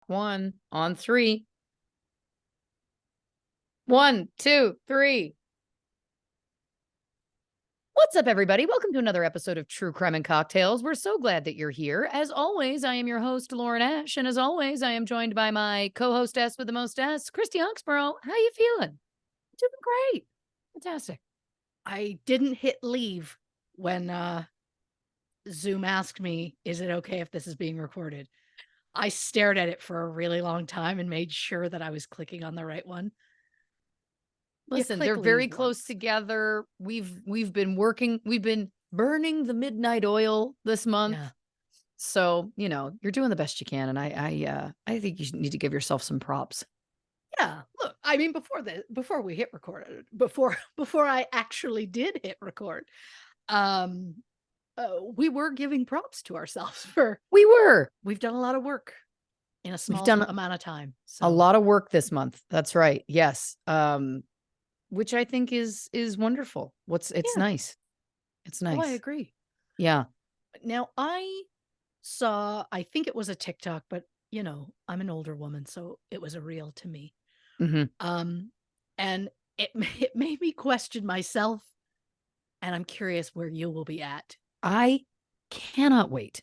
one on three. 1, 2, 3. What's up, everybody? Welcome to another episode of True Crime and Cocktails. We're so glad that you're here. As always, I am your host, Lauren Ash, and as always, I am joined by my co-hostess with the mostess, Christy Oxborrow. How you feeling? Doing great. Fantastic. I didn't hit leave when Zoom asked me, is it okay if this is being recorded? I stared at it for a really long time and made sure that I was clicking on the right one. Listen, they're very close together. We've been burning the midnight oil this month. Yeah. So, you're doing the best you can. And I think you need to give yourself some props. Yeah. Look, I mean, before we hit record, before I actually did hit record, we were giving props to ourselves we've done a lot of work in a small amount of time. So. A lot of work this month. That's right. Yes. Which I think is wonderful. It's nice. It's nice. Oh, I agree. Yeah. Now I think it was a TikTok, but I'm an older woman, so it was a reel to me. Mm-hmm. And it made me question myself, and I'm curious where you will be at. I cannot wait.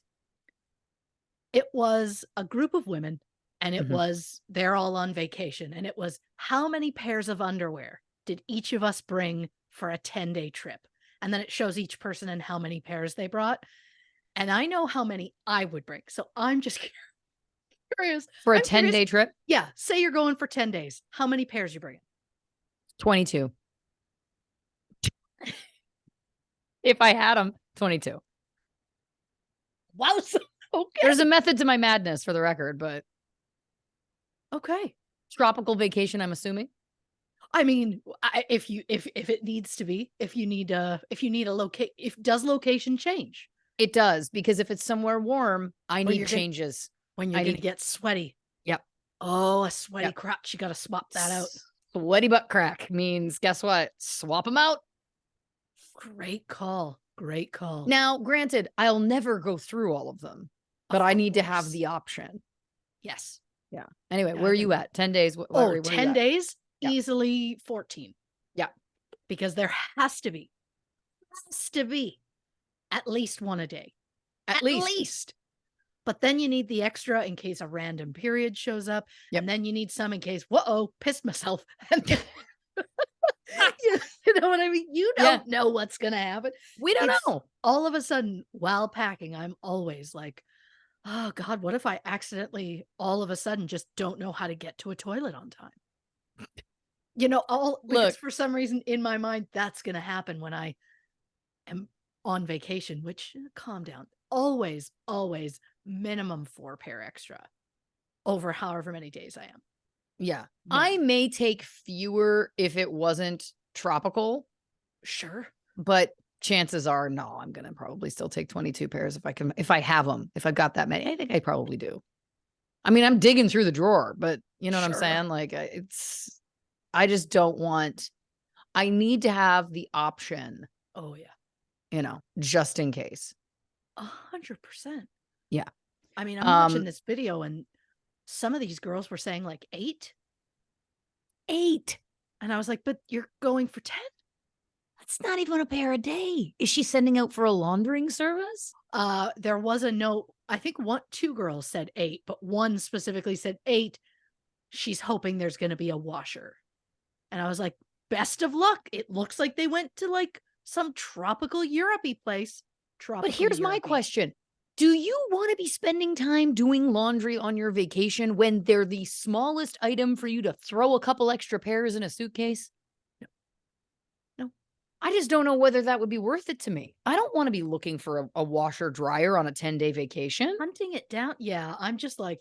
It was a group of women, and it was, they're all on vacation, and it was, how many pairs of underwear did each of us bring for a 10-day trip? And then it shows each person and how many pairs they brought. And I know how many I would bring. So I'm just curious. For a 10-day trip? Yeah. Say you're going for 10 days. How many pairs you bringing? 22. If I had them, 22. Wow. Okay. There's a method to my madness, for the record, but. Okay. Tropical vacation, I'm assuming. I mean, if it needs to be, if you need a does location change? It does, because if it's somewhere warm, I need changes. When you're going to get sweaty. Yep. Oh, a sweaty crotch. You got to swap that out. Sweaty butt crack means, guess what? Swap them out. Great call. Great call. Now, granted, I'll never go through all of them, but I need to have the option. Yes. Yeah. Anyway, where are you at? 10 days? 10 days? Yeah. Easily 14. Yeah. Because there has to be at least one a day. At least. But then you need the extra in case a random period shows up. Yep. And then you need some in case, pissed myself. You know what I mean? You don't know what's going to happen. We don't know. All of a sudden, while packing, I'm always like, oh God, what if I accidentally all of a sudden just don't know how to get to a toilet on time? Because for some reason in my mind, that's going to happen when I am on vacation, which, calm down. Always minimum 4 pair extra over however many days I am. Yeah. I may take fewer if it wasn't tropical. Sure. But chances are, no, I'm going to probably still take 22 pairs if I have them, if I've got that many. I think I probably do. I mean, I'm digging through the drawer, but you know what I'm saying? Like I just don't want, I need to have the option. Oh yeah. Just in case. 100%. Yeah. I mean, I'm watching this video and some of these girls were saying like 8. And I was like, but you're going for 10? That's not even a pair a day. Is she sending out for a laundering service? There was a note. I think 2 girls said 8, but one specifically said 8. She's hoping there's going to be a washer. And I was like, best of luck. It looks like they went to like some tropical Europe-y place. But here's my question. Do you want to be spending time doing laundry on your vacation when they're the smallest item for you to throw a couple extra pairs in a suitcase? No. I just don't know whether that would be worth it to me. I don't want to be looking for a washer dryer on a 10-day vacation. Hunting it down? Yeah, I'm just like,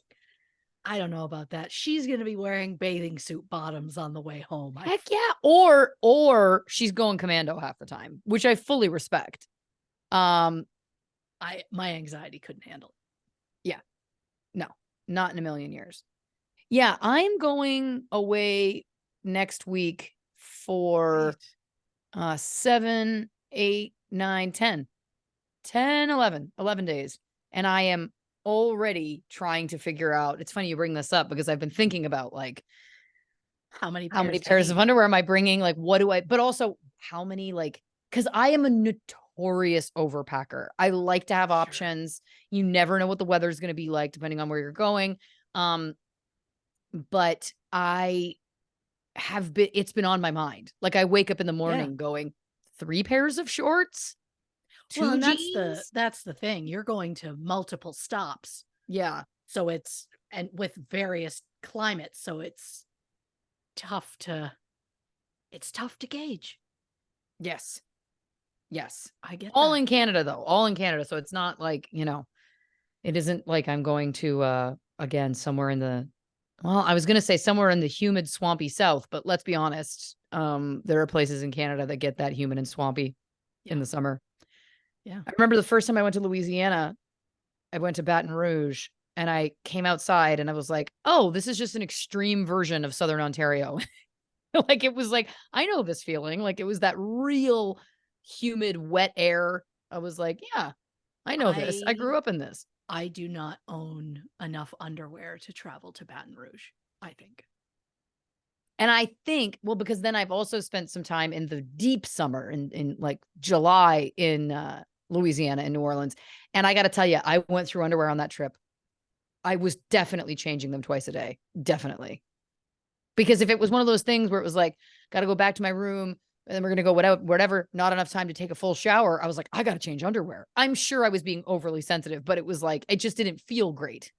I don't know about that. She's going to be wearing bathing suit bottoms on the way home. Heck yeah. Or she's going commando half the time, which I fully respect. My anxiety couldn't handle it. Yeah. No, not in a million years. Yeah, I'm going away next week for 7, 8, 9, 10. 10, 11 days. And I am already trying to figure out, it's funny you bring this up because I've been thinking about like, How many how many pairs to pairs of need? underwear am I bringing? Like, what do I, but also how many, like, because I am a notorious overpacker. I like to have Sure. options. You never know what the weather is going to be like depending on where you're going. But I have been, it's been on my mind. Like I wake up in the Yeah. morning going, 3 pairs of shorts, Well, 2 and jeans. that's the thing. You're going to multiple stops. Yeah. So it's and with various climates, so tough to it's tough to gauge. Yes. Yes. I get All that. in Canada though. All in Canada. So it's not like, it isn't like I'm going to again somewhere in the, well, I was going to say somewhere in the humid swampy south, but let's be honest. There are places in Canada that get that humid and swampy in the summer. Yeah. I remember the first time I went to Louisiana, I went to Baton Rouge and I came outside and I was like, "Oh, this is just an extreme version of Southern Ontario." Like it was like, I know this feeling. Like it was that real humid, wet air. I was like, "Yeah, I know this. I grew up in this." I do not own enough underwear to travel to Baton Rouge, I think. And I think, well, because then I've also spent some time in the deep summer in like July in Louisiana and New Orleans. And I got to tell you, I went through underwear on that trip. I was definitely changing them twice a day. Definitely. Because if it was one of those things where it was like, got to go back to my room and then we're going to go whatever, not enough time to take a full shower. I was like, I got to change underwear. I'm sure I was being overly sensitive, but it was like, it just didn't feel great.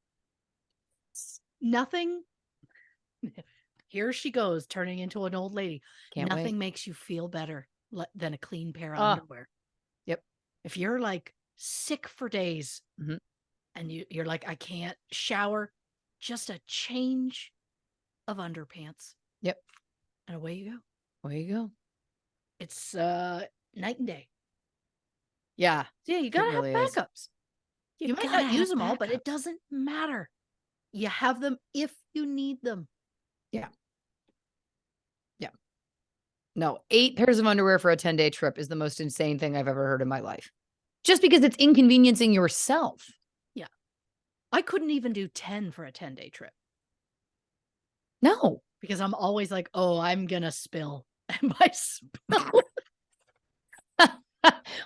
Nothing. Here she goes, turning into an old lady. Can't Nothing wait. makes you feel better than a clean pair of Ah, underwear. yep. If you're like sick for days Mhm. and you're like, I can't shower, just a change of underpants. Yep. And away you go. Away you go. It's night and day. Yeah. So yeah, you gotta really have is. backups. You might not use them all, but it backups. doesn't matter. You have them if you need them. Yeah. Yeah. No, 8 pairs of underwear for a 10-day trip is the most insane thing I've ever heard in my life. Just because it's inconveniencing yourself. Yeah. I couldn't even do 10 for a 10-day trip. No. Because I'm always like, oh, I'm gonna spill. And by spill,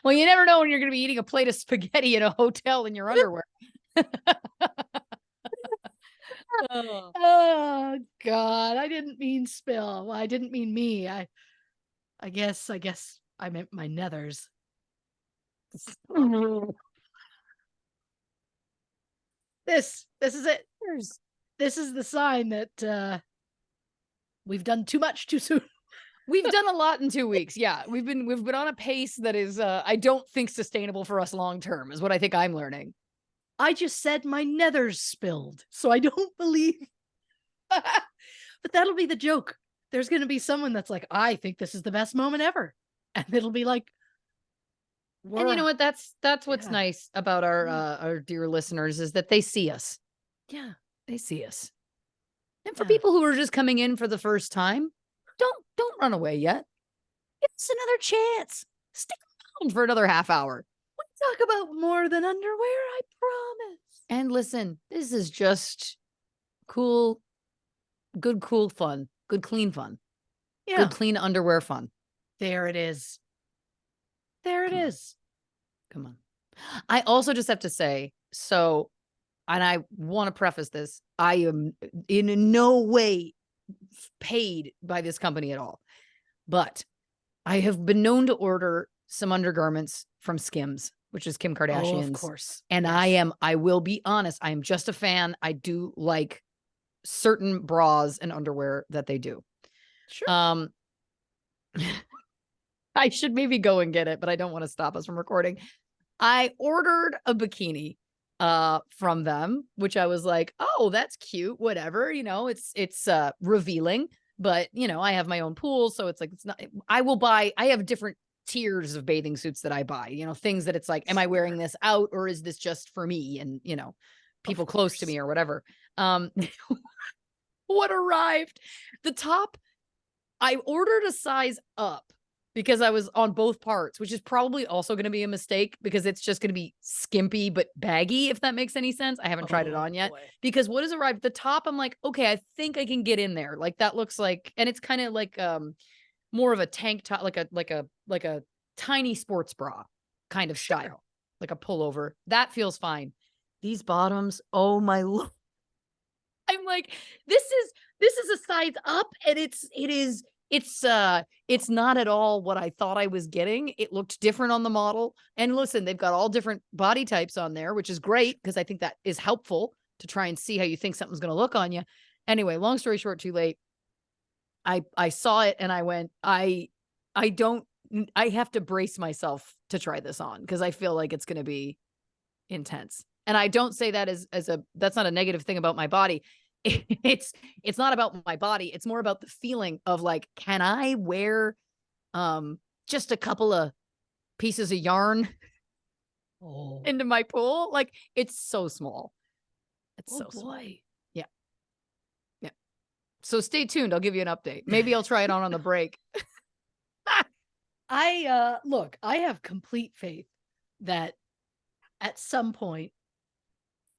Well, you never know when you're going to be eating a plate of spaghetti in a hotel in your underwear. Oh. oh God, I didn't mean spill. Well, I didn't mean me. I guess I meant my nethers. This is it. This is the sign that we've done too much too soon. We've done a lot in 2 weeks. Yeah, we've been on a pace that is I don't think sustainable for us long term is what I think I'm learning. I just said my nethers spilled, so I don't believe. But that'll be the joke. There's going to be someone that's like, I think this is the best moment ever. And it'll be like, And you know what? That's what's Yeah. nice about our dear listeners is that they see us. Yeah. They see us. And for Yeah. people who are just coming in for the first time, don't run away yet. Give us another chance. Stick around for another half hour. We talk about more than underwear, I promise. And listen, this is just cool, good, cool fun. Good, clean fun. Yeah. Good, clean underwear fun. There it is. There it is. Come on. I also just have to say, so, and I want to preface this, I am in no way paid by this company at all, but I have been known to order some undergarments from Skims, which is Kim Kardashian's. Oh, of course. And Yes. I will be honest, I am just a fan. I do like certain bras and underwear that they do. Sure. I should maybe go and get it, but I don't want to stop us from recording. I ordered a bikini from them, which I was like, oh, that's cute, whatever, it's revealing, but I have my own pool, so it's like, it's not, I have different tiers of bathing suits that I buy, things that it's like, am I wearing this out or is this just for me and people close to me or whatever. What arrived, the top, I ordered a size up because I was on both parts, which is probably also going to be a mistake because it's just going to be skimpy but baggy, if that makes any sense. I haven't tried it on yet boy. because what has arrived at the top, I'm like, okay, I think I can get in there. Like that looks like, and it's kind of like more of a tank top, like a tiny sports bra kind of style, like a pullover. That feels fine. These bottoms, oh my lord. I'm like, this is a size up, and it's not at all what I thought I was getting. It looked different on the model. And listen, they've got all different body types on there, which is great because I think that is helpful to try and see how you think something's going to look on you. Anyway, long story short, too late. I saw it and I went, I have to brace myself to try this on because I feel like it's going to be intense. And I don't say that that's not a negative thing about my body. It's not about my body. It's more about the feeling of like, can I wear just a couple of pieces of yarn into my pool? Like it's so small. It's so small. Yeah. Yeah. So stay tuned. I'll give you an update. Maybe I'll try it on the break. Look, I have complete faith that at some point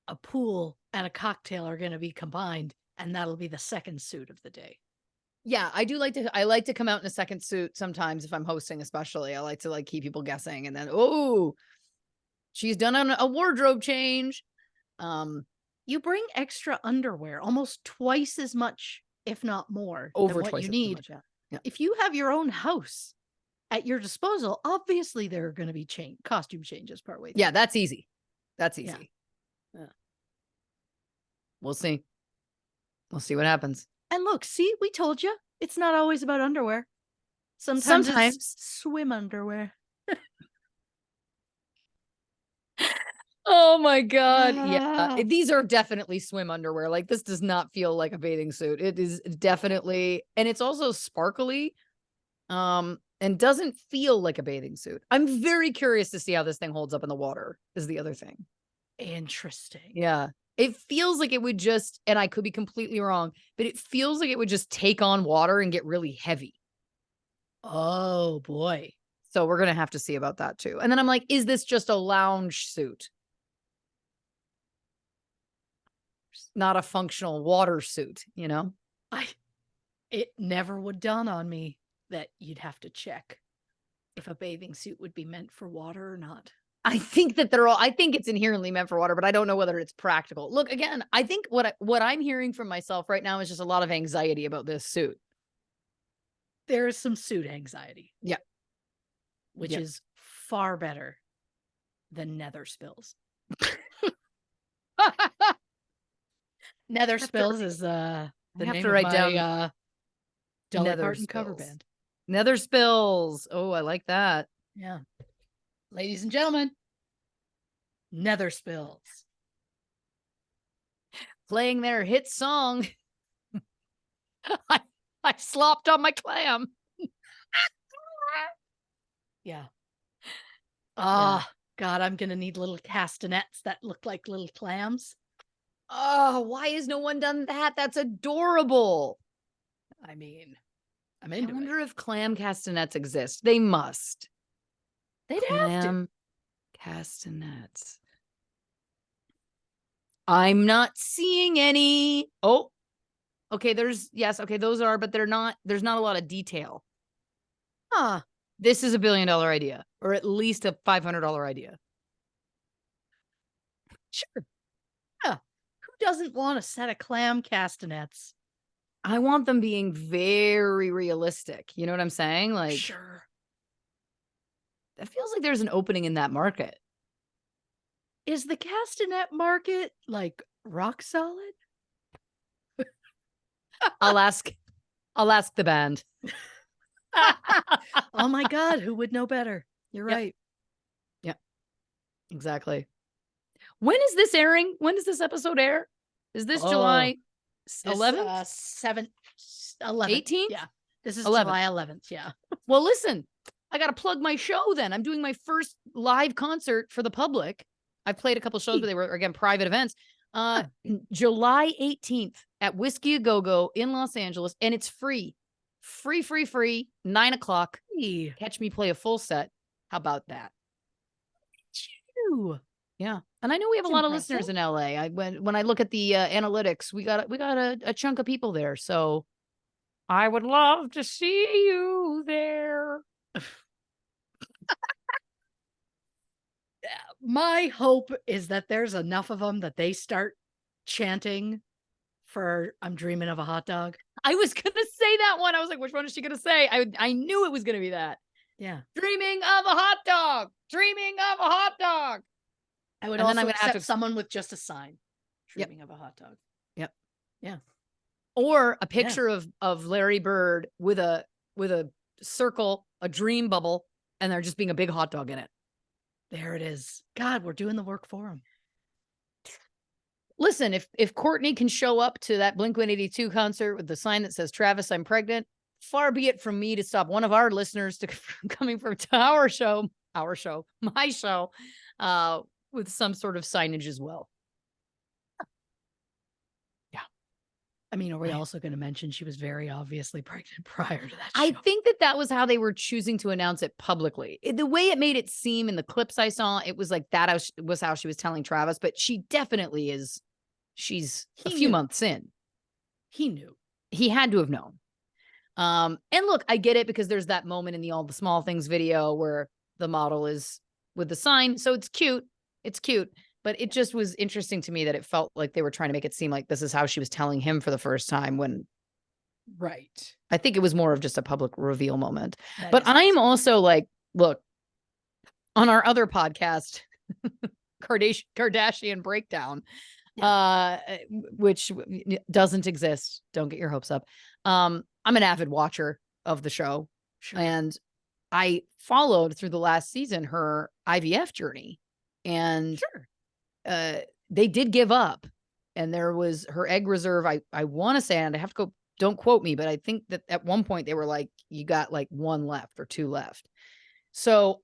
a pool and a cocktail are going to be combined, and that'll be the second suit of the day. Yeah, I like to come out in a second suit sometimes if I'm hosting, especially. I like to like keep people guessing and then, oh, she's done a wardrobe change. You bring extra underwear, almost twice as much, if not more, Over than what twice you as need. much, yeah. Yeah. If you have your own house at your disposal, obviously there are going to be costume changes partway through. Yeah, that's easy. That's easy. Yeah. We'll see. We'll see what happens. And look, see, we told you, it's not always about underwear. Sometimes it's swim underwear. Oh my God. Yeah. These are definitely swim underwear. Like this does not feel like a bathing suit. It is definitely, and it's also sparkly. And doesn't feel like a bathing suit. I'm very curious to see how this thing holds up in the water is the other thing. Interesting. Yeah. It feels like it would just, and I could be completely wrong, but it feels like it would just take on water and get really heavy. Oh boy. So we're going to have to see about that too. And then I'm like, is this just a lounge suit? Not a functional water suit, you know? It never would dawn on me that you'd have to check if a bathing suit would be meant for water or not. I think it's inherently meant for water, but I don't know whether it's practical. Look, again, I think what I'm hearing from myself right now is just a lot of anxiety about this suit. There is some suit anxiety. Yeah. Which is far better than nether spills. Nether spills is the name of my Dolly Parton cover band. Nether spills. Oh, I like that. Yeah. Ladies and gentlemen, Nether spills. Playing their hit song. I slopped on my clam. Yeah. God, I'm going to need little castanets that look like little clams. Oh, why has no one done that? That's adorable. I mean, I'm into it. I wonder if clam castanets exist. They must. They'd have to. Castanets. I'm not seeing any. Oh, okay. Okay, those are, but there's not a lot of detail. Huh. This is $1 billion idea, or at least a $500 idea. Sure. Yeah. Who doesn't want a set of clam castanets? I want them being very realistic. You know what I'm saying? Like, sure. It feels like there's an opening in that market. Is the castanet market like rock solid? I'll ask the band. Oh my God, who would know better? You're right. Yeah, exactly. When is this airing? When does this episode air? Is this July 11th? 11th. 18th? Yeah. This is 11th. July 11th. Yeah. Well, listen, I got to plug my show then. I'm doing my first live concert for the public. I've played a couple shows, but they were, again, private events. July 18th at Whiskey A Go Go in Los Angeles, and it's free. Free, 9:00. Hey, Catch me play a full set. How about that? you. Yeah. And I know we have a That's lot of impressive. listeners in LA. When I look at the analytics, we got a chunk of people there. So I would love to see you there. My hope is that there's enough of them that they start chanting for "I'm dreaming of a hot dog." I was gonna say that one. I was like, which one is she gonna say? I knew it was gonna be that. Yeah. Dreaming of a hot dog. Dreaming of a hot dog. I would And then I'm also gonna have accept to someone with just a sign, Yep. dreaming of a hot dog. Yep. Yeah. Or a Yeah. picture of Larry Bird with a circle, a dream bubble, and there just being a big hot dog in it. There it is. God, we're doing the work for him. Listen, if Courtney can show up to that Blink-182 concert with the sign that says, "Travis, I'm pregnant," far be it from me to stop one of our listeners from coming from our show, my show, with some sort of signage as well. Yeah. I mean, are we also going to mention she was very obviously pregnant prior to that I show? think that was how they were choosing to announce it publicly. The way it made it seem in the clips I saw, it was like that was how she was telling Travis, but she definitely is. She's a few months in. He knew. He had to have known. And look, I get it because there's that moment in the All the Small Things video where the model is with the sign. So it's cute. It's cute. But it just was interesting to me that it felt like they were trying to make it seem like this is how she was telling him for the first time, when Right. I think it was more of just a public reveal moment. That but is I'm possible. also like, look, on our other podcast, Kardashian Breakdown, which doesn't exist. Don't get your hopes up. I'm an avid watcher of the show. Sure. And I followed through the last season her IVF journey. And they did give up. And there was her egg reserve. I want to say, and I have to go, don't quote me, but I think that at one point they were like, you got like 1 left or 2 left. So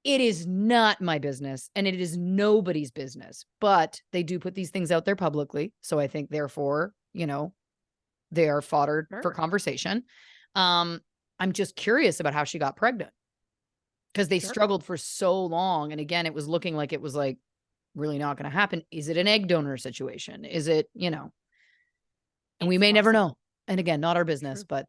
it is not my business and it is nobody's business, but they do put these things out there publicly. So I think therefore, they are fodder for conversation. I'm just curious about how she got pregnant because they struggled for so long. And again, it was looking like it was like really not going to happen. Is it an egg donor situation? Is it, and we may never know. And again, not our business, but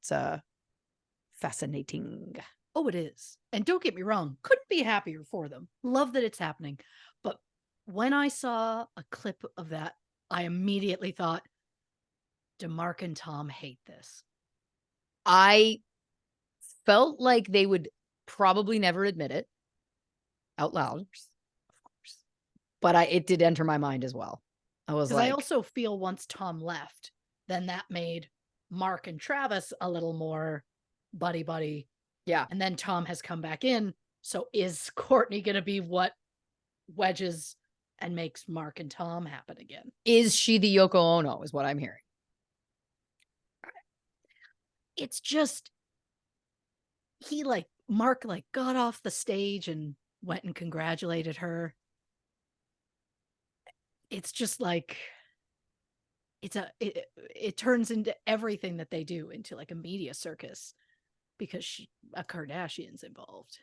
fascinating. Oh, it is. And don't get me wrong, couldn't be happier for them. Love that it's happening. But when I saw a clip of that, I immediately thought, do Mark and Tom hate this? I felt like they would probably never admit it out loud. Of course. But it did enter my mind as well. I was like, I also feel once Tom left, then that made Mark and Travis a little more buddy. Yeah. And then Tom has come back in. So is Courtney going to be what wedges and makes Mark and Tom happen again? Is she the Yoko Ono is what I'm hearing. It's just, Mark got off the stage and went and congratulated her. It's just like, it turns into everything that they do into like a media circus because a Kardashian's involved.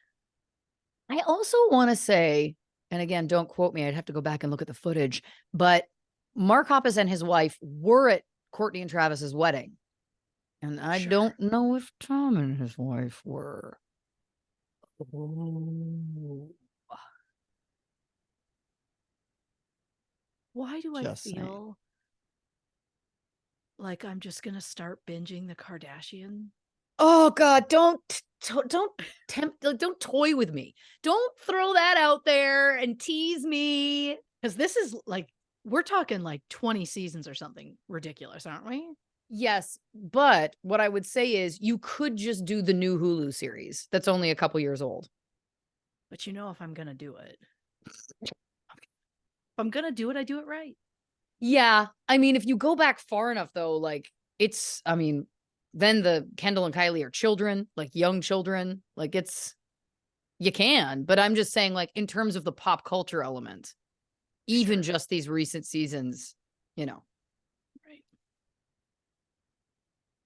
I also want to say, and again, don't quote me, I'd have to go back and look at the footage, but Mark Hoppus and his wife were at Courtney and Travis's wedding. And I don't know if Tom and his wife were. Oh. Why do I feel like I'm just going to start binging the Kardashian? Oh God, don't toy with me. Don't throw that out there and tease me. Because this is like, we're talking like 20 seasons or something ridiculous, aren't we? Yes, but what I would say is you could just do the new Hulu series that's only a couple years old. But if I'm going to do it, if I'm going to do it, I do it right. Yeah. I mean, if you go back far enough though, like then the Kendall and Kylie are children, like young children, like you can, but I'm just saying like in terms of the pop culture element, even just these recent seasons, Right.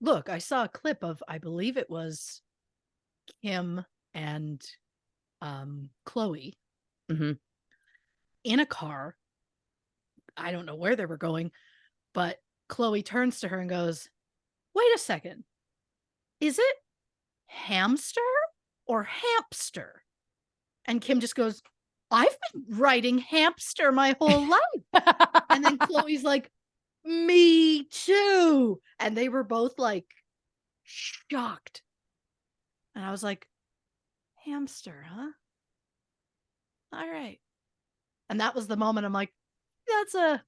Look, I saw a clip of, I believe it was Kim and Chloe Mhm. in a car. I don't know where they were going, but Chloe turns to her and goes, "Wait a second. Is it hamster or hamster?" And Kim just goes, "I've been writing hamster my whole life." And then Chloe's like, "Me too." And they were both like shocked. And I was like, "Hamster, huh? All right." And that was the moment I'm like, that's a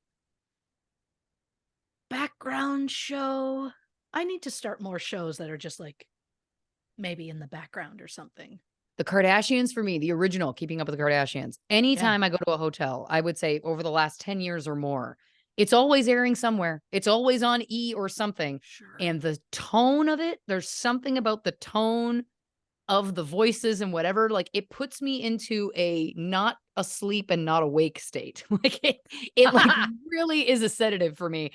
background show. I need to start more shows that are just like maybe in the background or something. The Kardashians for me, the original Keeping Up with the Kardashians. Yeah. Anytime I go to a hotel, I would say over the last 10 years or more, it's always airing somewhere. It's always on E or something. Sure. And the tone of it, there's something about the tone of the voices and whatever, like it puts me into a not asleep and not awake state. Like it like really is a sedative for me.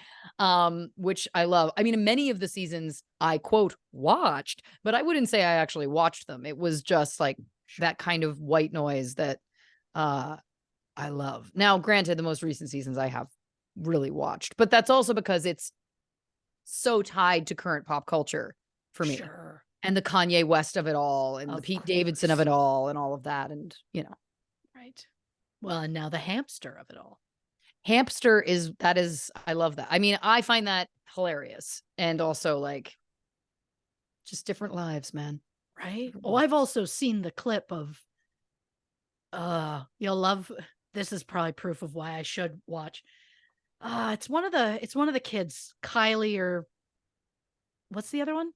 Which I love. I mean, many of the seasons I quote watched, but I wouldn't say I actually watched them. It was just like that kind of white noise that uh I love. Now, granted, the most recent seasons I have really watched, but that's also because it's so tied to current pop culture for me. Sure. And the Kanye West of it all, and the Of Pete Davidson of course. it all, and all of that, and, Right. Well, and now the hamster of it all. Hamster is I love that. I mean, I find that hilarious, and also, like, just different lives, man. Right. Different Oh, I've lives. also seen the clip of you'll love this is probably proof of why I should watch. It's one of the kids, Kylie or what's the other one?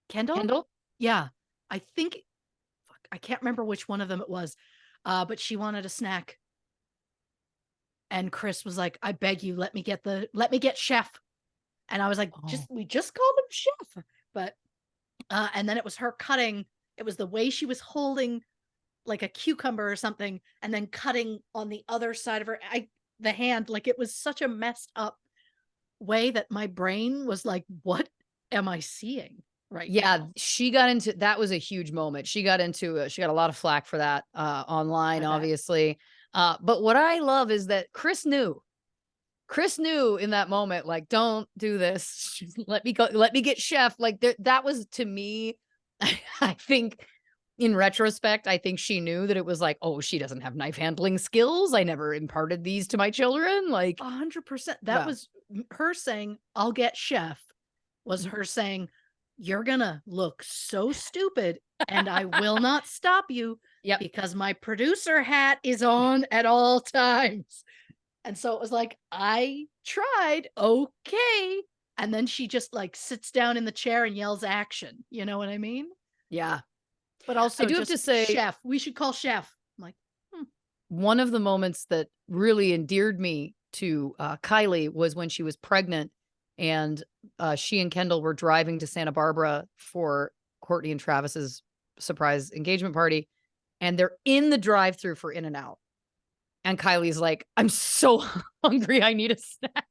Kendall? Kendall? Yeah. I think fuck, I can't remember which one of them it was. But she wanted a snack. And Chris was like, "I beg you, let me get chef." And I was like, Oh. we just called him chef. But and then it was her cutting, it was the way she was holding like a cucumber or something and then cutting on the other side of the hand, like it was such a messed up way that my brain was like, what am I seeing right Yeah, now? she got into that was a huge moment. She got a lot of flack for that, online, I bet. obviously. But what I love is that Chris knew. Chris knew in that moment, like, "Don't do this. Let me go. Let me get chef." Like that was to me. I think in retrospect, I think she knew that it was like, "Oh, she doesn't have knife handling skills. I never imparted these to my children." Like, 100%. That yeah, was her saying, "I'll get chef," was her saying, "You're gonna look so stupid and I will not stop you yep, because my producer hat is on at all times." And so it was like, I tried, okay. And then she just like sits down in the chair and yells action. You know what I mean? yeah. But I also do have to just say, chef. We should call chef. I'm like, hmm, one of the moments that really endeared me to Kylie was when she was pregnant, and she and Kendall were driving to Santa Barbara for Courtney and Travis's surprise engagement party, and they're in the drive-through for In and Out. And Kylie's like, "I'm so hungry, I need a snack."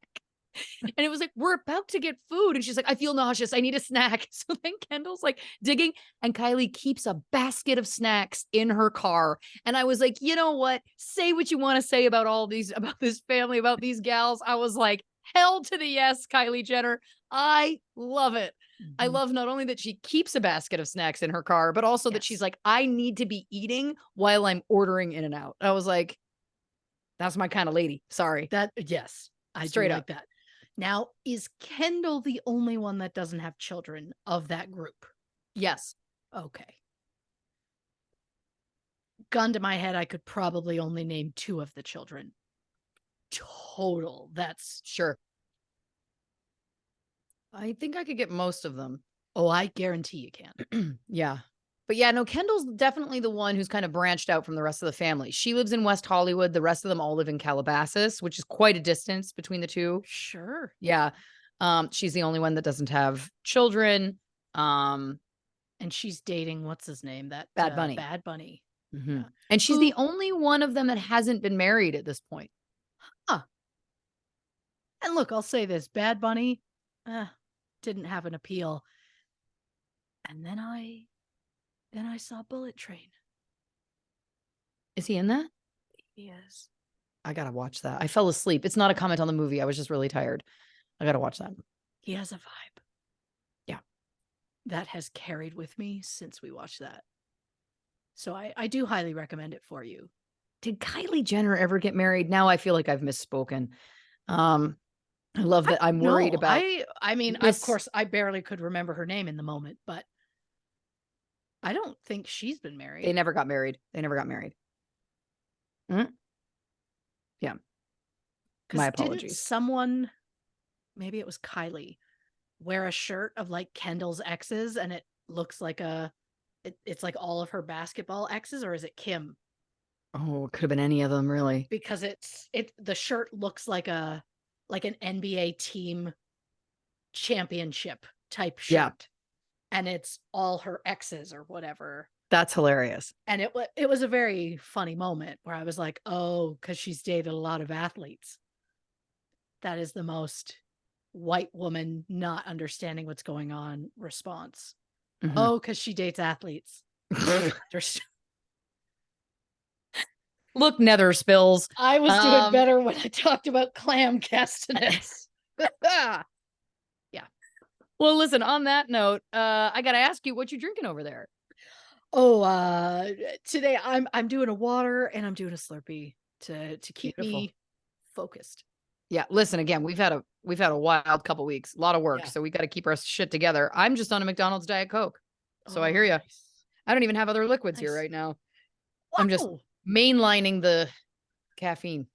And it was like, "We're about to get food." And she's like, "I feel nauseous, I need a snack." So then Kendall's like digging, and Kylie keeps a basket of snacks in her car. And I was like, you know what? Say what you want to say about all these, about this family, about these gals. I was like, hell to the yes, Kylie Jenner. I love it. I mhm, love not only that she keeps a basket of snacks in her car, but also that she's yes, like, I need to be eating while I'm ordering In and Out. I was like, that's my kind of lady. Sorry. yes, I do Straight up. like that. Now, is Kendall the only one that doesn't have children of that group? Yes. Okay. Gun to my head, I could probably only name two of the children total. That's Sure. I think I could get most of them. oh, I guarantee you can. Yeah. But yeah, no, Kendall's definitely the one who's kind of branched out from the rest of the family. She lives in West Hollywood. The rest of them all live in Calabasas, which is quite a distance between the two. Sure. Yeah. She's the only one that doesn't have children. Um, And she's dating what's his name? That Bad Bunny. Bad Bunny. Mhm. Yeah. And she's the Who only one of them that hasn't been married at this point. huh. And look, I'll say this, Bad Bunny, uh, didn't have an appeal. And then I saw Bullet Train. Is he in that? He is. I gotta watch that. I fell asleep. It's not a comment on the movie. I was just really tired. I gotta watch that. He has a vibe. Yeah. That has carried with me since we watched that. So I do highly recommend it for you. Did Kylie Jenner ever get married? Now I feel like I've misspoken. I love that. I'm worried about. I mean, of course, I barely could remember her name in the moment, but I don't think she's been married. They never got married. Mm? Yeah. My apologies. Didn't someone, maybe it was Kylie, wear a shirt of like Kendall's exes, and it looks like it's like all of her basketball exes, or is it Kim? Oh, it could have been any of them, really. Because the shirt looks like an NBA team championship type shirt. Yeah. And it's all her exes or whatever. That's hilarious. And it was a very funny moment where I was like, oh, because she's dated a lot of athletes. That is the most white woman not understanding what's going on response. Mm-hmm. Oh, because she dates athletes. Look, Nether Spills. I was doing better when I talked about clam castanets. Yeah. Well, listen, on that note, I got to ask you, what you drinking over there? Oh, today I'm doing a water and I'm doing a Slurpee to keep me focused. Yeah, listen, again, we've had a wild couple weeks, a lot of work, so we got to keep our shit together. I'm just on a McDonald's Diet Coke. So I hear you. Nice. I don't even have other liquids here right now. Wow. I'm just mainlining the caffeine.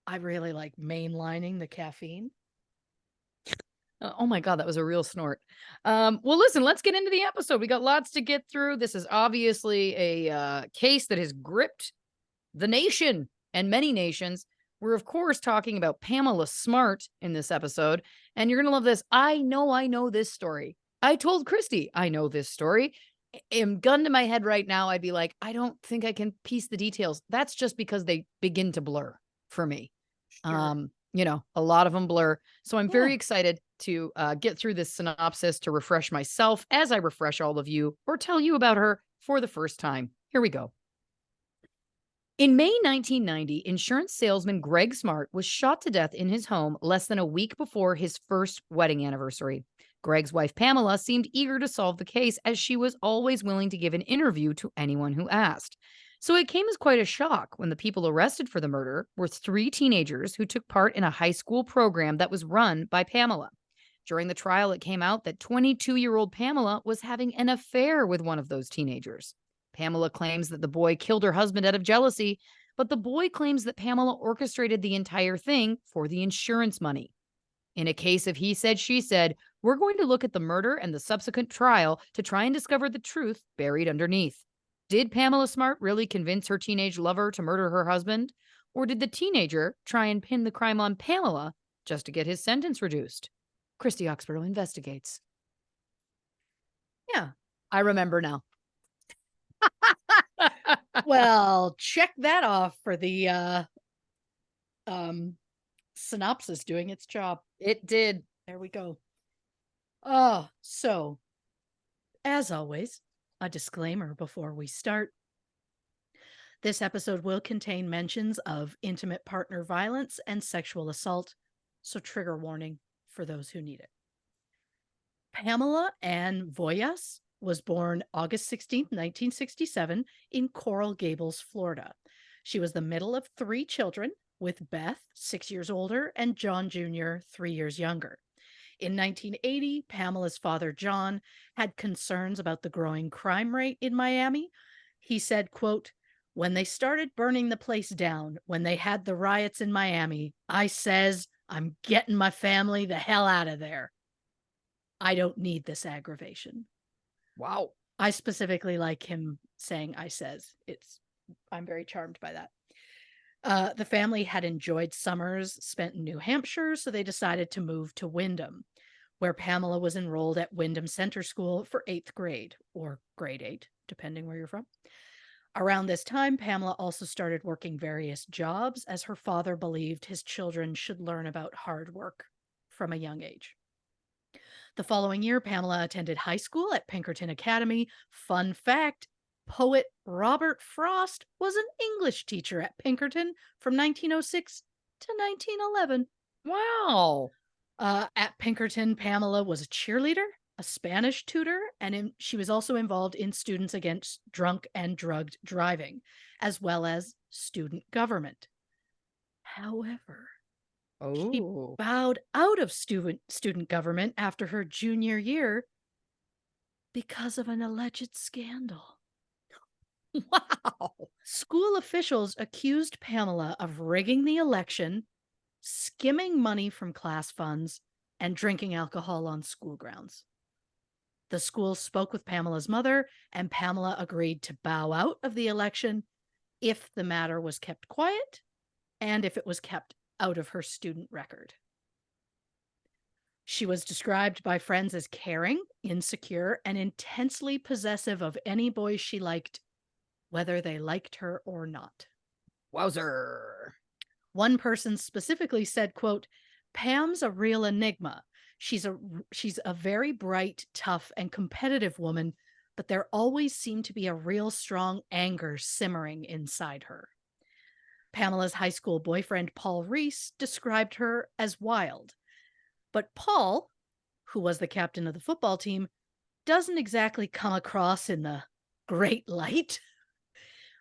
I really like mainlining the caffeine. Oh my God, that was a real snort. Well, listen, let's get into the episode. We got lots to get through. This is obviously a case that has gripped the nation and many nations. We're, of course, talking about Pamela Smart in this episode. And you're going to love this. I know this story. I told Christy I know this story. And gun to my head right now, I'd be like, I don't think I can piece the details. That's just because they begin to blur for me. Sure. A lot of them blur. So I'm very excited to get through this synopsis to refresh myself as I refresh all of you or tell you about her for the first time. Here we go. In May 1990, insurance salesman Greg Smart was shot to death in his home less than a week before his first wedding anniversary. Greg's wife, Pamela, seemed eager to solve the case as she was always willing to give an interview to anyone who asked. So it came as quite a shock when the people arrested for the murder were 3 teenagers who took part in a high school program that was run by Pamela. During the trial, it came out that 22-year-old Pamela was having an affair with one of those teenagers. Pamela claims that the boy killed her husband out of jealousy, but the boy claims that Pamela orchestrated the entire thing for the insurance money. In a case of he said, she said, we're going to look at the murder and the subsequent trial to try and discover the truth buried underneath. Did Pamela Smart really convince her teenage lover to murder her husband? Or did the teenager try and pin the crime on Pamela just to get his sentence reduced? Christy Oxborrow investigates. Yeah, I remember now. Well, check that off for the synopsis doing its job. It did. There we go. So as always, a disclaimer before we start. This episode will contain mentions of intimate partner violence and sexual assault, so trigger warning for those who need it. Pamela Ann Voyas was born August 16, 1967, in Coral Gables, Florida. She was the middle of 3 children, with Beth, 6 years older, and John Jr., 3 years younger. In 1980, Pamela's father, John, had concerns about the growing crime rate in Miami. He said, quote, when they started burning the place down, when they had the riots in Miami, I says, I'm getting my family the hell out of there. I don't need this aggravation. Wow. I specifically like him saying I says. I'm very charmed by that. The family had enjoyed summers spent in New Hampshire, so they decided to move to Wyndham, where Pamela was enrolled at Wyndham Center School for 8th grade, or grade 8, depending where you're from. Around this time, Pamela also started working various jobs, as her father believed his children should learn about hard work from a young age. The following year, Pamela attended high school at Pinkerton Academy. Fun fact, poet Robert Frost was an English teacher at Pinkerton from 1906 to 1911. Wow. At Pinkerton, Pamela was a cheerleader, a Spanish tutor, and she was also involved in Students Against Drunk and Drugged Driving, as well as student government. However, she Oh. bowed out of student government after her junior year because of an alleged scandal. Wow. School officials accused Pamela of rigging the election, skimming money from class funds, and drinking alcohol on school grounds. The school spoke with Pamela's mother, and Pamela agreed to bow out of the election if the matter was kept quiet and if it was kept out of her student record. She was described by friends as caring, insecure, and intensely possessive of any boys she liked, whether they liked her or not. Wowzer. One person specifically said, quote, "Pam's a real enigma. She's a very bright, tough, and competitive woman, but there always seemed to be a real strong anger simmering inside her." Pamela's high school boyfriend, Paul Reese, described her as wild. But Paul, who was the captain of the football team, doesn't exactly come across in the great light.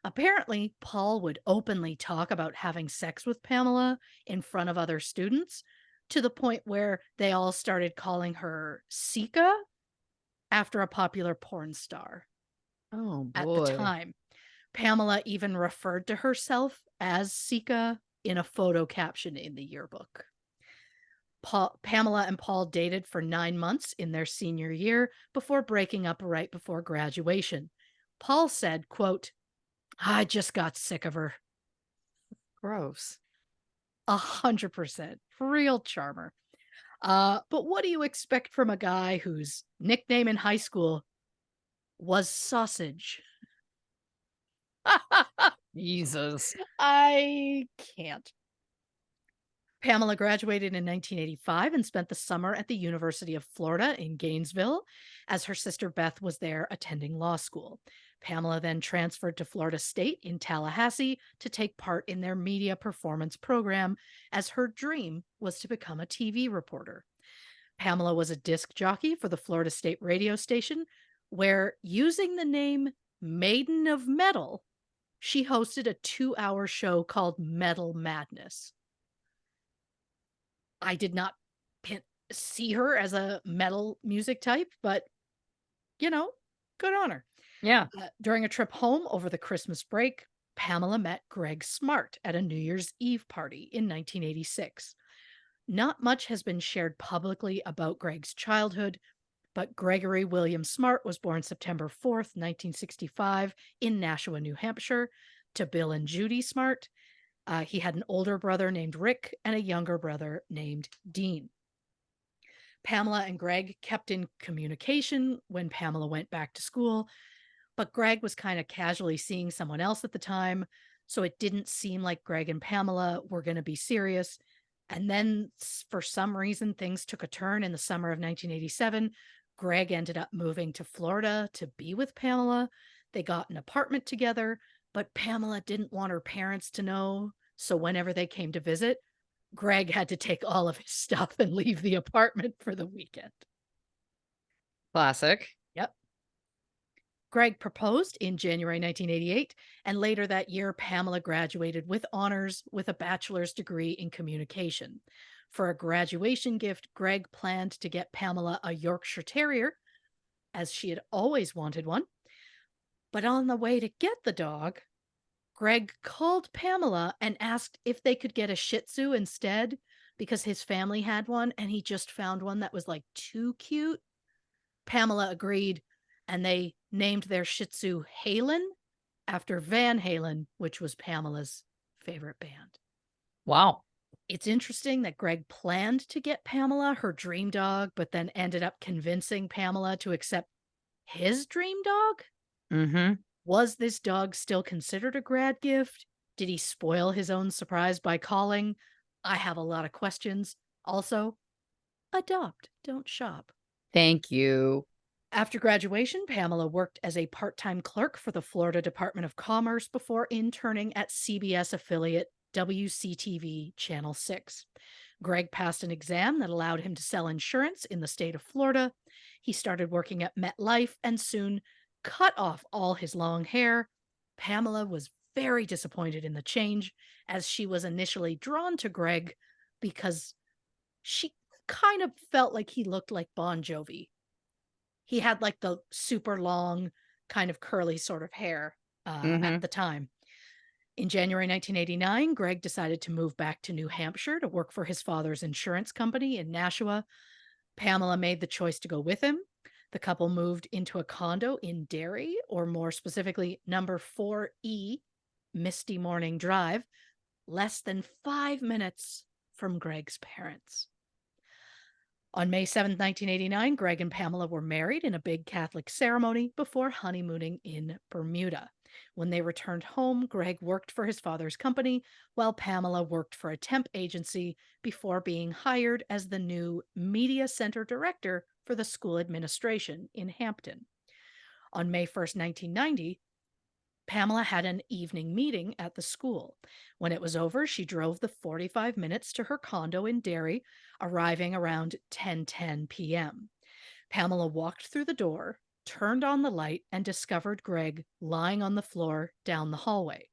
Apparently, Paul would openly talk about having sex with Pamela in front of other students to the point where they all started calling her Sika after a popular porn star Oh at the boy. time. Pamela even referred to herself as Sika in a photo caption in the yearbook. Pamela and Paul dated for 9 months in their senior year before breaking up right before graduation. Paul said, quote, "I just got sick of her." Gross. 100%. Real charmer. But what do you expect from a guy whose nickname in high school was Sausage? Jesus. I can't. Pamela graduated in 1985 and spent the summer at the University of Florida in Gainesville, as her sister Beth was there attending law school. Pamela then transferred to Florida State in Tallahassee to take part in their media performance program, as her dream was to become a TV reporter. Pamela was a disc jockey for the Florida State radio station, where, using the name Maiden of Metal, she hosted a 2-hour show called Metal Madness. I did not see her as a metal music type, but, good on her. Yeah. During a trip home over the Christmas break, Pamela met Greg Smart at a New Year's Eve party in 1986. Not much has been shared publicly about Greg's childhood, but Gregory William Smart was born September 4th, 1965, in Nashua, New Hampshire, to Bill and Judy Smart. He had an older brother named Rick and a younger brother named Dean. Pamela and Greg kept in communication when Pamela went back to school, but Greg was kind of casually seeing someone else at the time, so it didn't seem like Greg and Pamela were going to be serious. And then, for some reason, things took a turn in the summer of 1987. Greg ended up moving to Florida to be with Pamela. They got an apartment together, but Pamela didn't want her parents to know. So whenever they came to visit, Greg had to take all of his stuff and leave the apartment for the weekend. Classic. Yep. Greg proposed in January 1988, and later that year, Pamela graduated with honors with a bachelor's degree in communication. For a graduation gift, Greg planned to get Pamela a Yorkshire Terrier, as she had always wanted one. But on the way to get the dog, Greg called Pamela and asked if they could get a Shih Tzu instead, because his family had one and he just found one that was like too cute. Pamela agreed, and they named their Shih Tzu Halen after Van Halen, which was Pamela's favorite band. Wow. It's interesting that Greg planned to get Pamela her dream dog, but then ended up convincing Pamela to accept his dream dog. Mm-hmm. Was this dog still considered a grad gift? Did he spoil his own surprise by calling? I have a lot of questions. Also, Adopt, don't shop. Thank you. After graduation, Pamela worked as a part time clerk for the Florida Department of Commerce before interning at CBS affiliate WCTV Channel 6. Greg passed an exam that allowed him to sell insurance in the state of Florida. He started working at MetLife and soon cut off all his long hair. Pamela was very disappointed in the change, as she was initially drawn to Greg because she kind of felt like he looked like Bon Jovi. He had like the super long, kind of curly sort of hair at Mhm. the time. In January 1989, Greg decided to move back to New Hampshire to work for his father's insurance company in Nashua. Pamela made the choice to go with him. The couple moved into a condo in Derry, or more specifically, number 4E, Misty Morning Drive, less than 5 minutes from Greg's parents. On May 7th, 1989, Greg and Pamela were married in a big Catholic ceremony before honeymooning in Bermuda. When they returned home, Greg worked for his father's company, while Pamela worked for a temp agency before being hired as the new media center director for the school administration in Hampton. On May 1st, 1990, Pamela had an evening meeting at the school. When it was over, she drove the 45 minutes to her condo in Derry, arriving around 10:10 p.m. Pamela walked through the door, turned on the light, and discovered Greg lying on the floor down the hallway.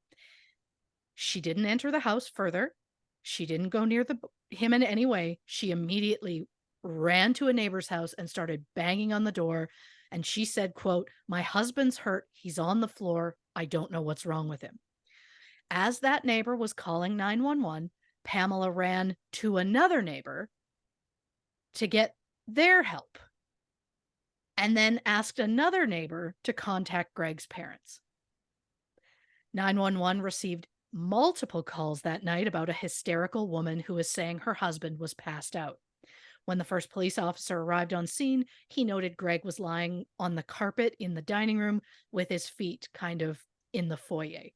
She didn't enter the house further. She didn't go near him in any way. She immediately ran to a neighbor's house and started banging on the door. And she said, quote, "My husband's hurt. He's on the floor. I don't know what's wrong with him." As that neighbor was calling 911, Pamela ran to another neighbor to get their help and then asked another neighbor to contact Greg's parents. 911 received multiple calls that night about a hysterical woman who was saying her husband was passed out. When the first police officer arrived on scene, he noted Greg was lying on the carpet in the dining room with his feet kind of in the foyer.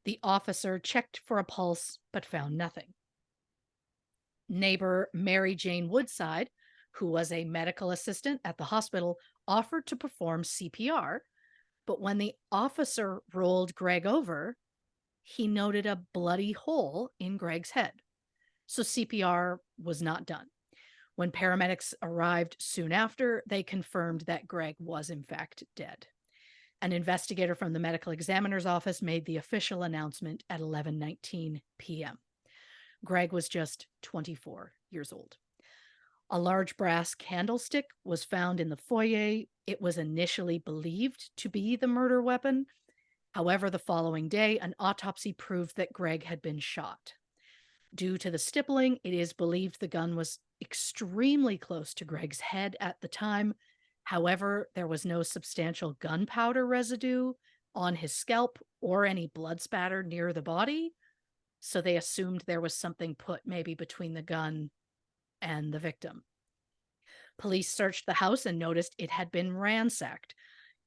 The officer checked for a pulse but found nothing. Neighbor Mary Jane Woodside, who was a medical assistant at the hospital, offered to perform CPR, but when the officer rolled Greg over, he noted a bloody hole in Greg's head. So CPR was not done. When paramedics arrived soon after, they confirmed that Greg was in fact dead. An investigator from the medical examiner's office made the official announcement at 11:19 p.m. Greg was just 24 years old. A large brass candlestick was found in the foyer. It was initially believed to be the murder weapon. However, the following day, an autopsy proved that Greg had been shot. Due to the stippling, it is believed the gun was extremely close to Greg's head at the time. However, there was no substantial gunpowder residue on his scalp or any blood spatter near the body, so they assumed there was something put maybe between the gun and the victim. Police searched the house and noticed it had been ransacked.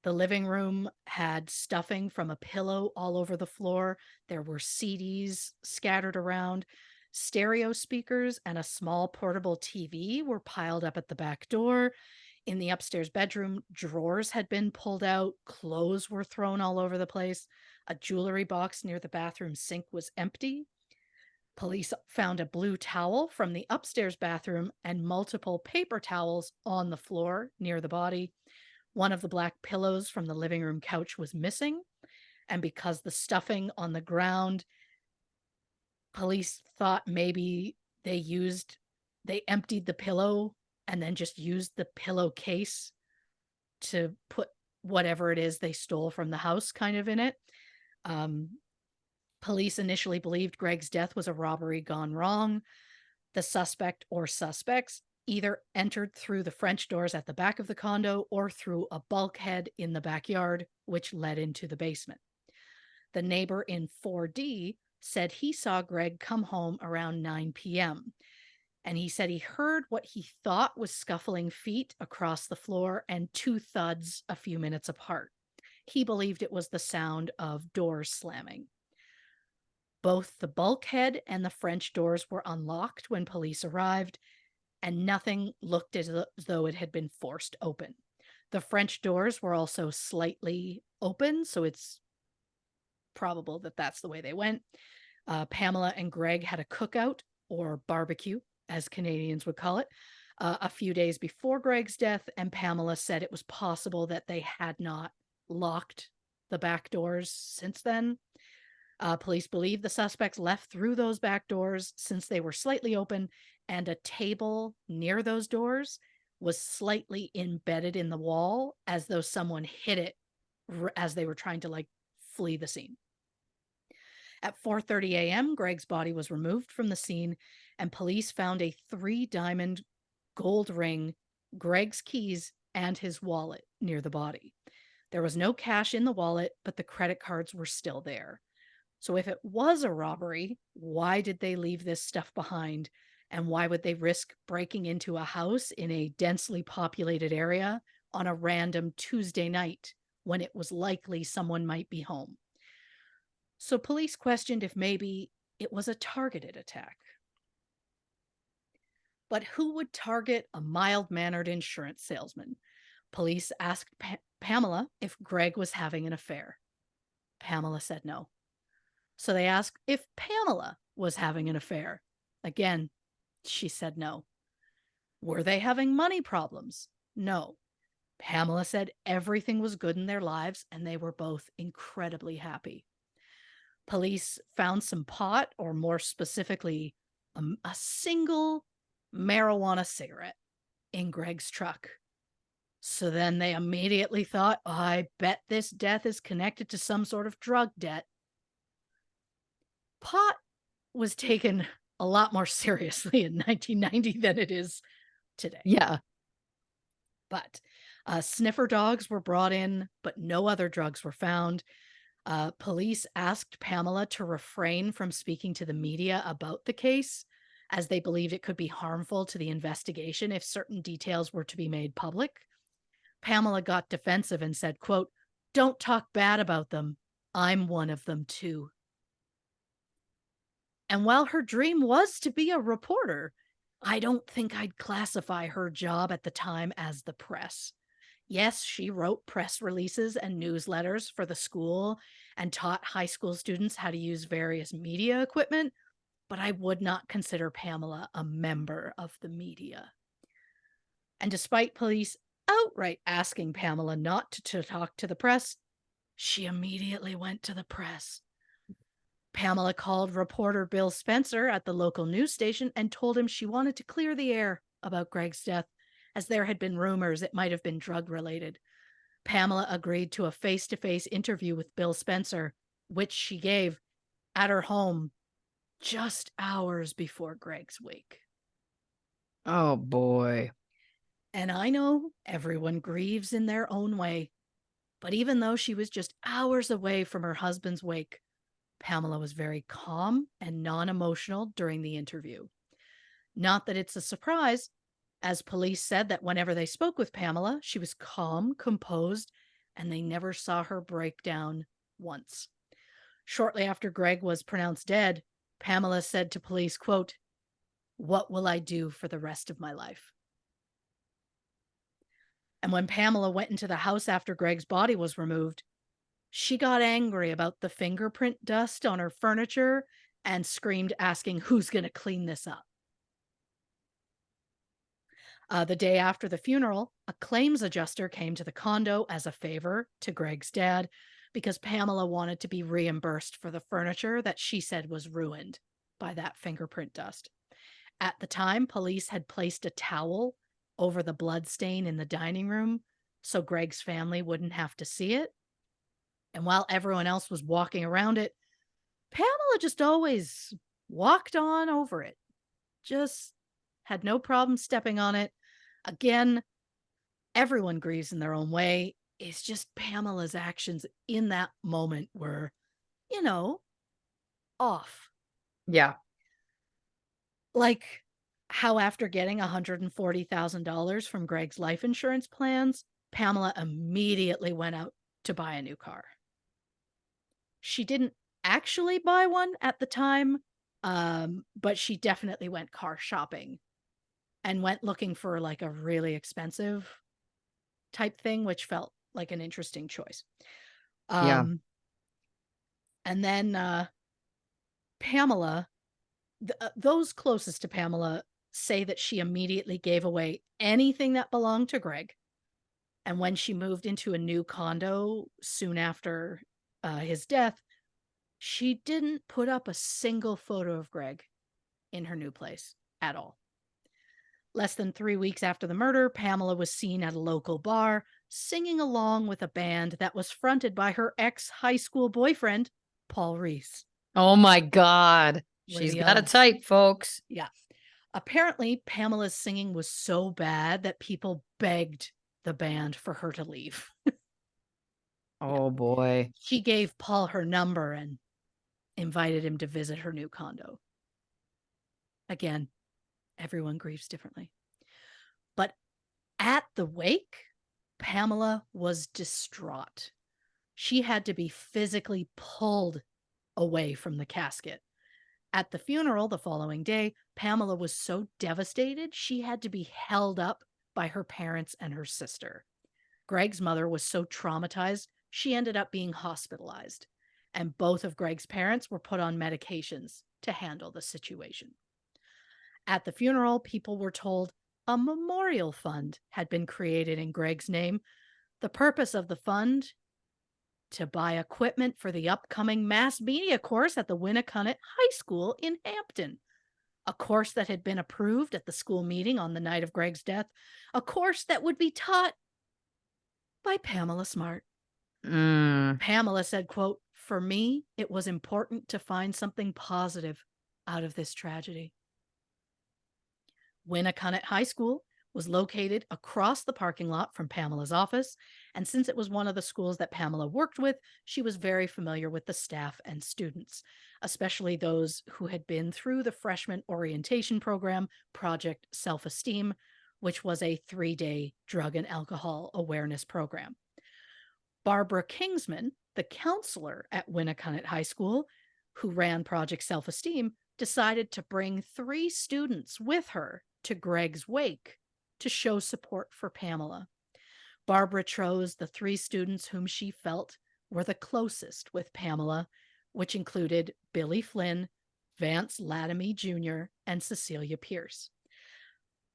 The living room had stuffing from a pillow all over the floor. There were CDs scattered around. Stereo speakers and a small portable TV were piled up at the back door. In the upstairs bedroom, drawers had been pulled out. Clothes were thrown all over the place. A jewelry box near the bathroom sink was empty. Police found a blue towel from the upstairs bathroom and multiple paper towels on the floor near the body. One of the black pillows from the living room couch was missing. And because the stuffing on the ground, police thought maybe they emptied the pillow and then just used the pillowcase to put whatever it is they stole from the house kind of in it. Police initially believed Greg's death was a robbery gone wrong. The suspect or suspects either entered through the French doors at the back of the condo or through a bulkhead in the backyard, which led into the basement. The neighbor in 4D said he saw Greg come home around 9 p.m. And he said he heard what he thought was scuffling feet across the floor and two thuds a few minutes apart. He believed it was the sound of doors slamming. Both the bulkhead and the French doors were unlocked when police arrived, and nothing looked as though it had been forced open. The French doors were also slightly open, so it's probable that that's the way they went. Pamela and Greg had a cookout or barbecue, as Canadians would call it, a few days before Greg's death, and Pamela said it was possible that they had not locked the back doors since then. Police believe the suspects left through those back doors since they were slightly open, and a table near those doors was slightly embedded in the wall as though someone hit it as they were trying to flee the scene. At 4:30 a.m., Greg's body was removed from the scene, and police found a 3-diamond gold ring, Greg's keys, and his wallet near the body. There was no cash in the wallet, but the credit cards were still there. So if it was a robbery, why did they leave this stuff behind? And why would they risk breaking into a house in a densely populated area on a random Tuesday night when it was likely someone might be home? So police questioned if maybe it was a targeted attack. But who would target a mild-mannered insurance salesman? Police asked Pamela if Greg was having an affair. Pamela said no. So they asked if Pamela was having an affair. Again, she said no. Were they having money problems? No. Pamela said everything was good in their lives and they were both incredibly happy. Police found some pot, or more specifically, a single marijuana cigarette in Greg's truck. So then they immediately thought, oh, I bet this death is connected to some sort of drug debt. Pot was taken a lot more seriously in 1990 than it is today. Yeah. But sniffer dogs were brought in, but no other drugs were found. Police asked Pamela to refrain from speaking to the media about the case, as they believed it could be harmful to the investigation if certain details were to be made public. Pamela got defensive and said, quote, "Don't talk bad about them. I'm one of them too." And while her dream was to be a reporter, I don't think I'd classify her job at the time as the press. Yes, she wrote press releases and newsletters for the school and taught high school students how to use various media equipment, but I would not consider Pamela a member of the media. And despite police outright asking Pamela not to talk to the press, she immediately went to the press. Pamela called reporter Bill Spencer at the local news station and told him she wanted to clear the air about Greg's death, as there had been rumors it might have been drug-related. Pamela agreed to a face-to-face interview with Bill Spencer, which she gave at her home just hours before Greg's wake. Oh, boy. And I know everyone grieves in their own way, but even though she was just hours away from her husband's wake, Pamela was very calm and non-emotional during the interview. Not that it's a surprise, as police said that whenever they spoke with Pamela, she was calm, composed, and they never saw her break down once. Shortly after Greg was pronounced dead, Pamela said to police, quote, "What will I do for the rest of my life?" And when Pamela went into the house after Greg's body was removed, she got angry about the fingerprint dust on her furniture and screamed, asking, "Who's going to clean this up?" The day after the funeral, a claims adjuster came to the condo as a favor to Greg's dad because Pamela wanted to be reimbursed for the furniture that she said was ruined by that fingerprint dust. At the time, police had placed a towel over the blood stain in the dining room so Greg's family wouldn't have to see it. And while everyone else was walking around it, Pamela just always walked on over it. Just had no problem stepping on it. Again, everyone grieves in their own way. It's just Pamela's actions in that moment were, off. Yeah. Like how after getting $140,000 from Greg's life insurance plans, Pamela immediately went out to buy a new car. She didn't actually buy one at the time, but she definitely went car shopping and went looking for like a really expensive type thing, which felt like an interesting choice. Yeah. And then Pamela, those closest to Pamela say that she immediately gave away anything that belonged to Greg. And when she moved into a new condo soon after his death, she didn't put up a single photo of Greg in her new place at all. Less than 3 weeks after the murder, Pamela was seen at a local bar singing along with a band that was fronted by her ex high school boyfriend, Paul Reese. Oh my God. What are She's the got a odds? type, folks. Yeah. Apparently, Pamela's singing was so bad that people begged the band for her to leave. Yeah. Oh boy. She gave Paul her number and invited him to visit her new condo. Again, everyone grieves differently. But at the wake, Pamela was distraught. She had to be physically pulled away from the casket. At the funeral the following day, Pamela was so devastated she had to be held up by her parents and her sister. Greg's mother was so traumatized, she ended up being hospitalized, and both of Greg's parents were put on medications to handle the situation. At the funeral, people were told a memorial fund had been created in Greg's name. The purpose of the fund to buy equipment for the upcoming mass media course at the Winnicott High School in Hampton, a course that had been approved at the school meeting on the night of Greg's death, a course that would be taught by Pamela Smart. Pamela said, quote, "For me, it was important to find something positive out of this tragedy." Winnicott High School was located across the parking lot from Pamela's office, and since it was one of the schools that Pamela worked with, she was very familiar with the staff and students, especially those who had been through the freshman orientation program, Project Self-Esteem, which was a 3-day drug and alcohol awareness program. Barbara Kingsman, the counselor at Winnicott High School, who ran Project Self-Esteem, decided to bring 3 students with her to Greg's wake to show support for Pamela. Barbara chose the 3 students whom she felt were the closest with Pamela, which included Billy Flynn, Vance Lattamy Jr., and Cecilia Pierce.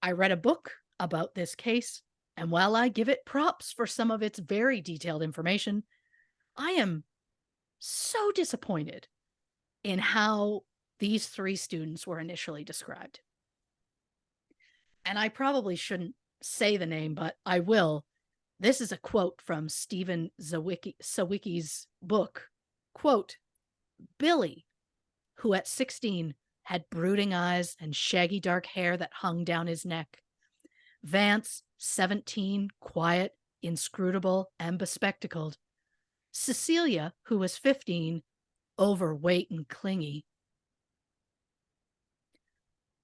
I read a book about this case, and while I give it props for some of its very detailed information, I am so disappointed in how these 3 students were initially described. And I probably shouldn't say the name, but I will. This is a quote from Stephen Sawicki's book. Quote, "Billy, who at 16 had brooding eyes and shaggy dark hair that hung down his neck. Vance, 17, quiet, inscrutable, and bespectacled. Cecilia, who was 15, overweight and clingy."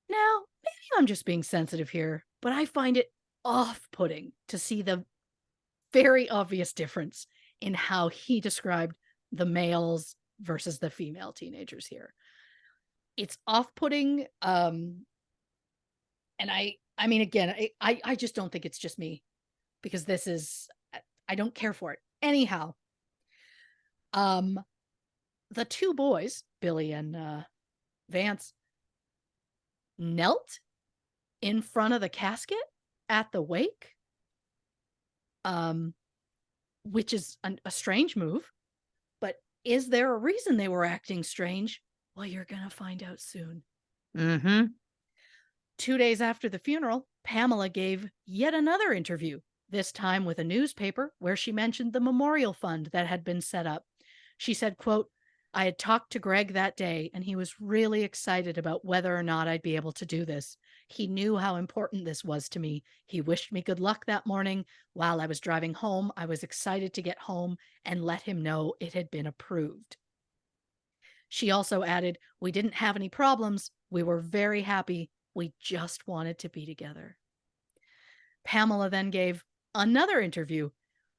Now, maybe I'm just being sensitive here, but I find it off-putting to see the very obvious difference in how he described the males versus the female teenagers here. It's off-putting, and I mean, again, I just don't think it's just me, because this is, I don't care for it. Anyhow, the 2 boys, Billy and Vance, knelt in front of the casket at the wake, which is a strange move. But is there a reason they were acting strange? Well, you're going to find out soon. 2 days after the funeral, Pamela gave yet another interview, this time with a newspaper, where she mentioned the memorial fund that had been set up. She said, quote, "I had talked to Greg that day, and he was really excited about whether or not I'd be able to do this. He knew how important this was to me. He wished me good luck that morning. While I was driving home, I was excited to get home and let him know it had been approved." She also added, "We didn't have any problems. We were very happy. We just wanted to be together." Pamela then gave another interview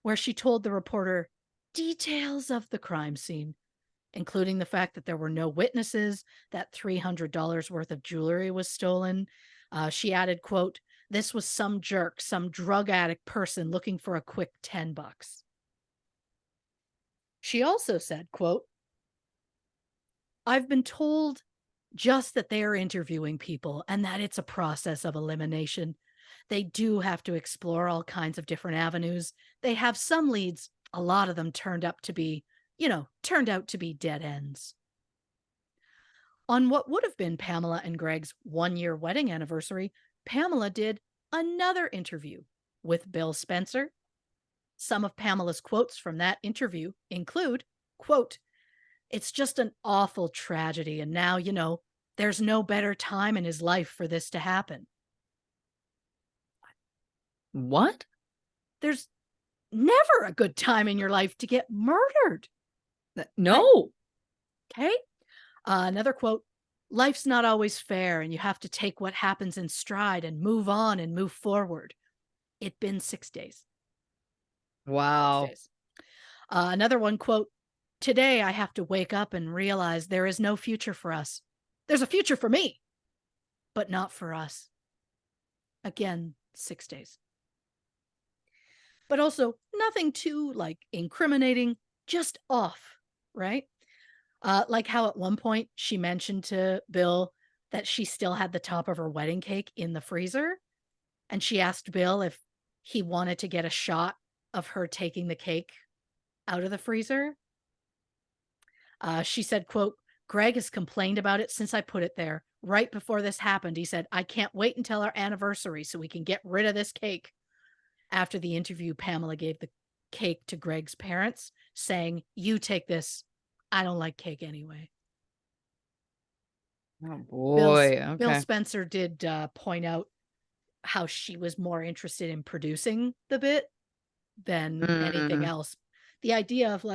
where she told the reporter details of the crime scene, including the fact that there were no witnesses, that $300 worth of jewelry was stolen, She added, quote, "This was some jerk, some drug addict person looking for a quick $10." She also said, quote, "I've been told just that they are interviewing people and that it's a process of elimination. They do have to explore all kinds of different avenues. They have some leads. A lot of them turned out to be dead ends." On what would have been Pamela and Greg's 1-year wedding anniversary, Pamela did another interview with Bill Spencer. Some of Pamela's quotes from that interview include, quote, "It's just an awful tragedy, and now, there's no better time in his life for this to happen." What? There's never a good time in your life to get murdered. No. Okay. Another quote: "Life's not always fair, and you have to take what happens in stride and move on and move forward. It'd been 6 days. 6 Wow. days." Another one, quote: "Today I have to wake up and realize there is no future for us. There's a future for me, but not for us." Again, 6 days. But also nothing too incriminating, just off, right? Like how at one point she mentioned to Bill that she still had the top of her wedding cake in the freezer. And she asked Bill if he wanted to get a shot of her taking the cake out of the freezer. She said, quote, "Greg has complained about it since I put it there. Right before this happened, he said, 'I can't wait until our anniversary so we can get rid of this cake.'" After the interview, Pamela gave the cake to Greg's parents, saying, "You take this. I don't like cake anyway." Oh Bill, boy. Bill Okay. Spencer did point out how she was more interested in producing the bit than anything Mm, else. The idea of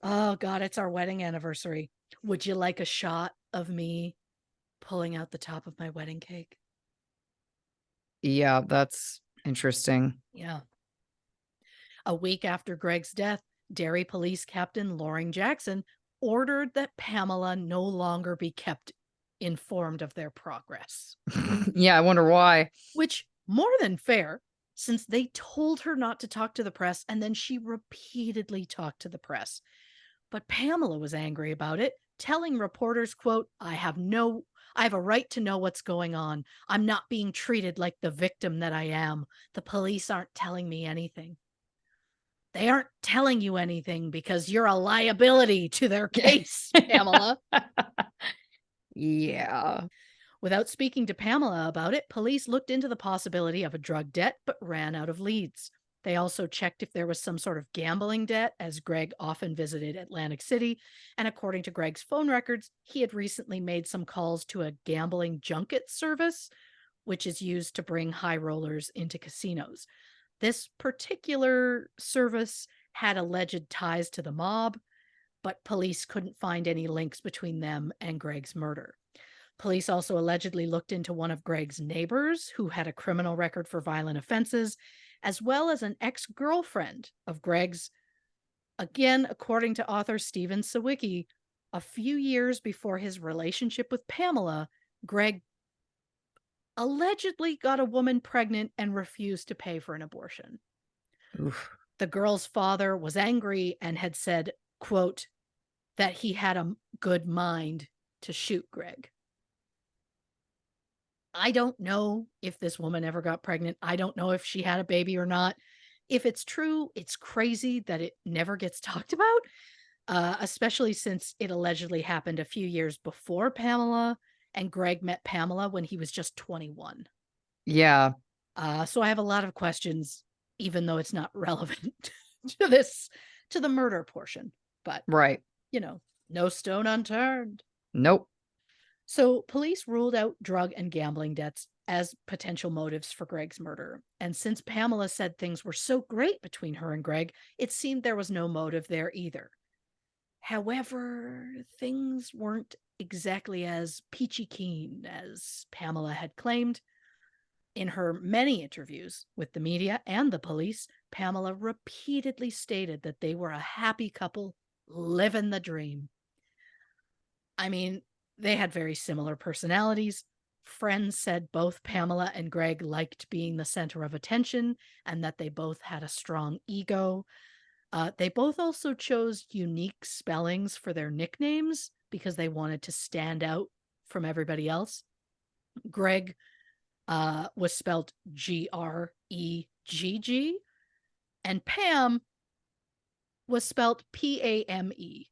"Oh God, it's our wedding anniversary. Would you like a shot of me pulling out the top of my wedding cake?" yeah, that's interesting. Yeah. A week after Greg's death, Derry Police Captain Loring Jackson ordered that Pamela no longer be kept informed of their progress, Yeah, I wonder why. which more than fair, since they told her not to talk to the press and then she repeatedly talked to the press. But Pamela was angry about it, telling reporters, quote, I have a right to know what's going on. I'm not being treated like the victim that I am. The police aren't telling me anything." They aren't telling you anything because you're a liability to their case, Pamela. Yeah. Without speaking to Pamela about it, police looked into the possibility of a drug debt but ran out of leads. They also checked if there was some sort of gambling debt, as Greg often visited Atlantic City. And according to Greg's phone records, he had recently made some calls to a gambling junket service, which is used to bring high rollers into casinos. This particular service had alleged ties to the mob, but police couldn't find any links between them and Greg's murder. Police also allegedly looked into one of Greg's neighbors who had a criminal record for violent offenses, as well as an ex girlfriend of Greg's. Again, according to author Stephen Sawicki, a few years before his relationship with Pamela, Greg allegedly got a woman pregnant and refused to pay for an abortion. Oof. The girl's father was angry and had said, quote, that he had a good mind to shoot Greg. I don't know if this woman ever got pregnant. I don't know if she had a baby or not. If it's true, it's crazy that it never gets talked about, especially since it allegedly happened a few years before Pamela, and Greg met Pamela when he was just 21. Yeah. So I have a lot of questions, even though it's not relevant to this, to the murder portion. But, Right. no stone unturned. Nope. So police ruled out drug and gambling debts as potential motives for Greg's murder. And since Pamela said things were so great between her and Greg, it seemed there was no motive there either. However, things weren't exactly as peachy keen as Pamela had claimed. In her many interviews with the media and the police, Pamela repeatedly stated that they were a happy couple living the dream. I mean, they had very similar personalities, Friends said both Pamela and Greg liked being the center of attention and that they both had a strong ego. They both also chose unique spellings for their nicknames because they wanted to stand out from everybody else. Greg was spelled Greggg, and Pam was spelled Pame.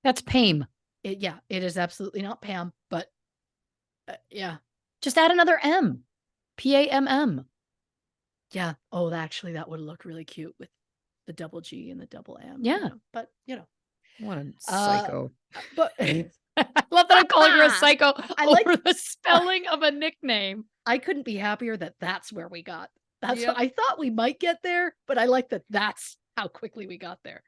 That's Pame. It is absolutely not Pam, but yeah. Just add another M. Pamm. Yeah. Oh, actually, that would look really cute with the double G and the double M. Yeah. But, What a psycho. But I love that I'm calling her a psycho like over the spelling of a nickname. I couldn't be happier that that's where we got. That's Yep. what I thought we might get there, but I like that that's how quickly we got there.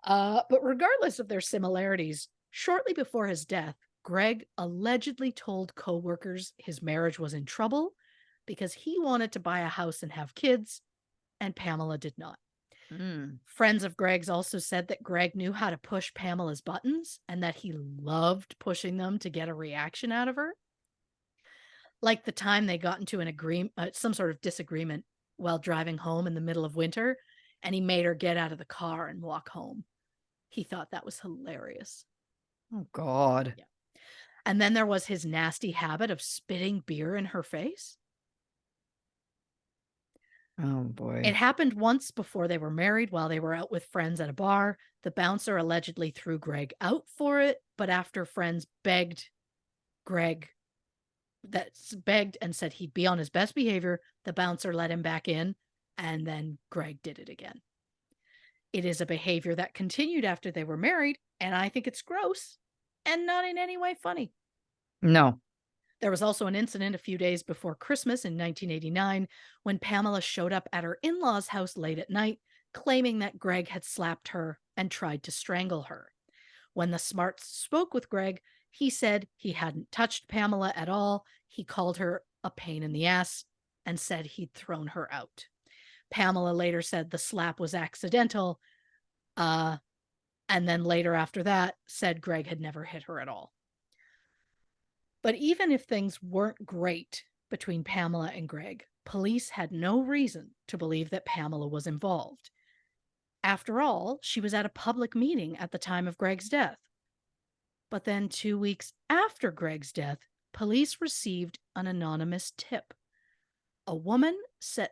But regardless of their similarities, shortly before his death, Greg allegedly told coworkers his marriage was in trouble because he wanted to buy a house and have kids, and Pamela did not. Friends of Greg's also said that Greg knew how to push Pamela's buttons and that he loved pushing them to get a reaction out of her. Like the time they got into some sort of disagreement while driving home in the middle of winter, and he made her get out of the car and walk home. He thought that was hilarious. Oh, God. Yeah. And then there was his nasty habit of spitting beer in her face. Oh, boy. It happened once before they were married while they were out with friends at a bar. The bouncer allegedly threw Greg out for it, but after friends begged and said he'd be on his best behavior, the bouncer let him back in, and then Greg did it again. It is a behavior that continued after they were married, and I think it's gross and not in any way funny. No. There was also an incident a few days before Christmas in 1989 when Pamela showed up at her in-laws' house late at night, claiming that Greg had slapped her and tried to strangle her. When the Smarts spoke with Greg, he said he hadn't touched Pamela at all. He called her a pain in the ass and said he'd thrown her out. Pamela later said the slap was accidental, and then later after that said Greg had never hit her at all. But even if things weren't great between Pamela and Greg, police had no reason to believe that Pamela was involved. After all, she was at a public meeting at the time of Greg's death. But then 2 weeks after Greg's death, police received an anonymous tip. A woman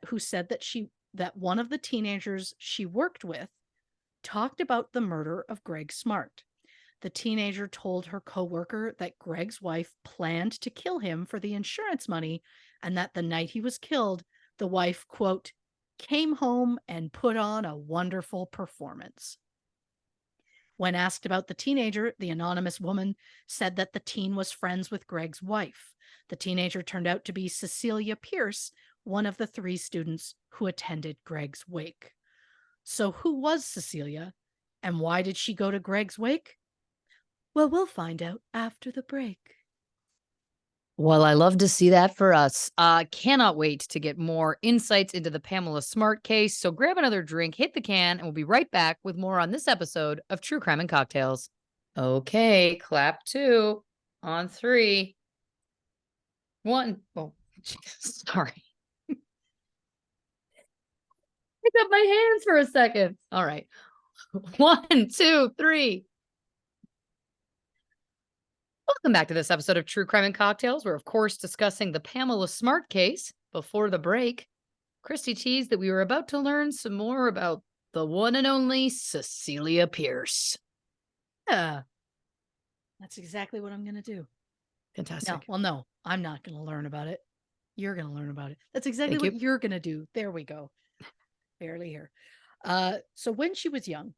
who said that one of the teenagers she worked with talked about the murder of Greg Smart. The teenager told her coworker that Greg's wife planned to kill him for the insurance money, and that the night he was killed, the wife, quote, came home and put on a wonderful performance. When asked about the teenager, the anonymous woman said that the teen was friends with Greg's wife. The teenager turned out to be Cecilia Pierce, one of the 3 students who attended Greg's wake. So who was Cecilia, and why did she go to Greg's wake? Well, we'll find out after the break. Well, I love to see that for us. Cannot wait to get more insights into the Pamela Smart case. So grab another drink, hit the can, and we'll be right back with more on this episode of True Crime and Cocktails. Okay, clap 2 on 3. 1. Oh, sorry. Pick up my hands for a second. All right. 1, 2, 3. Welcome back to this episode of True Crime and Cocktails. We're, of course, discussing the Pamela Smart case. Before the break, Christy teased that we were about to learn some more about the one and only Cecilia Pierce. Yeah. That's exactly what I'm going to do. Fantastic. No, I'm not going to learn about it. You're going to learn about it. That's exactly what you're going to do. There we go. Barely here. So when she was young,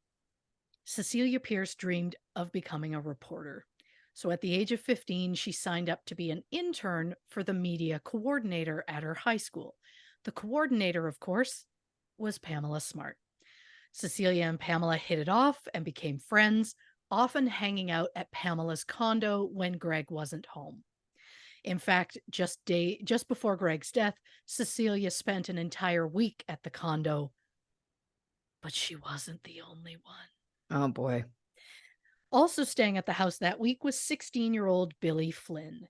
Cecilia Pierce dreamed of becoming a reporter. So at the age of 15, she signed up to be an intern for the media coordinator at her high school. The coordinator, of course, was Pamela Smart. Cecilia and Pamela hit it off and became friends, often hanging out at Pamela's condo when Greg wasn't home. In fact, just before Greg's death, Cecilia spent an entire week at the condo. But she wasn't the only one. Oh, boy. Also staying at the house that week was 16-year-old Billy Flynn.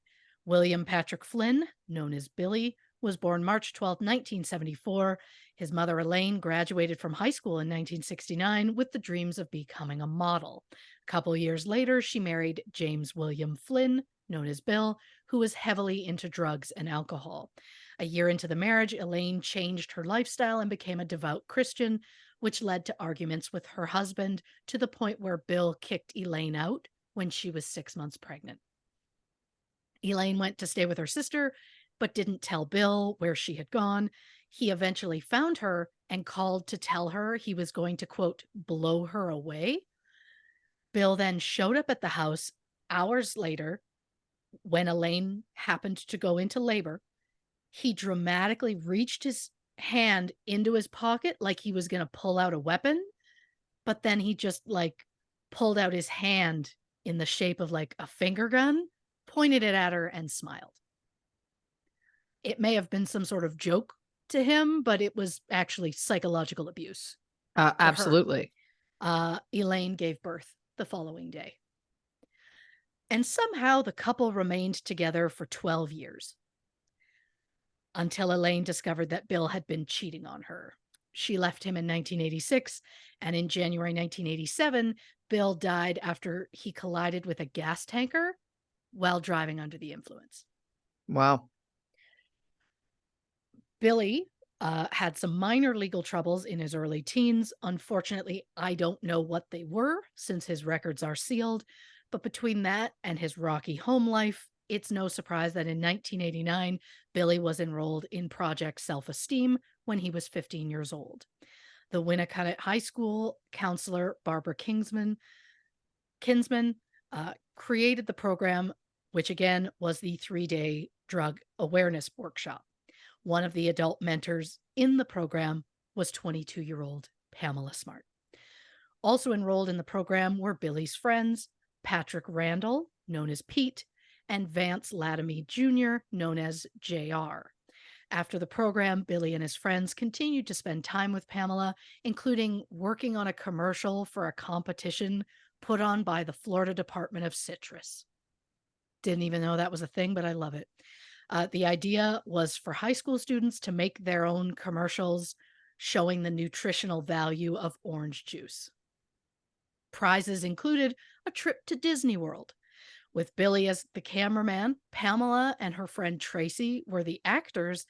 William Patrick Flynn, known as Billy, was born March 12th, 1974. His mother, Elaine, graduated from high school in 1969 with the dreams of becoming a model. A couple years later, she married James William Flynn, known as Bill, who was heavily into drugs and alcohol. A year into the marriage, Elaine changed her lifestyle and became a devout Christian, which led to arguments with her husband to the point where Bill kicked Elaine out when she was 6 months pregnant. Elaine went to stay with her sister, but didn't tell Bill where she had gone. He eventually found her and called to tell her he was going to, quote, blow her away. Bill then showed up at the house hours later when Elaine happened to go into labor. He dramatically reached his hand into his pocket like he was going to pull out a weapon, but then he just like pulled out his hand in the shape of like a finger gun, pointed it at her, and smiled. It may have been some sort of joke to him, but it was actually psychological abuse. Absolutely. Elaine gave birth the following day. And somehow the couple remained together for 12 years until Elaine discovered that Bill had been cheating on her. She left him in 1986, and in January 1987, Bill died after he collided with a gas tanker while driving under the influence. Wow. Billy had some minor legal troubles in his early teens. Unfortunately, I don't know what they were since his records are sealed. But between that and his rocky home life, it's no surprise that in 1989, Billy was enrolled in Project Self-Esteem when he was 15 years old. The Winnicott High School counselor, Barbara Kinsman, created the program, which again was the 3-day drug awareness workshop. One of the adult mentors in the program was 22-year-old Pamela Smart. Also enrolled in the program were Billy's friends, Patrick Randall, known as Pete, and Vance Latomy Jr., known as JR. After the program, Billy and his friends continued to spend time with Pamela, including working on a commercial for a competition put on by the Florida Department of Citrus. Didn't even know that was a thing, but I love it. The idea was for high school students to make their own commercials showing the nutritional value of orange juice. Prizes included a trip to Disney World. With Billy as the cameraman, Pamela and her friend Tracy were the actors,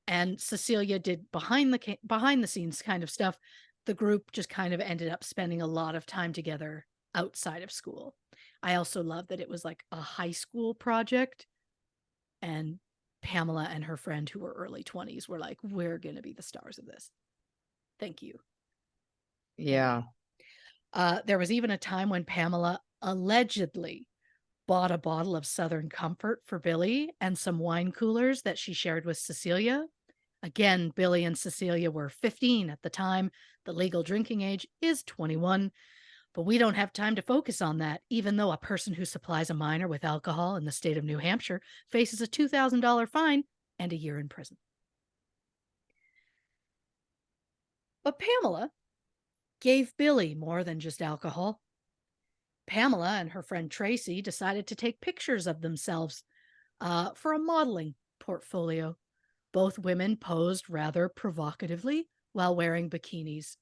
and Cecilia did behind the scenes kind of stuff. The group just kind of ended up spending a lot of time together outside of school. I also love that it was like a high school project, and Pamela and her friend, who were early 20s, were like, we're going to be the stars of this. Thank you. Yeah. There was even a time when Pamela allegedly bought a bottle of Southern Comfort for Billy and some wine coolers that she shared with Cecilia. Again, Billy and Cecilia were 15 at the time. The legal drinking age is 21. But we don't have time to focus on that, even though a person who supplies a minor with alcohol in the state of New Hampshire faces a $2,000 fine and a year in prison. But Pamela gave Billy more than just alcohol. Pamela and her friend Tracy decided to take pictures of themselves for a modeling portfolio. Both women posed rather provocatively while wearing bikinis.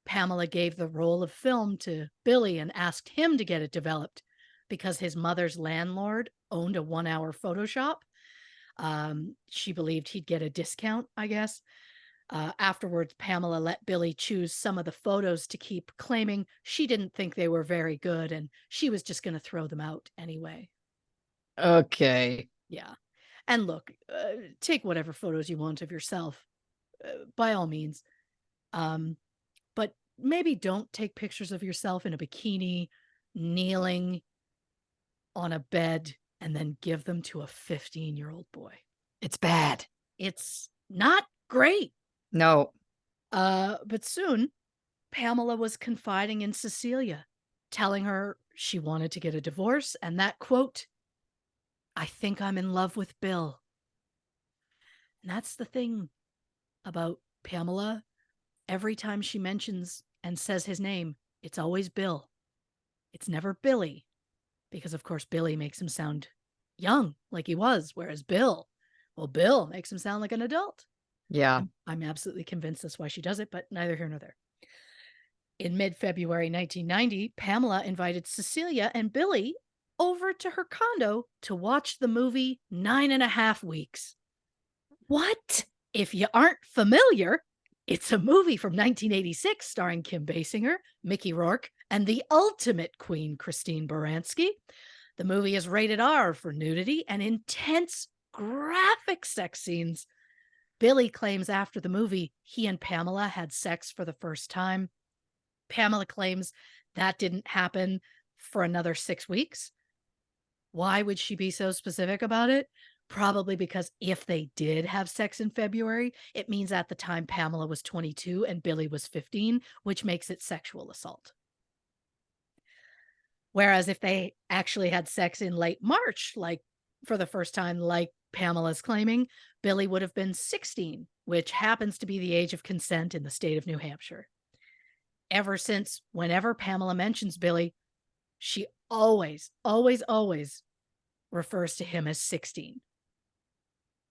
Pamela gave the roll of film to Billy and asked him to get it developed because his mother's landlord owned a 1-hour photo shop. She believed he'd get a discount, I guess. Afterwards, Pamela let Billy choose some of the photos to keep, claiming she didn't think they were very good and she was just going to throw them out anyway. Okay. Yeah. And look, take whatever photos you want of yourself, by all means. But maybe don't take pictures of yourself in a bikini, kneeling on a bed, and then give them to a 15-year-old boy. It's bad. It's not great. No. But soon, Pamela was confiding in Cecilia, telling her she wanted to get a divorce, and that, quote, I think I'm in love with Bill. And that's the thing about Pamela. Every time she mentions and says his name, it's always Bill. It's never Billy, because of course Billy makes him sound young like he was, whereas Bill makes him sound like an adult. Yeah. I'm absolutely convinced that's why she does it, but neither here nor there. In mid-February 1990, Pamela invited Cecilia and Billy over to her condo to watch the movie 9.5 Weeks. What? If you aren't familiar, it's a movie from 1986 starring Kim Basinger, Mickey Rourke, and the ultimate queen, Christine Baranski. The movie is rated R for nudity and intense graphic sex scenes. Billy claims after the movie he and Pamela had sex for the first time. Pamela claims that didn't happen for another 6 weeks. Why would she be so specific about it? Probably because if they did have sex in February, it means at the time Pamela was 22 and Billy was 15, which makes it sexual assault. Whereas if they actually had sex in late March, like for the first time, like Pamela's claiming, Billy would have been 16, which happens to be the age of consent in the state of New Hampshire. Ever since, whenever Pamela mentions Billy, she always refers to him as 16.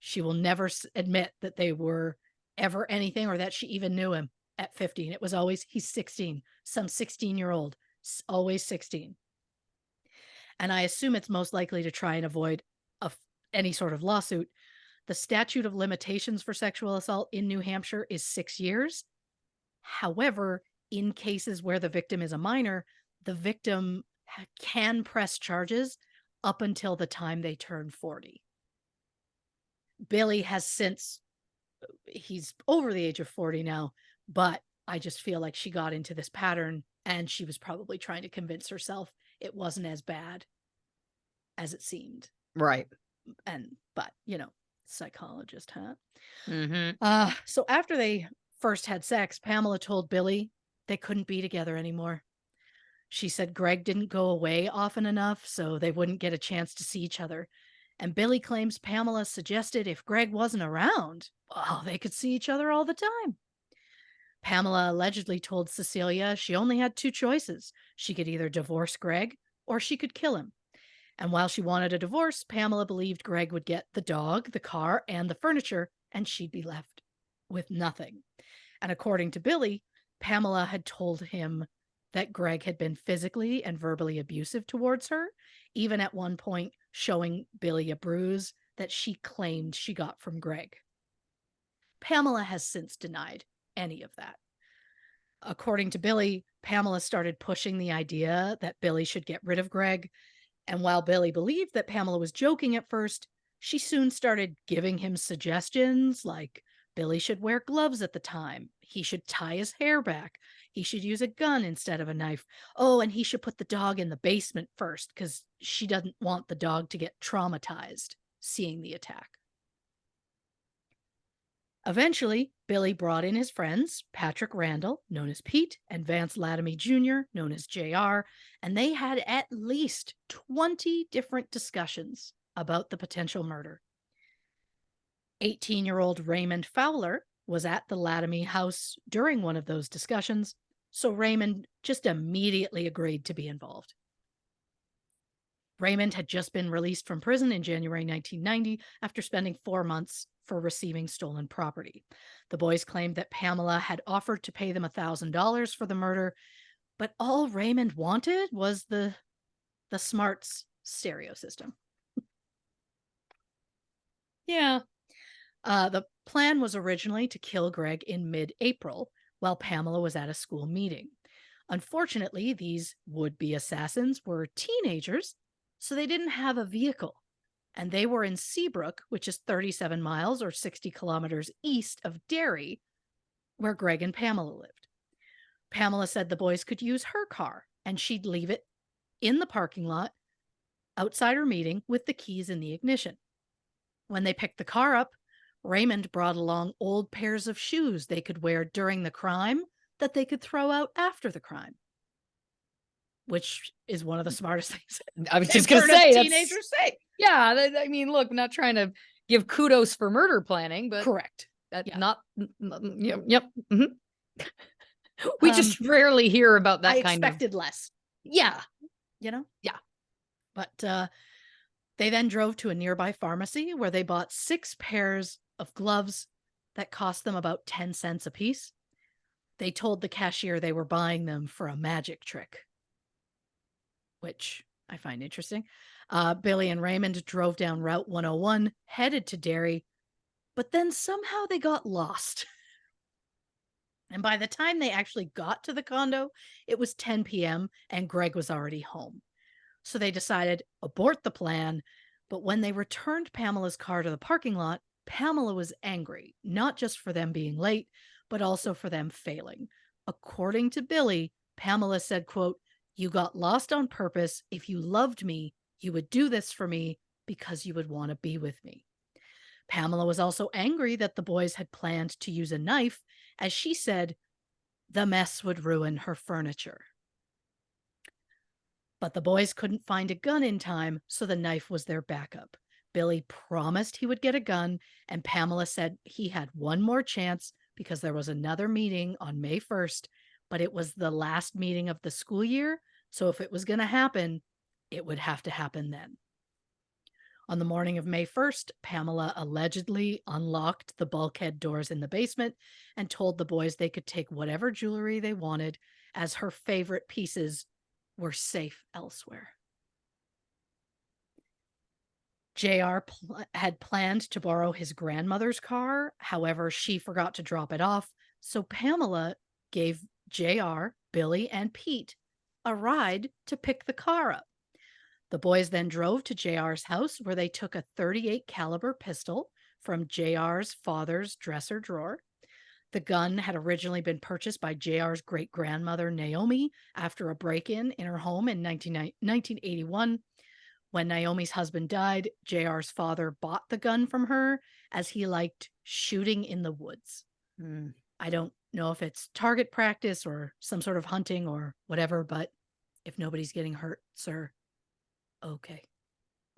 She will never admit that they were ever anything or that she even knew him at 15. It was always, he's 16, some 16-year-old, always 16. And I assume it's most likely to try and avoid any sort of lawsuit. The statute of limitations for sexual assault in New Hampshire is 6 years. However, in cases where the victim is a minor, the victim can press charges up until the time they turn 40. Billy has since, he's over the age of 40 now, but I just feel like she got into this pattern and she was probably trying to convince herself it wasn't as bad as it seemed. Right. But, psychologist, huh? Mm-hmm. So after they first had sex, Pamela told Billy they couldn't be together anymore. She said Greg didn't go away often enough, so they wouldn't get a chance to see each other. And Billy claims Pamela suggested if Greg wasn't around, well, they could see each other all the time. Pamela allegedly told Cecilia she only had 2 choices. She could either divorce Greg or she could kill him. And while she wanted a divorce, Pamela believed Greg would get the dog, the car, and the furniture, and she'd be left with nothing. And according to Billy, Pamela had told him that Greg had been physically and verbally abusive towards her, even at one point showing Billy a bruise that she claimed she got from Greg. Pamela has since denied any of that. According to Billy, Pamela started pushing the idea that Billy should get rid of Greg. And while Billy believed that Pamela was joking at first, she soon started giving him suggestions like Billy should wear gloves at the time. He should tie his hair back. He should use a gun instead of a knife. Oh, and he should put the dog in the basement first because she doesn't want the dog to get traumatized seeing the attack. Eventually, Billy brought in his friends, Patrick Randall, known as Pete, and Vance Latomy Jr., known as JR, and they had at least 20 different discussions about the potential murder. 18-year-old Raymond Fowler was at the Latomy house during one of those discussions, so Raymond just immediately agreed to be involved. Raymond had just been released from prison in January 1990 after spending 4 months for receiving stolen property. The boys claimed that Pamela had offered to pay them $1,000 for the murder, but all Raymond wanted was the Smart's stereo system. Yeah. The plan was originally to kill Greg in mid-April while Pamela was at a school meeting. Unfortunately, these would-be assassins were teenagers, so they didn't have a vehicle. And they were in Seabrook, which is 37 miles or 60 kilometers east of Derry, where Greg and Pamela lived. Pamela said the boys could use her car, and she'd leave it in the parking lot outside her meeting with the keys in the ignition. When they picked the car up, Raymond brought along old pairs of shoes they could wear during the crime that they could throw out after the crime, which is one of the smartest things. I was just going to say, teenagers say. Yeah, I mean, look, I'm not trying to give kudos for murder planning, but correct. Yep. Mm-hmm. We just rarely hear about that I kind of. expected less. Yeah. Yeah. Yeah. But They then drove to a nearby pharmacy where they bought 6 pairs of gloves that cost them about 10 cents apiece. They told the cashier they were buying them for a magic trick, which I find interesting. Billy and Raymond drove down Route 101, headed to Derry, but then somehow they got lost. And by the time they actually got to the condo, it was 10 p.m. and Greg was already home. So they decided abort the plan. But when they returned Pamela's car to the parking lot, Pamela was angry, not just for them being late, but also for them failing. According to Billy, Pamela said, quote, "You got lost on purpose. If you loved me, you would do this for me because you would want to be with me." Pamela was also angry that the boys had planned to use a knife, as she said the mess would ruin her furniture. But the boys couldn't find a gun in time, so the knife was their backup. Billy promised he would get a gun, and Pamela said he had one more chance because there was another meeting on May 1st, but it was the last meeting of the school year, so if it was going to happen, it would have to happen then. On the morning of May 1st, Pamela allegedly unlocked the bulkhead doors in the basement and told the boys they could take whatever jewelry they wanted, as her favorite pieces were safe elsewhere. JR had planned to borrow his grandmother's car. However, she forgot to drop it off. So Pamela gave JR, Billy, and Pete a ride to pick the car up. The boys then drove to JR's house where they took a .38 caliber pistol from JR's father's dresser drawer. The gun had originally been purchased by JR's great-grandmother, Naomi, after a break-in in her home in 1981. When Naomi's husband died, JR's father bought the gun from her as he liked shooting in the woods. I don't know if it's target practice or some sort of hunting or whatever, but if nobody's getting hurt, sir, okay.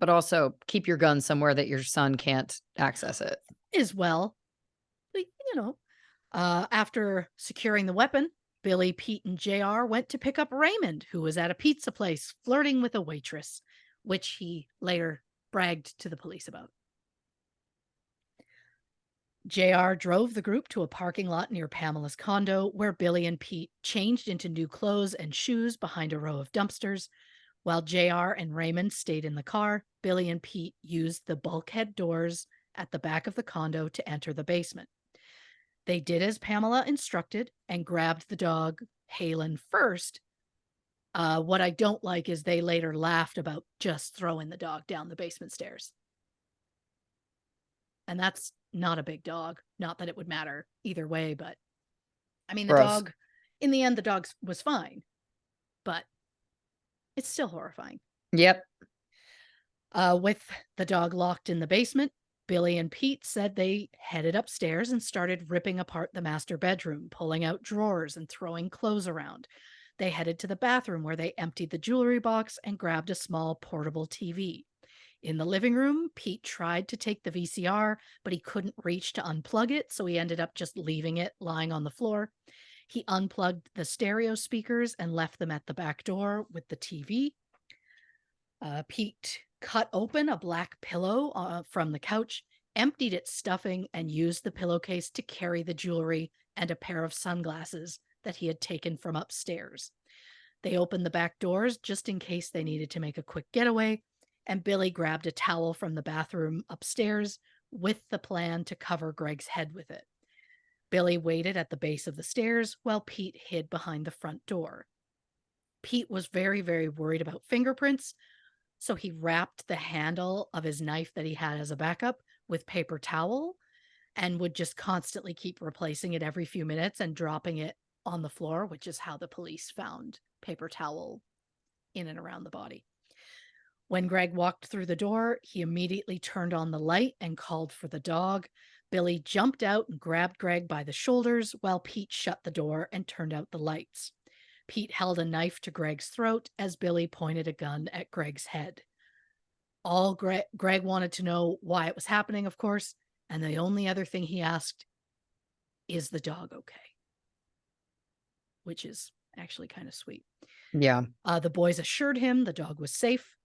But also keep your gun somewhere that your son can't access it. As well, but, after securing the weapon, Billy, Pete, and JR went to pick up Raymond, who was at a pizza place flirting with a waitress, which he later bragged to the police about. JR drove the group to a parking lot near Pamela's condo, where Billy and Pete changed into new clothes and shoes behind a row of dumpsters. While JR and Raymond stayed in the car, Billy and Pete used the bulkhead doors at the back of the condo to enter the basement. They did as Pamela instructed and grabbed the dog, Halen, first. What I don't like is they later laughed about just throwing the dog down the basement stairs. And that's not a big dog. Not that it would matter either way, but I mean, the dog, in the end, the dog was fine, but it's still horrifying. Yep. With the dog locked in the basement, Billy and Pete said they headed upstairs and started ripping apart the master bedroom, pulling out drawers and throwing clothes around. They headed to the bathroom where they emptied the jewelry box and grabbed a small portable TV. In the living room, Pete tried to take the VCR, but he couldn't reach to unplug it, so he ended up just leaving it lying on the floor. He unplugged the stereo speakers and left them at the back door with the TV. Pete cut open a black pillow from the couch, emptied its stuffing, and used the pillowcase to carry the jewelry and a pair of sunglasses that he had taken from upstairs. They opened the back doors just in case they needed to make a quick getaway, and Billy grabbed a towel from the bathroom upstairs with the plan to cover Greg's head with it. Billy waited at the base of the stairs while Pete hid behind the front door. Pete was very, very worried about fingerprints, so he wrapped the handle of his knife that he had as a backup with paper towel and would just constantly keep replacing it every few minutes and dropping it on the floor, which is how the police found paper towel in and around the body. When Greg walked through the door, he immediately turned on the light and called for the dog. Billy jumped out and grabbed Greg by the shoulders while Pete shut the door and turned out the lights. Pete held a knife to Greg's throat as Billy pointed a gun at Greg's head. Greg wanted to know why it was happening, of course, and the only other thing he asked, "Is the dog okay?" Which is actually kind of sweet. Yeah. The boys assured him the dog was safe.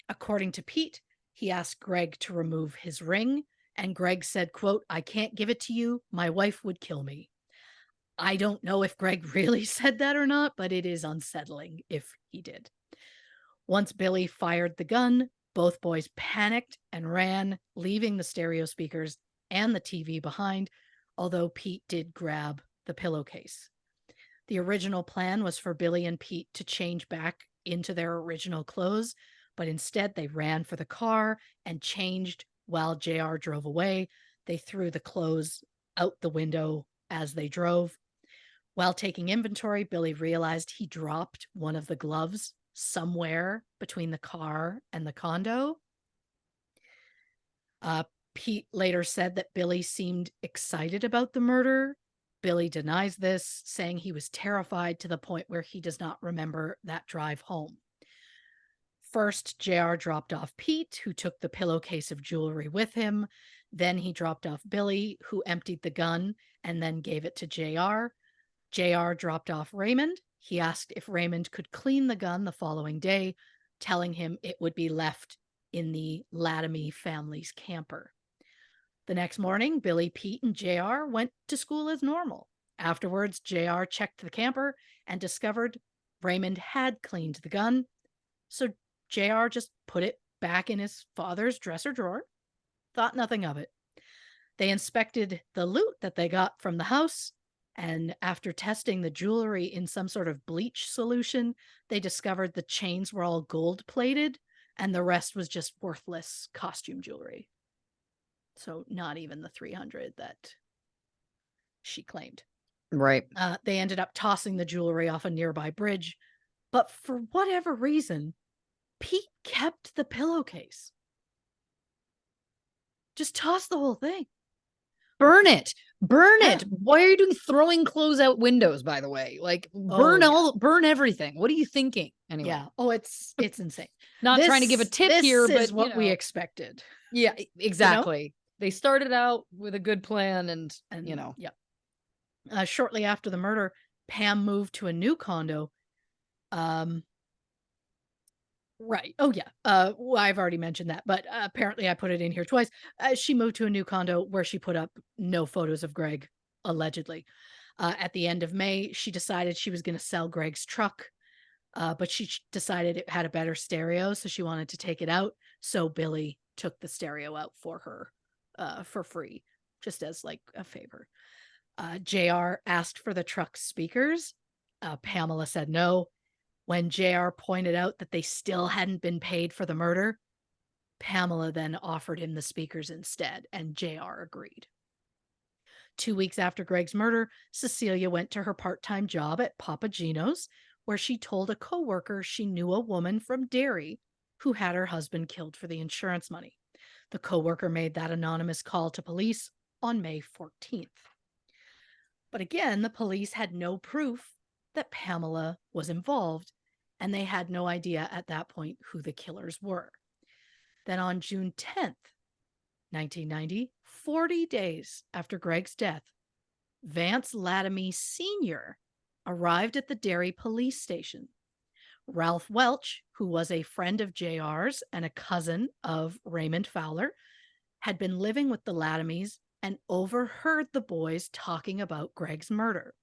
According to Pete, He asked Greg to remove his ring, and Greg said, quote, "I can't give it to you. My wife would kill me." I don't know if Greg really said that or not, but it is unsettling if he did. Once Billy fired the gun, both boys panicked and ran, leaving the stereo speakers and the TV behind, although Pete did grab the pillowcase. The original plan was for Billy and Pete to change back into their original clothes, but instead they ran for the car and changed while JR drove away. They threw the clothes out the window as they drove. While taking inventory, Billy realized he dropped one of the gloves somewhere between the car and the condo. Pete later said that Billy seemed excited about the murder. Billy denies this, saying he was terrified to the point where he does not remember that drive home. First, JR dropped off Pete, who took the pillowcase of jewelry with him. Then he dropped off Billy, who emptied the gun and then gave it to JR. JR dropped off Raymond. He asked if Raymond could clean the gun the following day, telling him it would be left in the Latomy family's camper. The next morning, Billy, Pete, and JR went to school as normal. Afterwards, JR checked the camper and discovered Raymond had cleaned the gun. So JR just put it back in his father's dresser drawer, thought nothing of it. They inspected the loot that they got from the house, and after testing the jewelry in some sort of bleach solution, they discovered the chains were all gold plated and the rest was just worthless costume jewelry. So not even the 300 that she claimed. Right. They ended up tossing the jewelry off a nearby bridge, but for whatever reason, Pete kept the pillowcase. Just toss the whole thing. Burn it. Burn it. Why are you doing throwing clothes out windows, by the way? Like burn everything. What are you thinking? Anyway. Yeah. Oh, it's insane. Not trying to give a tip here, but this is what we expected. Yeah, exactly. They started out with a good plan and Yeah. Shortly after the murder, Pam moved to a new condo. Right. Oh, yeah. Well, I've already mentioned that, but apparently I put it in here twice. She moved to a new condo where she put up no photos of Greg, allegedly. At the end of May, she decided she was going to sell Greg's truck, but she decided it had a better stereo, so she wanted to take it out. So Billy took the stereo out for her for free, just as like a favor. JR asked for the truck's speakers. Pamela said no. When JR pointed out that they still hadn't been paid for the murder, Pamela then offered him the speakers instead, and JR agreed. 2 weeks after Greg's murder, Cecilia went to her part-time job at Papa Gino's, where she told a coworker she knew a woman from Derry who had her husband killed for the insurance money. The coworker made that anonymous call to police on May 14th. But again, the police had no proof that Pamela was involved, and they had no idea at that point who the killers were. Then on June 10th, 1990, 40 days after Greg's death, Vance Latomy Sr. arrived at the Derry police station. Ralph Welch, who was a friend of JR's and a cousin of Raymond Fowler, had been living with the Latomys and overheard the boys talking about Greg's murder.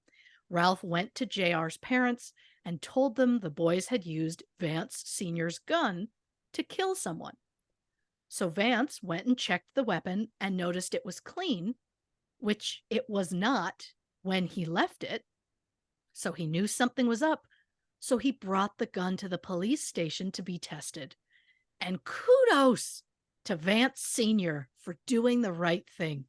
Ralph went to JR's parents and told them the boys had used Vance Sr.'s gun to kill someone. So Vance went and checked the weapon and noticed it was clean, which it was not when he left it. So he knew something was up. So he brought the gun to the police station to be tested. And kudos to Vance Sr. for doing the right thing.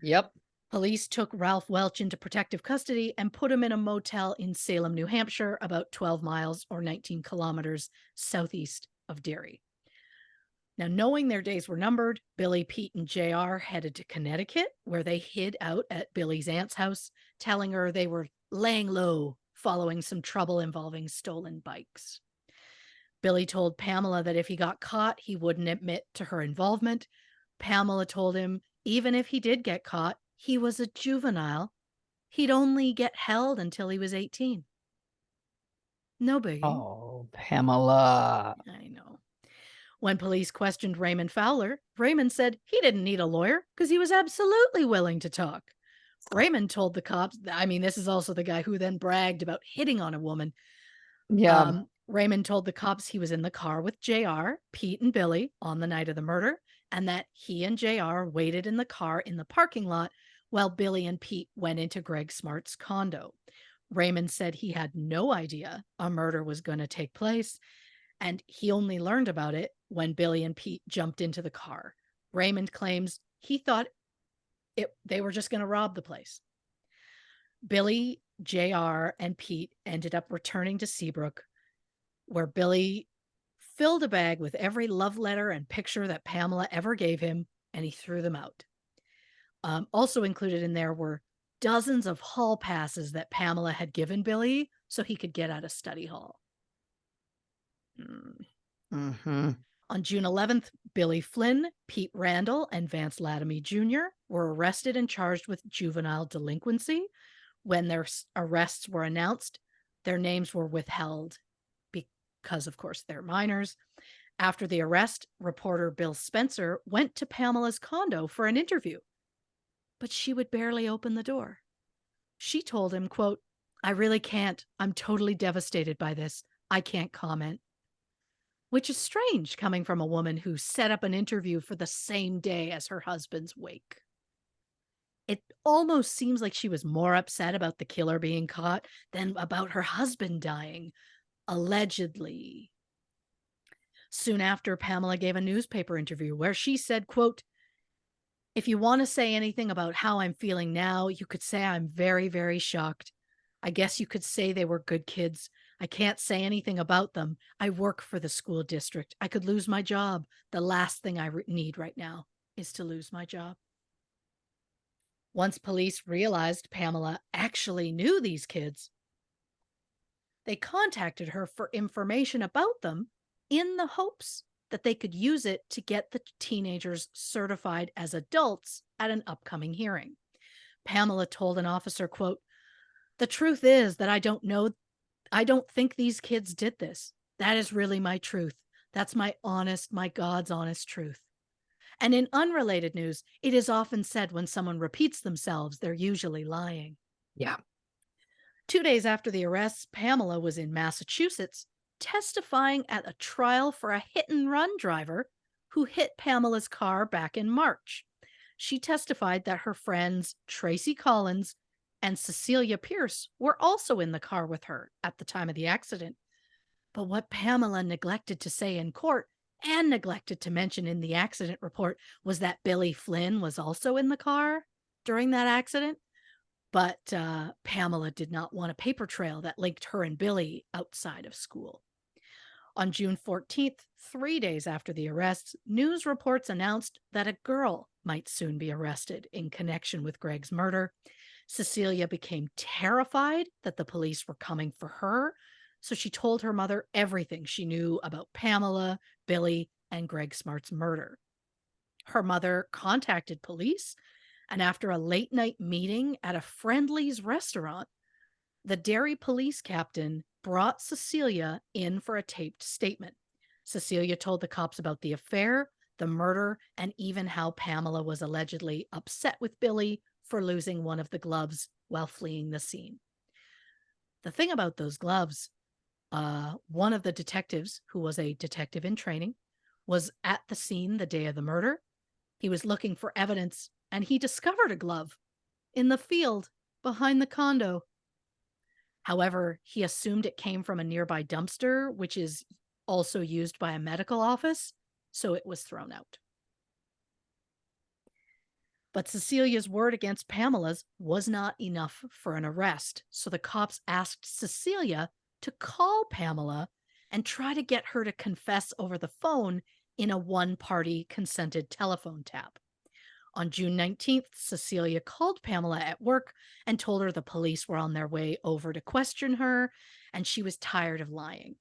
Yep. Police took Ralph Welch into protective custody and put him in a motel in Salem, New Hampshire, about 12 miles or 19 kilometers southeast of Derry. Now, knowing their days were numbered, Billy, Pete, and JR headed to Connecticut, where they hid out at Billy's aunt's house, telling her they were laying low following some trouble involving stolen bikes. Billy told Pamela that if he got caught, he wouldn't admit to her involvement. Pamela told him even if he did get caught, he was a juvenile. He'd only get held until he was 18. No biggie. Oh, Pamela. I know. When police questioned Raymond Fowler, Raymond said he didn't need a lawyer because he was absolutely willing to talk. Raymond told the cops, I mean, this is also the guy who then bragged about hitting on a woman. Yeah. Raymond told the cops he was in the car with JR, Pete, and Billy on the night of the murder, and that he and JR waited in the car in the parking lot while Billy and Pete went into Greg Smart's condo. Raymond said he had no idea a murder was going to take place, and he only learned about it when Billy and Pete jumped into the car. Raymond claims he thought they were just going to rob the place. Billy, JR, and Pete ended up returning to Seabrook, where Billy filled a bag with every love letter and picture that Pamela ever gave him, and he threw them out. Also included in there were dozens of hall passes that Pamela had given Billy so he could get out of study hall. On June 11th, Billy Flynn, Pete Randall, and Vance Latomy Jr. were arrested and charged with juvenile delinquency. When their arrests were announced, their names were withheld because, of course, they're minors. After the arrest, reporter Bill Spencer went to Pamela's condo for an interview, but she would barely open the door. She told him, quote, "I really can't. I'm totally devastated by this. I can't comment." Which is strange coming from a woman who set up an interview for the same day as her husband's wake. It almost seems like she was more upset about the killer being caught than about her husband dying, allegedly. Soon after, Pamela gave a newspaper interview where she said, quote, "If you want to say anything about how I'm feeling now, you could say I'm very, very shocked. I guess you could say they were good kids. I can't say anything about them. I work for the school district. I could lose my job. The last thing I need right now is to lose my job." Once police realized Pamela actually knew these kids, they contacted her for information about them in the hopes that they could use it to get the teenagers certified as adults at an upcoming hearing. Pamela told an officer, quote, "The truth is that I don't think these kids did this. That is really my truth. That's my God's honest truth." And in unrelated news, it is often said when someone repeats themselves, they're usually lying. Yeah. 2 days after the arrests, Pamela was in Massachusetts testifying at a trial for a hit and run driver who hit Pamela's car back in March. She testified that her friends Tracy Collins and Cecilia Pierce were also in the car with her at the time of the accident. But what Pamela neglected to say in court and neglected to mention in the accident report was that Billy Flynn was also in the car during that accident. But Pamela did not want a paper trail that linked her and Billy outside of school. On June 14th, 3 days after the arrests, news reports announced that a girl might soon be arrested in connection with Greg's murder. Cecilia became terrified that the police were coming for her, so she told her mother everything she knew about Pamela, Billy, and Greg Smart's murder. Her mother contacted police, and after a late night meeting at a Friendly's restaurant, the Derry police captain brought Cecilia in for a taped statement. Cecilia told the cops about the affair, the murder, and even how Pamela was allegedly upset with Billy for losing one of the gloves while fleeing the scene. The thing about those gloves, one of the detectives, who was a detective in training, was at the scene the day of the murder. He was looking for evidence, and he discovered a glove in the field behind the condo. However, he assumed it came from a nearby dumpster, which is also used by a medical office, so it was thrown out. But Cecilia's word against Pamela's was not enough for an arrest, so the cops asked Cecilia to call Pamela and try to get her to confess over the phone in a one-party consented telephone tap. On June 19th, Cecilia called Pamela at work and told her the police were on their way over to question her, and she was tired of lying.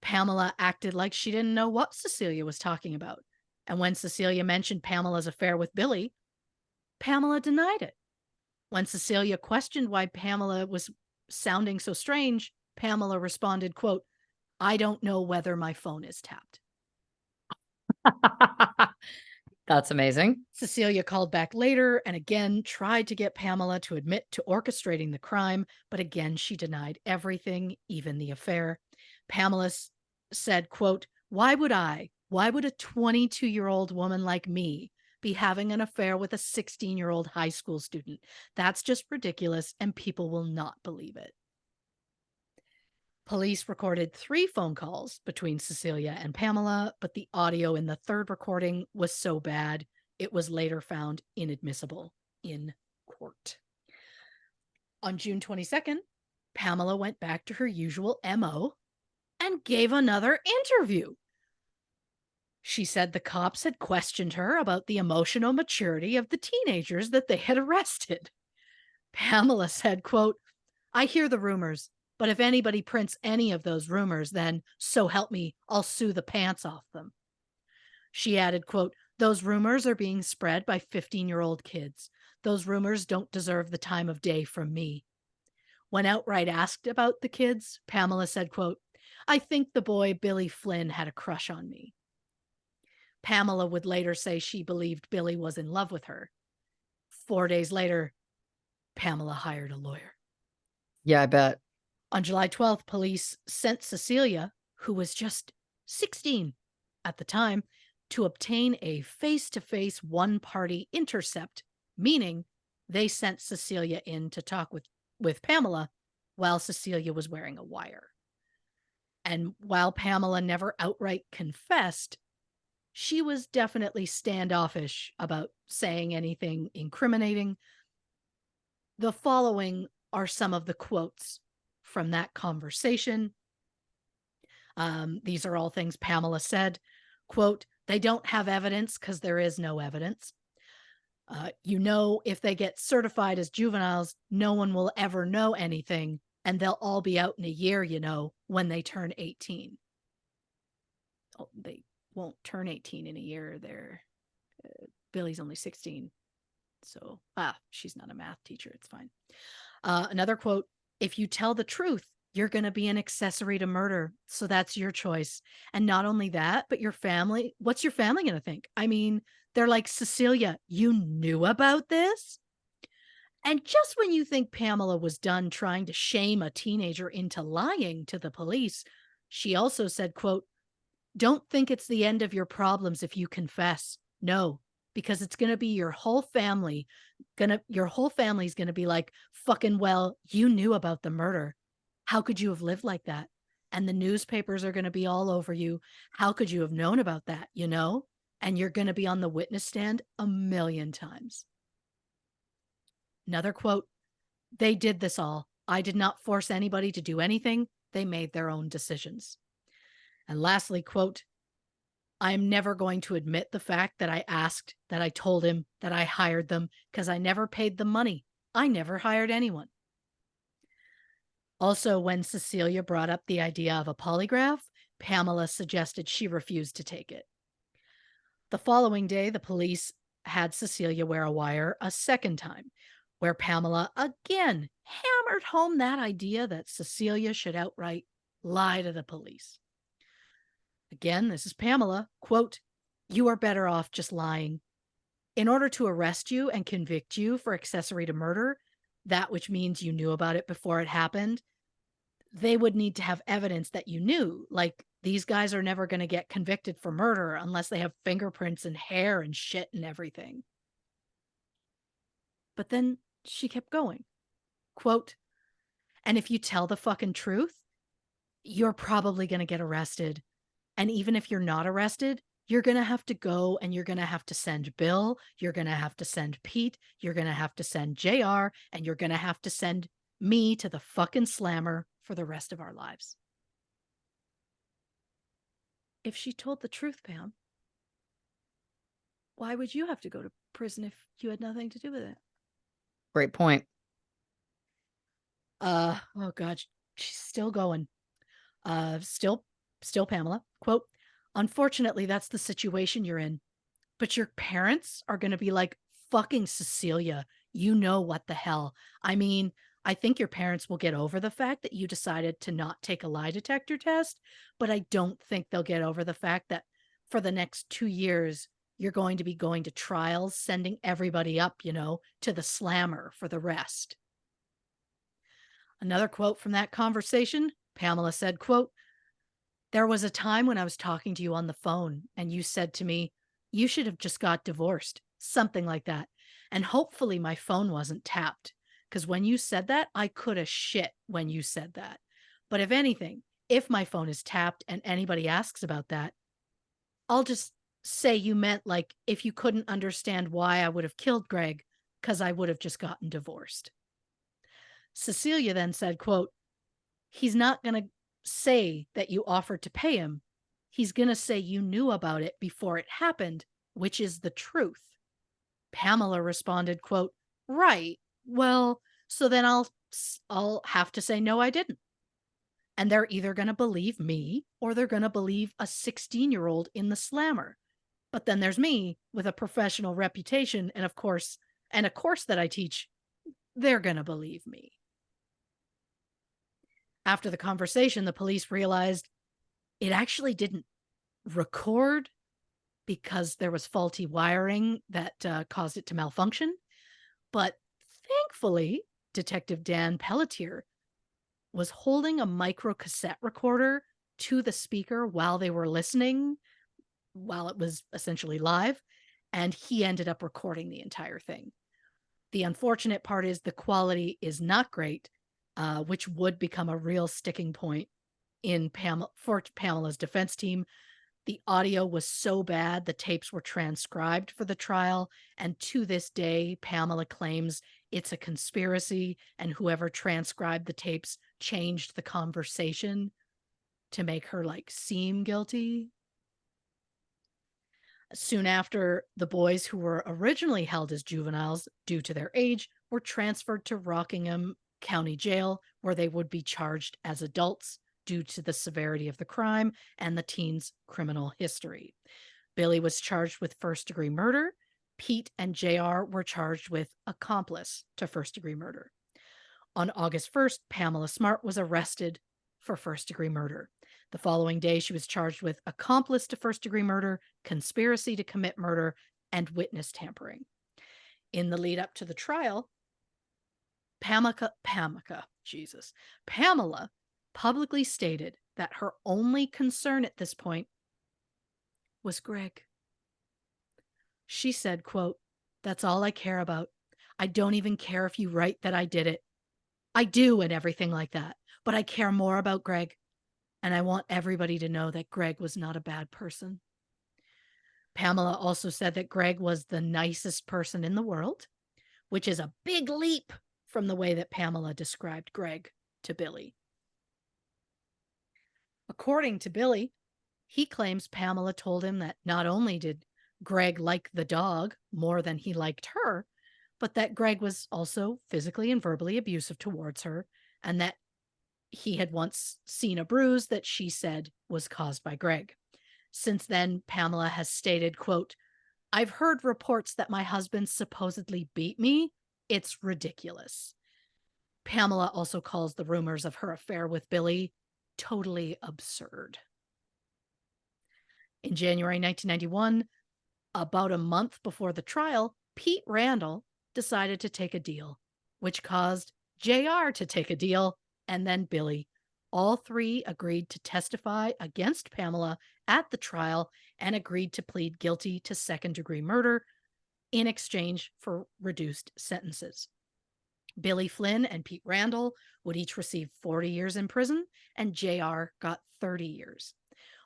Pamela acted like she didn't know what Cecilia was talking about, and when Cecilia mentioned Pamela's affair with Billy, Pamela denied it. When Cecilia questioned why Pamela was sounding so strange, Pamela responded, quote, "I don't know whether my phone is tapped." That's amazing. Cecilia called back later and again tried to get Pamela to admit to orchestrating the crime, but again she denied everything, even the affair. Pamela said, quote, why would a 22-year-old woman like me be having an affair with a 16-year-old high school student? That's just ridiculous, and people will not believe it. Police recorded 3 phone calls between Cecilia and Pamela, but the audio in the third recording was so bad, it was later found inadmissible in court. On June 22nd, Pamela went back to her usual MO and gave another interview. She said the cops had questioned her about the emotional maturity of the teenagers that they had arrested. Pamela said, quote, I hear the rumors, but if anybody prints any of those rumors, then, so help me, I'll sue the pants off them. She added, quote, those rumors are being spread by 15-year-old kids. Those rumors don't deserve the time of day from me. When outright asked about the kids, Pamela said, quote, I think the boy Billy Flynn had a crush on me. Pamela would later say she believed Billy was in love with her. 4 days later, Pamela hired a lawyer. Yeah, I bet. On July 12th, police sent Cecilia, who was just 16 at the time, to obtain a face-to-face one-party intercept, meaning they sent Cecilia in to talk with Pamela while Cecilia was wearing a wire. And while Pamela never outright confessed, she was definitely standoffish about saying anything incriminating. The following are some of the quotes from that conversation. These are all things Pamela said. Quote, they don't have evidence because there is no evidence. If they get certified as juveniles, no one will ever know anything, and they'll all be out in a year, when they turn 18. Oh, they won't turn 18 in a year. Billy's only 16. So, she's not a math teacher. It's fine. Another quote, if you tell the truth, you're going to be an accessory to murder. So that's your choice. And not only that, but your family, what's your family going to think? I mean, they're like, Cecilia, you knew about this? And just when you think Pamela was done trying to shame a teenager into lying to the police, she also said, quote, don't think it's the end of your problems if you confess. No, because it's going to be your whole family's going to be like, fucking well, you knew about the murder. How could you have lived like that? And the newspapers are going to be all over you. How could you have known about that, And you're going to be on the witness stand a million times. Another quote, they did this all. I did not force anybody to do anything. They made their own decisions. And lastly, quote, I am never going to admit the fact that I told him, that I hired them, because I never paid them money. I never hired anyone. Also, when Cecilia brought up the idea of a polygraph, Pamela suggested she refused to take it. The following day, the police had Cecilia wear a wire a second time, where Pamela again hammered home that idea that Cecilia should outright lie to the police. Again, this is Pamela, quote, you are better off just lying. In order to arrest you and convict you for accessory to murder, that which means you knew about it before it happened, they would need to have evidence that you knew. Like, these guys are never going to get convicted for murder unless they have fingerprints and hair and shit and everything. But then she kept going. Quote, and if you tell the fucking truth, you're probably going to get arrested. And even if you're not arrested, you're going to have to go and you're going to have to send Bill. You're going to have to send Pete. You're going to have to send JR. And you're going to have to send me to the fucking slammer for the rest of our lives. If she told the truth, Pam, why would you have to go to prison if you had nothing to do with it? Great point. Oh God, she's still going. Still Pamela, quote, unfortunately, that's the situation you're in. But your parents are going to be like, fucking Cecilia, you know what the hell. I mean, I think your parents will get over the fact that you decided to not take a lie detector test, but I don't think they'll get over the fact that for the next 2 years, you're going to be going to trials, sending everybody up, to the slammer for the rest. Another quote from that conversation, Pamela said, quote, "There was a time when I was talking to you on the phone and you said to me, you should have just got divorced, something like that. And hopefully my phone wasn't tapped. Because when you said that, I could have shit when you said that. But if anything, if my phone is tapped and anybody asks about that, I'll just say you meant like if you couldn't understand why I would have killed Greg, because I would have just gotten divorced." Cecilia then said, quote, "He's not going to say that you offered to pay him. He's going to say you knew about it before it happened, which is the truth." Pamela responded, quote, "Right. Well, so then I'll have to say no, I didn't. And they're either going to believe me or they're going to believe a 16-year-old in the slammer. But then there's me with a professional reputation and a course that I teach. They're going to believe me." After the conversation, the police realized it actually didn't record because there was faulty wiring that caused it to malfunction. But thankfully, Detective Dan Pelletier was holding a micro cassette recorder to the speaker while they were listening, while it was essentially live, and he ended up recording the entire thing. The unfortunate part is the quality is not great, which would become a real sticking point for Pamela's defense team. The audio was so bad, the tapes were transcribed for the trial, and to this day, Pamela claims it's a conspiracy, and whoever transcribed the tapes changed the conversation to make her seem guilty. Soon after, the boys who were originally held as juveniles due to their age were transferred to Rockingham County Jail, where they would be charged as adults due to the severity of the crime and the teen's criminal history. Billy was charged with first-degree murder. Pete and JR were charged with accomplice to first-degree murder. On August 1st, Pamela Smart was arrested for first-degree murder. The following day, she was charged with accomplice to first-degree murder, conspiracy to commit murder, and witness tampering. In the lead up to the trial, Pamela publicly stated that her only concern at this point was Greg. She said, quote, "That's all I care about. I don't even care if you write that I did it. I do and everything like that, but I care more about Greg. And I want everybody to know that Greg was not a bad person." Pamela also said that Greg was the nicest person in the world, which is a big leap from the way that Pamela described Greg to Billy. According to Billy, he claims Pamela told him that not only did Greg like the dog more than he liked her, but that Greg was also physically and verbally abusive towards her, and that he had once seen a bruise that she said was caused by Greg. Since then, Pamela has stated, quote, "I've heard reports that my husband supposedly beat me. It's ridiculous." Pamela also calls the rumors of her affair with Billy totally absurd. In January 1991, about a month before the trial, Pete Randall decided to take a deal, which caused JR to take a deal, and then Billy. All three agreed to testify against Pamela at the trial and agreed to plead guilty to second-degree murder in exchange for reduced sentences. Billy Flynn and Pete Randall would each receive 40 years in prison, and JR got 30 years.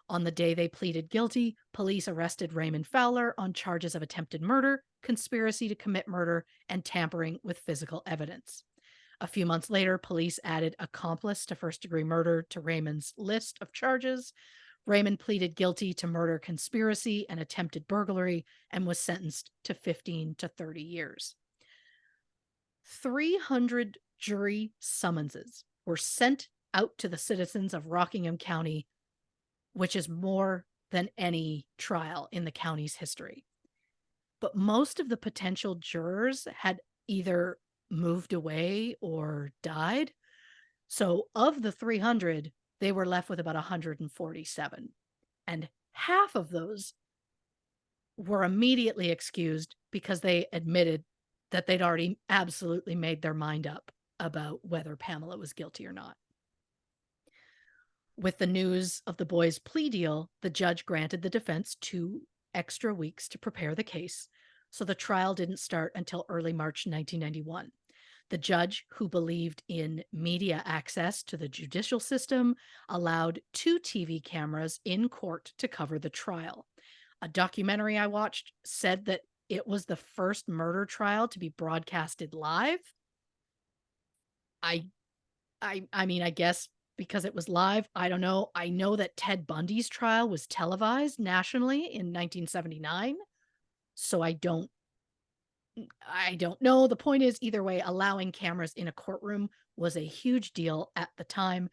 On the day they pleaded guilty, police arrested Raymond Fowler on charges of attempted murder, conspiracy to commit murder, and tampering with physical evidence. A few months later, police added accomplice to first-degree murder to Raymond's list of charges. Raymond pleaded guilty to murder conspiracy and attempted burglary and was sentenced to 15 to 30 years. 300 jury summonses were sent out to the citizens of Rockingham County, which is more than any trial in the county's history. But most of the potential jurors had either moved away or died. So of the 300, they were left with about 147. And half of those were immediately excused because they admitted that they'd already absolutely made their mind up about whether Pamela was guilty or not. With the news of the boys' plea deal, the judge granted the defense 2 extra weeks to prepare the case, so the trial didn't start until early March 1991. The judge, who believed in media access to the judicial system, allowed 2 TV cameras in court to cover the trial. A documentary I watched said that it was the first murder trial to be broadcasted live. I mean, I guess because it was live, I don't know. I know that Ted Bundy's trial was televised nationally in 1979, so I don't know. The point is, either way, allowing cameras in a courtroom was a huge deal at the time.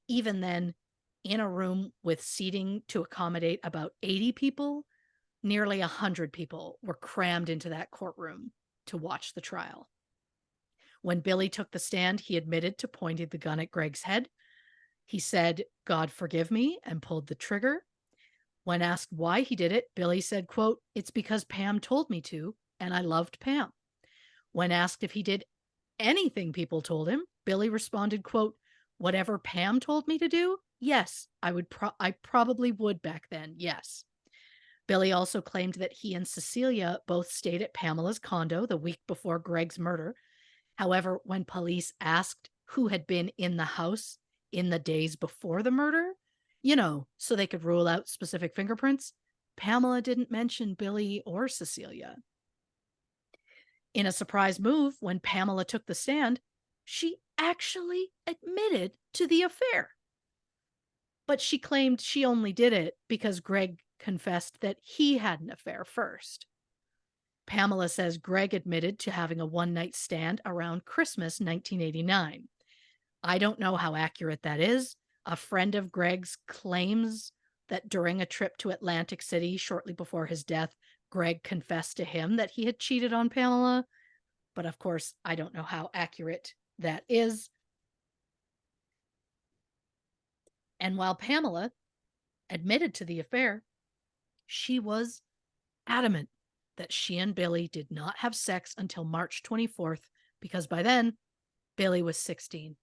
Even then, in a room with seating to accommodate about 80 people, nearly 100 people were crammed into that courtroom to watch the trial. When Billy took the stand, he admitted to pointing the gun at Greg's head. He said, "God forgive me," and pulled the trigger. When asked why he did it, Billy said, quote, "It's because Pam told me to, and I loved Pam." When asked if he did anything people told him, Billy responded, quote, "Whatever Pam told me to do, yes, I probably would back then, yes." Billy also claimed that he and Cecilia both stayed at Pamela's condo the week before Greg's murder. However, when police asked who had been in the house in the days before the murder, so they could rule out specific fingerprints, Pamela didn't mention Billy or Cecilia. In a surprise move, when Pamela took the stand, she actually admitted to the affair. But she claimed she only did it because Greg confessed that he had an affair first. Pamela says Greg admitted to having a one-night stand around Christmas 1989. I don't know how accurate that is. A friend of Greg's claims that during a trip to Atlantic City shortly before his death, Greg confessed to him that he had cheated on Pamela. But of course, I don't know how accurate that is. And while Pamela admitted to the affair, she was adamant that she and Billy did not have sex until March 24th, because by then, Billy was 16,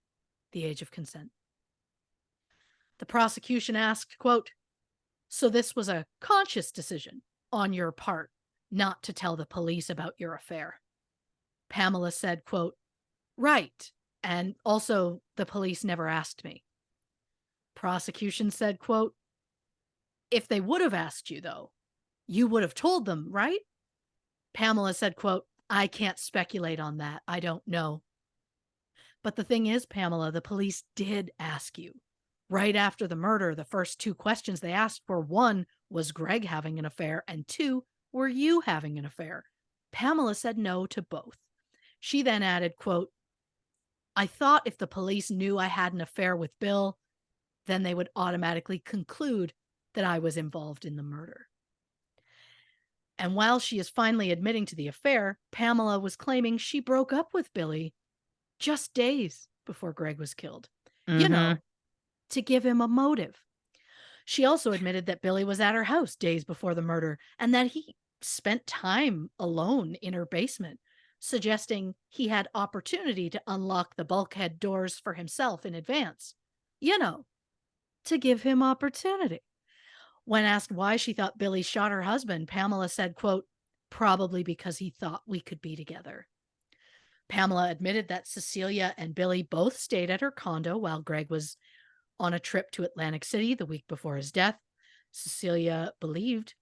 the age of consent. The prosecution asked, quote, "So this was a conscious decision on your part not to tell the police about your affair?" Pamela said, quote, "Right. And also, the police never asked me." Prosecution said, quote, "If they would have asked you, though, you would have told them, right?" Pamela said, quote, "I can't speculate on that. I don't know." But the thing is, Pamela, the police did ask you. Right after the murder, the first 2 questions they asked were, 1, was Greg having an affair? And 2, were you having an affair? Pamela said no to both. She then added, quote, "I thought if the police knew I had an affair with Bill, then they would automatically conclude that I was involved in the murder." And while she is finally admitting to the affair, Pamela was claiming she broke up with Billy just days before Greg was killed. Mm-hmm. To give him a motive. She also admitted that Billy was at her house days before the murder and that he spent time alone in her basement, suggesting he had opportunity to unlock the bulkhead doors for himself in advance. To give him opportunity. When asked why she thought Billy shot her husband, Pamela said, quote, "Probably because he thought we could be together." Pamela admitted that Cecilia and Billy both stayed at her condo while Greg was on a trip to Atlantic City the week before his death. Cecilia believed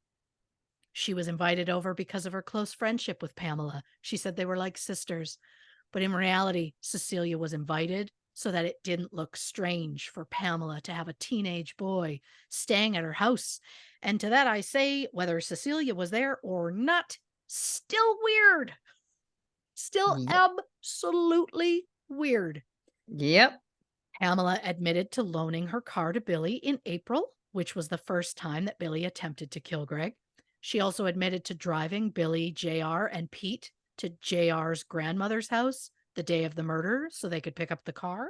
she was invited over because of her close friendship with Pamela. She said they were like sisters. But in reality, Cecilia was invited so that it didn't look strange for Pamela to have a teenage boy staying at her house. And to that I say, whether Cecilia was there or not, still weird. Still Yep. absolutely weird. Yep. Pamela admitted to loaning her car to Billy in April, which was the first time that Billy attempted to kill Greg. She also admitted to driving Billy, JR, and Pete to JR's grandmother's house the day of the murder so they could pick up the car.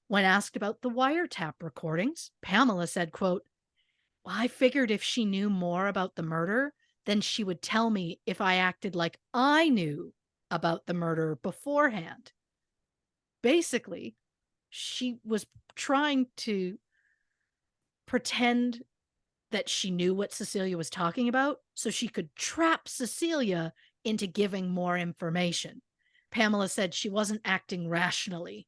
When asked about the wiretap recordings, Pamela said, quote, I figured if she knew more about the murder, then she would tell me if I acted like I knew about the murder beforehand. Basically, she was trying to pretend that she knew what Cecilia was talking about so she could trap Cecilia into giving more information. Pamela said she wasn't acting rationally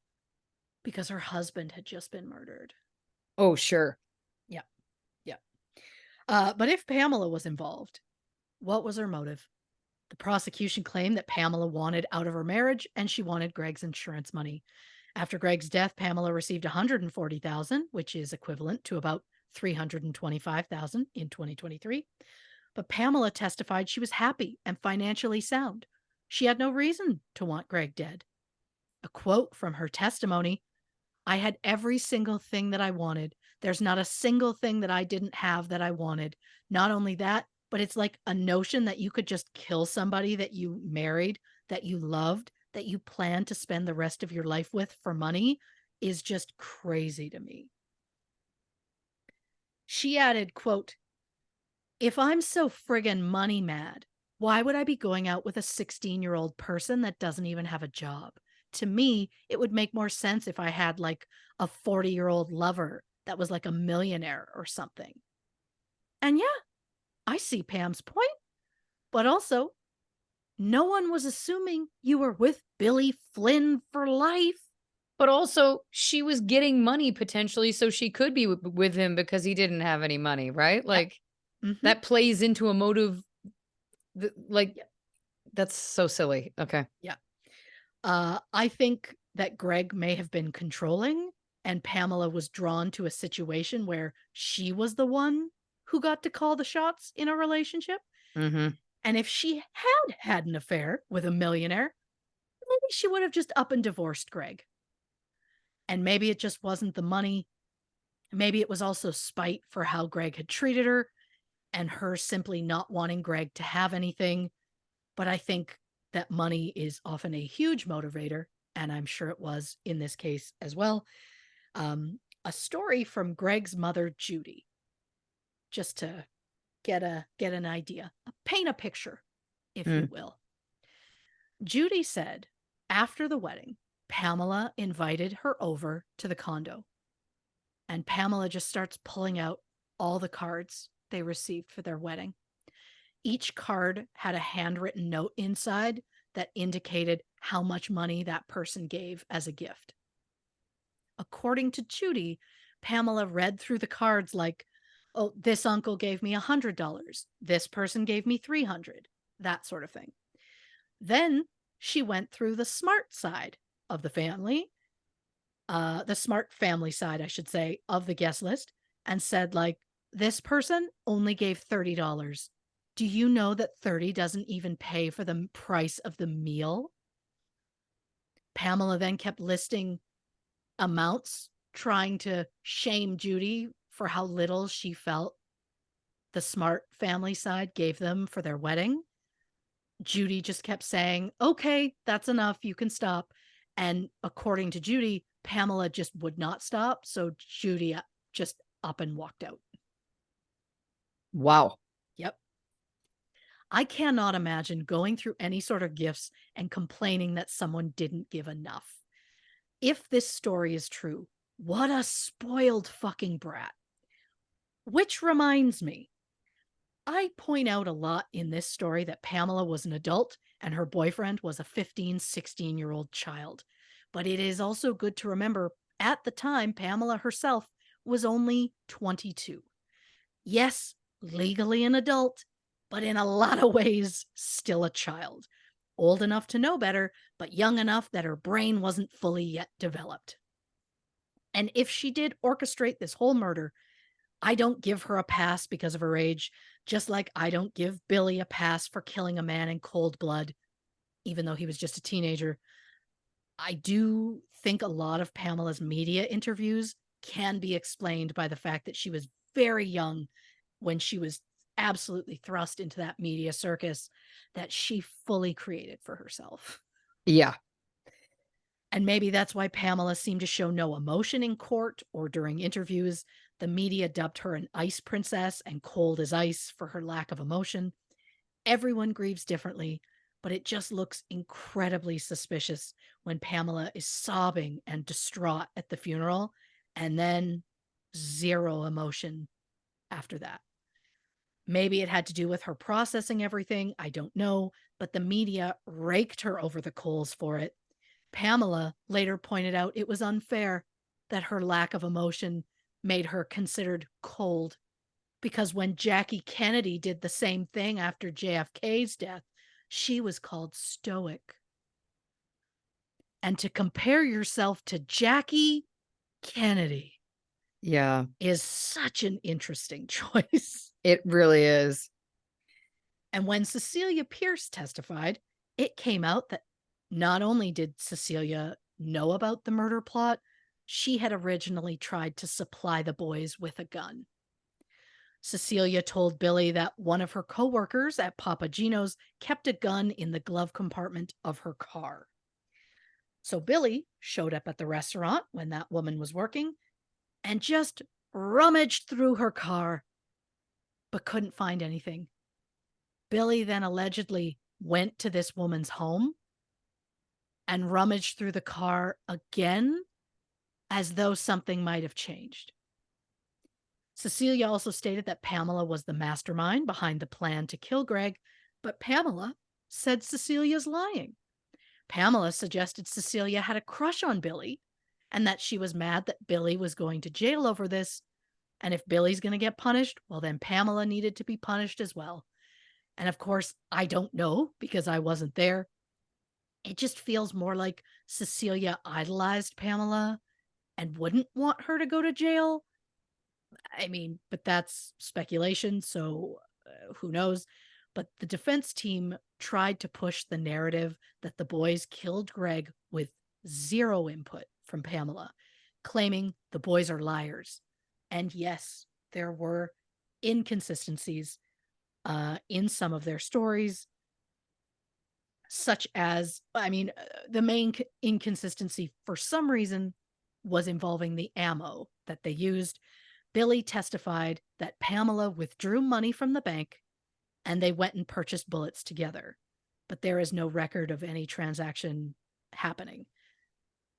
because her husband had just been murdered. Oh, sure. Yeah, yeah. But if Pamela was involved, what was her motive? The prosecution claimed that Pamela wanted out of her marriage and she wanted Greg's insurance money. After Greg's death, Pamela received 140,000, which is equivalent to about 325,000 in 2023. But Pamela testified she was happy and financially sound. She had no reason to want Greg dead. A quote from her testimony: I had every single thing that I wanted. There's not a single thing that I didn't have that I wanted. Not only that, but it's like a notion that you could just kill somebody that you married, that you loved, that you plan to spend the rest of your life with for money is just crazy to me. She added, quote, if I'm so friggin' money mad, why would I be going out with a 16-year-old person that doesn't even have a job? To me, it would make more sense if I had like a 40-year-old lover that was like a millionaire or something. And yeah, I see Pam's point, but also, no one was assuming you were with Billy Flynn for life. But also, she was getting money potentially so she could be with him because he didn't have any money, right? Yep. Like, Mm-hmm. that plays into a motive like, Yep. that's so silly. Okay. Yeah. I think that Greg may have been controlling, and Pamela was drawn to a situation where she was the one who got to call the shots in a relationship. Mhm. And if she had had an affair with a millionaire, maybe she would have just up and divorced Greg. And maybe it just wasn't the money. Maybe it was also spite for how Greg had treated her and her simply not wanting Greg to have anything. But I think that money is often a huge motivator, and I'm sure it was in this case as well. A story from Greg's mother, Judy, just to get an idea, paint a picture, if you Mm. will. Judy said after the wedding, Pamela invited her over to the condo, and Pamela just starts pulling out all the cards they received for their wedding. Each card had a handwritten note inside that indicated how much money that person gave as a gift. According to Judy, Pamela read through the cards like, oh, this uncle gave me $100. This person gave me 300, that sort of thing. Then she went through the smart side of the family, the smart family side, I should say, of the guest list, and said, like, this person only gave $30. Do you know that 30 doesn't even pay for the price of the meal? Pamela then kept listing amounts, trying to shame Judy for how little she felt the smart family side gave them for their wedding. Judy just kept saying, okay, that's enough. You can stop. And according to Judy, Pamela just would not stop. So Judy just up and walked out. Wow. Yep. I cannot imagine going through any sort of gifts and complaining that someone didn't give enough. If this story is true, what a spoiled fucking brat. Which reminds me, I point out a lot in this story that Pamela was an adult and her boyfriend was a 15, 16-year-old child. But it is also good to remember at the time, Pamela herself was only 22. Yes, legally an adult, but in a lot of ways, still a child. Old enough to know better, but young enough that her brain wasn't fully yet developed. And if she did orchestrate this whole murder, I don't give her a pass because of her age, just like I don't give Billy a pass for killing a man in cold blood, even though he was just a teenager. I do think a lot of Pamela's media interviews can be explained by the fact that she was very young when she was absolutely thrust into that media circus that she fully created for herself. Yeah. And maybe that's why Pamela seemed to show no emotion in court or during interviews. The media dubbed her an ice princess and cold as ice for her lack of emotion. Everyone grieves differently, but it just looks incredibly suspicious when Pamela is sobbing and distraught at the funeral and then zero emotion after that. Maybe it had to do with her processing everything. I don't know, but the media raked her over the coals for it. Pamela later pointed out it was unfair that her lack of emotion made her considered cold, because when Jackie Kennedy did the same thing after JFK's death, she was called stoic. And to compare yourself to Jackie Kennedy Yeah, is such an interesting choice. it really is. And when Cecilia Pierce testified, it came out that not only did Cecilia know about the murder plot, she had originally tried to supply the boys with a gun. Cecilia told Billy that one of her coworkers at Papa Gino's kept a gun in the glove compartment of her car. So Billy showed up at the restaurant when that woman was working and just rummaged through her car, but couldn't find anything. Billy then allegedly went to this woman's home and rummaged through the car again as though something might have changed. Cecilia also stated that Pamela was the mastermind behind the plan to kill Greg, but Pamela said Cecilia's lying. Pamela suggested Cecilia had a crush on Billy and that she was mad that Billy was going to jail over this. And if Billy's going to get punished, well, then Pamela needed to be punished as well. And of course, I don't know because I wasn't there. It just feels more like Cecilia idolized Pamela and wouldn't want her to go to jail. I mean, but that's speculation, so who knows? But the defense team tried to push the narrative that the boys killed Greg with zero input from Pamela, claiming the boys are liars. And yes, there were inconsistencies in some of their stories, such as, the main inconsistency for some reason was involving the ammo that they used. Billy testified that Pamela withdrew money from the bank and they went and purchased bullets together, but there is no record of any transaction happening.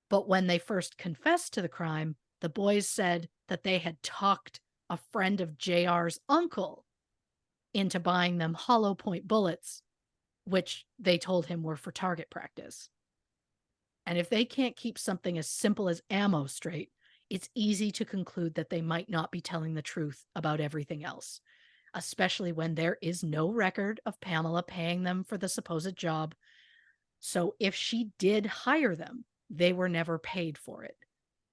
But when they first confessed to the crime, the boys said that they had talked a friend of JR's uncle into buying them hollow point bullets, which they told him were for target practice. And if they can't keep something as simple as ammo straight, it's easy to conclude that they might not be telling the truth about everything else, especially when there is no record of Pamela paying them for the supposed job. So if she did hire them, they were never paid for it,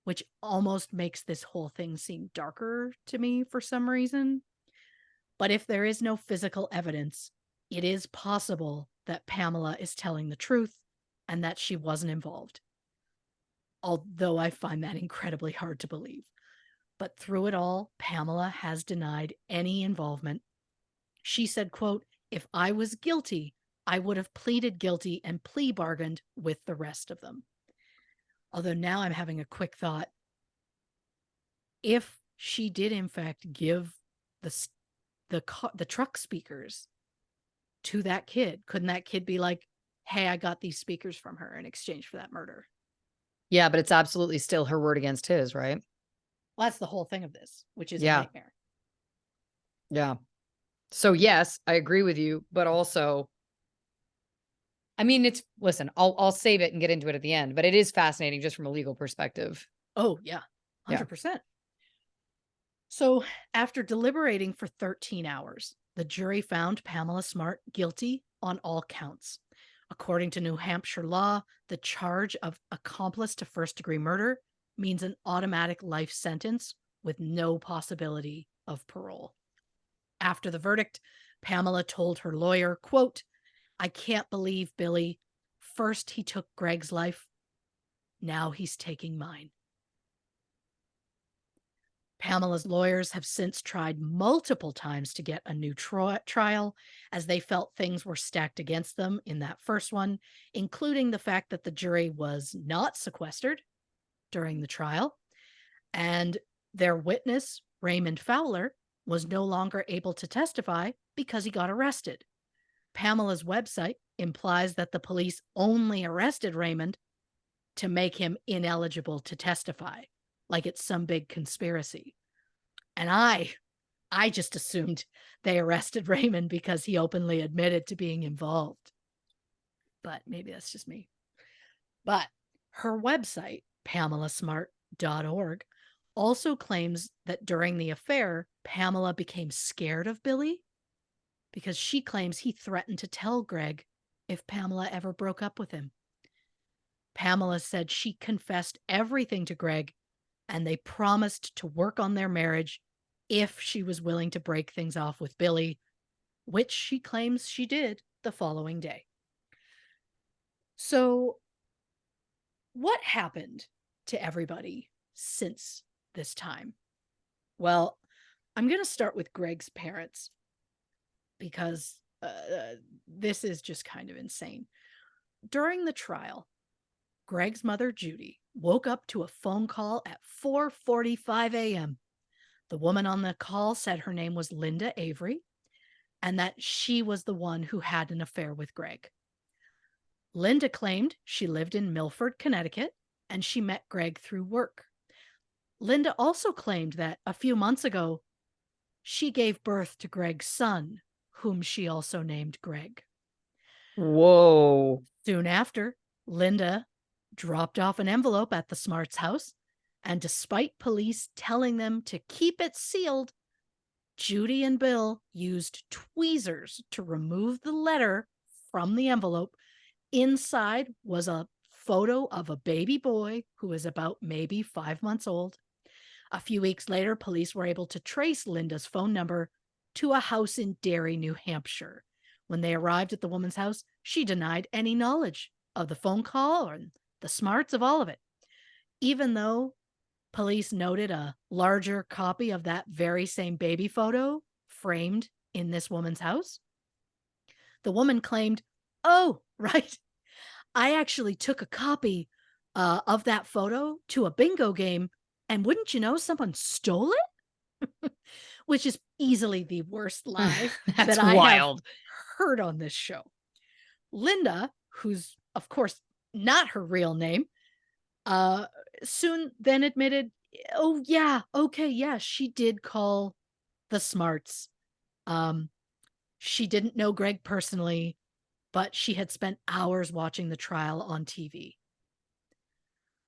which almost makes this whole thing seem darker to me for some reason. But if there is no physical evidence, it is possible that Pamela is telling the truth and that she wasn't involved. Although I find that incredibly hard to believe. But through it all, Pamela has denied any involvement. She said, quote, "If I was guilty, I would have pleaded guilty and plea bargained with the rest of them." Although now I'm having a quick thought. If she did in fact give the truck speakers to that kid, couldn't that kid be like, "Hey, I got these speakers from her in exchange for that murder"? Yeah, but it's absolutely still her word against his, right? Well, that's the whole thing of this, which is a Yeah. nightmare. Yeah. So yes, I agree with you, but also, I mean, listen, I'll save it and get into it at the end, but it is fascinating just from a legal perspective. Oh, yeah, Yeah. 100%. So, after deliberating for 13 hours, the jury found Pamela Smart guilty on all counts. According to New Hampshire law, the charge of accomplice to first-degree murder means an automatic life sentence with no possibility of parole. After the verdict, Pamela told her lawyer, quote, "I can't believe Billy. First he took Greg's life. Now he's taking mine." Pamela's lawyers have since tried multiple times to get a new trial, as they felt things were stacked against them in that first one, including the fact that the jury was not sequestered during the trial. And their witness Raymond Fowler was no longer able to testify because he got arrested. Pamela's website implies that the police only arrested Raymond to make him ineligible to testify, like it's some big conspiracy. And I just assumed they arrested Raymond because he openly admitted to being involved. But maybe that's just me. But her website, PamelaSmart.org, also claims that during the affair, Pamela became scared of Billy because she claims he threatened to tell Greg if Pamela ever broke up with him. Pamela said she confessed everything to Greg and they promised to work on their marriage if she was willing to break things off with Billy, which she claims she did the following day. So, what happened to everybody since this time? Well, I'm going to start with Greg's parents because this is just kind of insane. During the trial, Greg's mother, Judy, woke up to a phone call at 4:45 a.m. The woman on the call said her name was Linda Avery and that she was the one who had an affair with Greg. Linda claimed she lived in Milford, Connecticut, and she met Greg through work. Linda also claimed that a few months ago, she gave birth to Greg's son, whom she also named Greg. Whoa. Soon after, Linda dropped off an envelope at the Smarts' house, and despite police telling them to keep it sealed, Judy and Bill used tweezers to remove the letter from the envelope. Inside was a photo of a baby boy who was about maybe 5 months old. A few weeks later, police were able to trace Linda's phone number to a house in Derry, New Hampshire. When they arrived at the woman's house, she denied any knowledge of the phone call or the smarts of all of it. Even though police noted a larger copy of that very same baby photo framed in this woman's house, the woman claimed, "Oh, right. I actually took a copy of that photo to a bingo game, and wouldn't you know, someone stole it?" Which is easily the worst lie That's that I wild. have heard on this show. Linda, who's of course not her real name, soon then admitted, "Oh yeah, okay, yeah, she did call the Smarts. She didn't know Greg personally, but she had spent hours watching the trial on TV."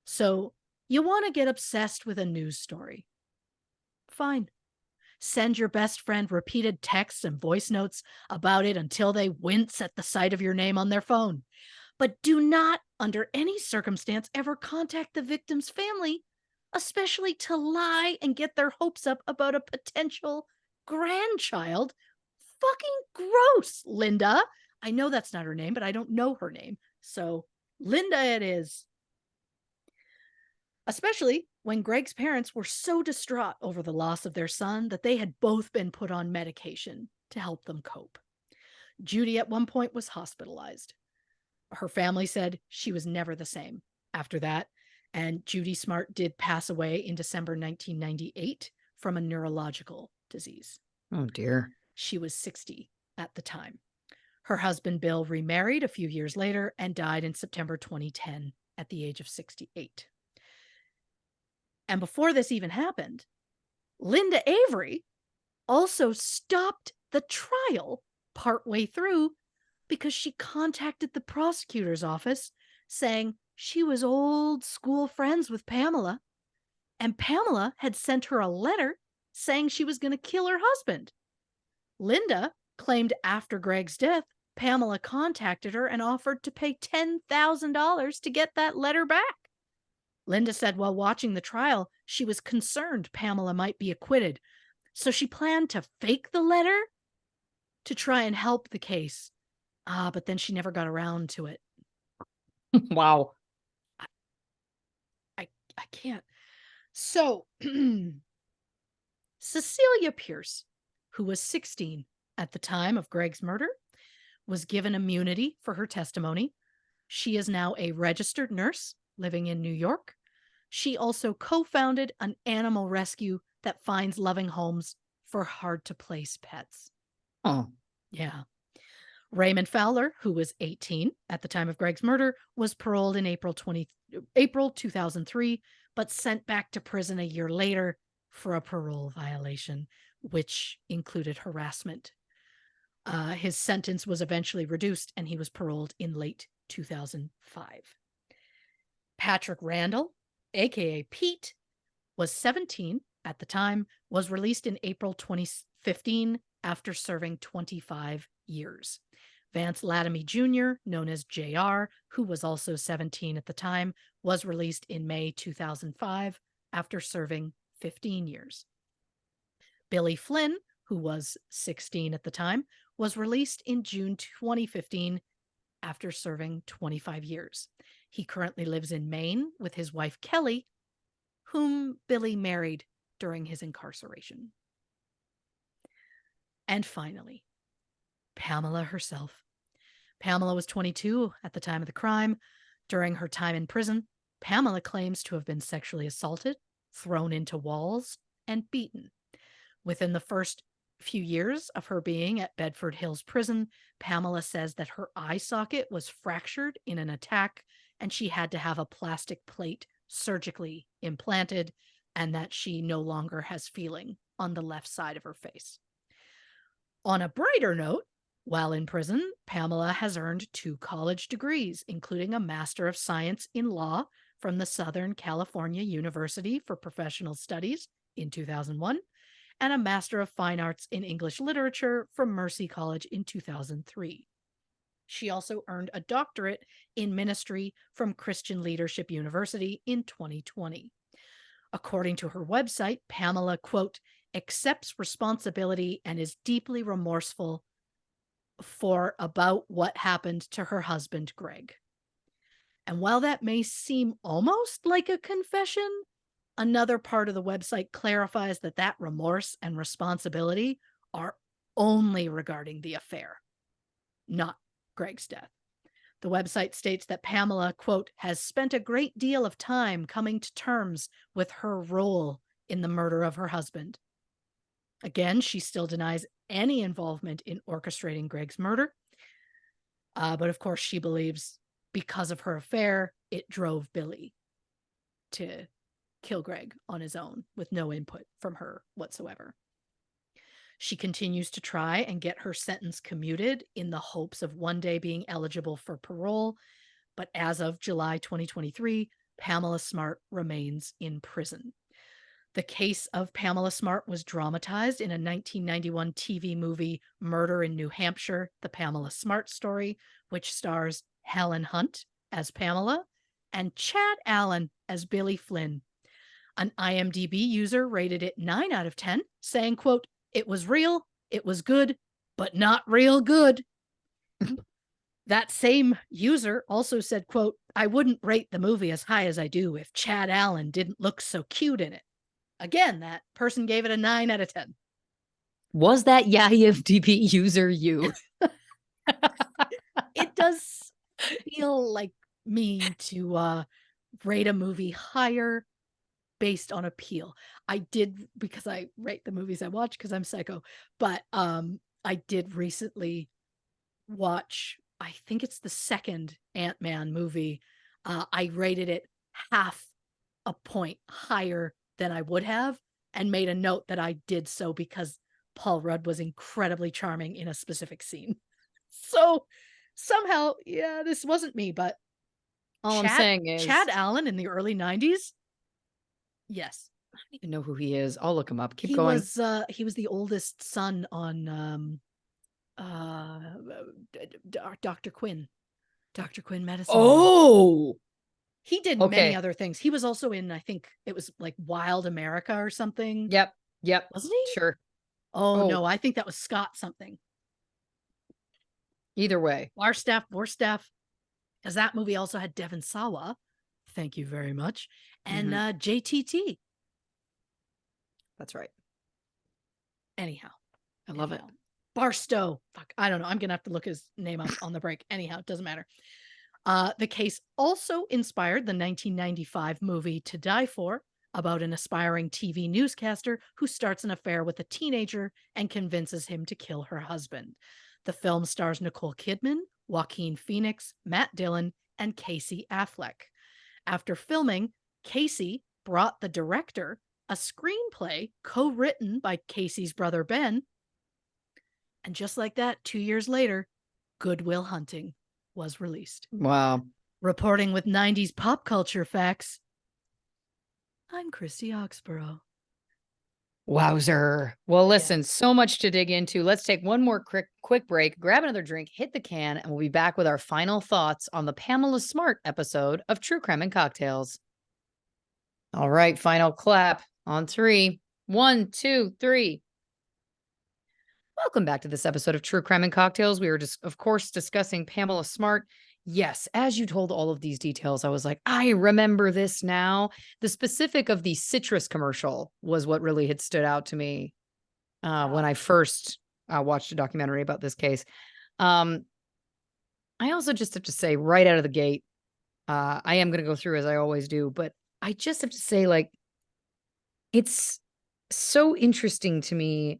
So, you want to get obsessed with a news story? Fine. Send your best friend repeated texts and voice notes about it until they wince at the sight of your name on their phone. But do not, under any circumstance, ever contact the victim's family, especially to lie and get their hopes up about a potential grandchild. Fucking gross, Linda. I know that's not her name, but I don't know her name. So, Linda it is. Especially when Greg's parents were so distraught over the loss of their son that they had both been put on medication to help them cope. Judy at one point was hospitalized. Her family said she was never the same after that, and Judy Smart did pass away in December 1998 from a neurological disease. Oh, dear. She was 60 at the time. Her husband Bill remarried a few years later and died in September 2010 at the age of 68. And before this even happened, Linda Avery also stopped the trial partway through because she contacted the prosecutor's office saying she was old school friends with Pamela, and Pamela had sent her a letter saying she was going to kill her husband. Linda claimed after Greg's death, Pamela contacted her and offered to pay $10,000 to get that letter back. Linda said while watching the trial, she was concerned Pamela might be acquitted, so she planned to fake the letter to try and help the case. But then she never got around to it. Wow. I can't. So, Cecilia Pierce, who was 16 at the time of Greg's murder, was given immunity for her testimony. She is now a registered nurse living in New York. She also co-founded an animal rescue that finds loving homes for hard-to-place pets. Oh. Yeah. Raymond Fowler, who was 18 at the time of Greg's murder, was paroled in April 2003, but sent back to prison a year later for a parole violation, which included harassment. His sentence was eventually reduced and he was paroled in late 2005. Patrick Randall, aka Pete, was 17 at the time, was released in April 2015 after serving 25 years. Vance Latomy Jr., known as JR, who was also 17 at the time, was released in May 2005 after serving 15 years. Billy Flynn, who was 16 at the time, was released in June 2015 after serving 25 years. He currently lives in Maine with his wife Kelly, whom Billy married during his incarceration. And finally, Pamela herself. Pamela was 22 at the time of the crime. During her time in prison, Pamela claims to have been sexually assaulted, thrown into walls, and beaten. Within the first few years of her being at Bedford Hills Prison, Pamela says that her eye socket was fractured in an attack and she had to have a plastic plate surgically implanted, and that she no longer has feeling on the left side of her face. On a brighter note, while in prison, Pamela has earned 2 college degrees, including a Master of Science in Law from the Southern California University for Professional Studies in 2001, and a Master of Fine Arts in English Literature from Mercy College in 2003. She also earned a doctorate in ministry from Christian Leadership University in 2020. According to her website, Pamela, quote, accepts responsibility and is deeply remorseful for about what happened to her husband, Greg. And while that may seem almost like a confession, another part of the website clarifies that that remorse and responsibility are only regarding the affair, not Greg's death. The website states that Pamela, quote, has spent a great deal of time coming to terms with her role in the murder of her husband. Again, she still denies any involvement in orchestrating Greg's murder. But of course, she believes because of her affair, it drove Billy to kill Greg on his own with no input from her whatsoever. She continues to try and get her sentence commuted in the hopes of one day being eligible for parole. But as of July 2023, Pamela Smart remains in prison. The case of Pamela Smart was dramatized in a 1991 TV movie, Murder in New Hampshire, The Pamela Smart Story, which stars Helen Hunt as Pamela and Chad Allen as Billy Flynn. An IMDb user rated it 9 out of 10, saying, quote, it was real, it was good, but not real good. That same user also said, quote, I wouldn't rate the movie as high as I do if Chad Allen didn't look so cute in it. Again, that person gave it a 9 out of 10. Was that IMDb user you? It does feel like me to rate a movie higher based on appeal. I did, because I rate the movies I watch because I'm psycho, but I did recently watch, I think it's the second Ant-Man movie. I rated it half a point higher than I would have and made a note that I did so because Paul Rudd was incredibly charming in a specific scene. So somehow, yeah, this wasn't me, but all I'm saying is Chad Allen in the early 90s. Yes. I don't even know who he is. I'll look him up. Keep he going. He was the oldest son on Dr. Quinn. Dr. Quinn Medicine. Oh, he did many other things. He was also in, I think it was like Wild America or something. Yep. Wasn't he? Sure. Oh, no, I think that was Scott something. Either way. Warstaff, because that movie also had Devon Sawa. Thank you very much. And JTT. That's right. Anyhow. I love it. Barstow. Fuck, I don't know. I'm going to have to look his name up on the break. Anyhow, it doesn't matter. The case also inspired the 1995 movie To Die For, about an aspiring TV newscaster who starts an affair with a teenager and convinces him to kill her husband. The film stars Nicole Kidman, Joaquin Phoenix, Matt Dillon, and Casey Affleck. After filming, Casey brought the director a screenplay co-written by Casey's brother Ben. And just like that, 2 years later, Good Will Hunting was released. Wow. Reporting with 90s pop culture facts, I'm Christy Oxborrow. Wowzer. Well, listen, so much to dig into. Let's take one more quick break, grab another drink, hit the can, and we'll be back with our final thoughts on the Pamela Smart episode of True Crime and Cocktails. All right, final clap on 3. 1, 2, 3. Welcome back to this episode of True Crime and Cocktails. We were just, of course, discussing Pamela Smart. Yes, as you told all of these details, I was like, I remember this now. The specific of the citrus commercial was what really had stood out to me when I first watched a documentary about this case. I also just have to say right out of the gate, I am going to go through as I always do, but I just have to say, like, it's so interesting to me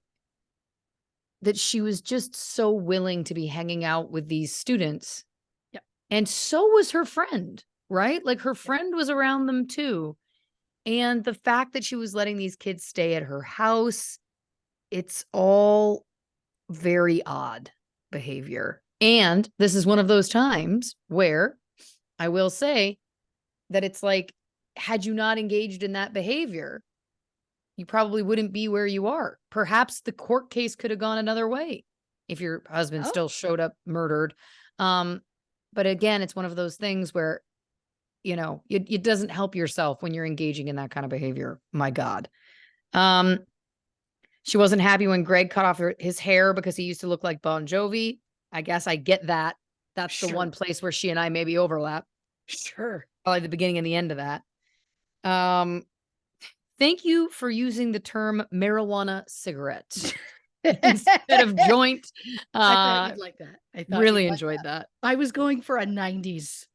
that she was just so willing to be hanging out with these students. Yep. And so was her friend, right? Like her friend was around them too. And the fact that she was letting these kids stay at her house, it's all very odd behavior. And this is one of those times where I will say that it's like, had you not engaged in that behavior, you probably wouldn't be where you are. Perhaps the court case could have gone another way if your husband still showed up murdered. But again, it's one of those things where, you know, it doesn't help yourself when you're engaging in that kind of behavior. My God. She wasn't happy when Greg cut off his hair because he used to look like Bon Jovi. I guess I get that. That's the one place where she and I maybe overlap. Sure. Probably the beginning and the end of that. Thank you for using the term marijuana cigarette instead of joint. I thought you'd like that. I thought really enjoyed that. I was going for a 90s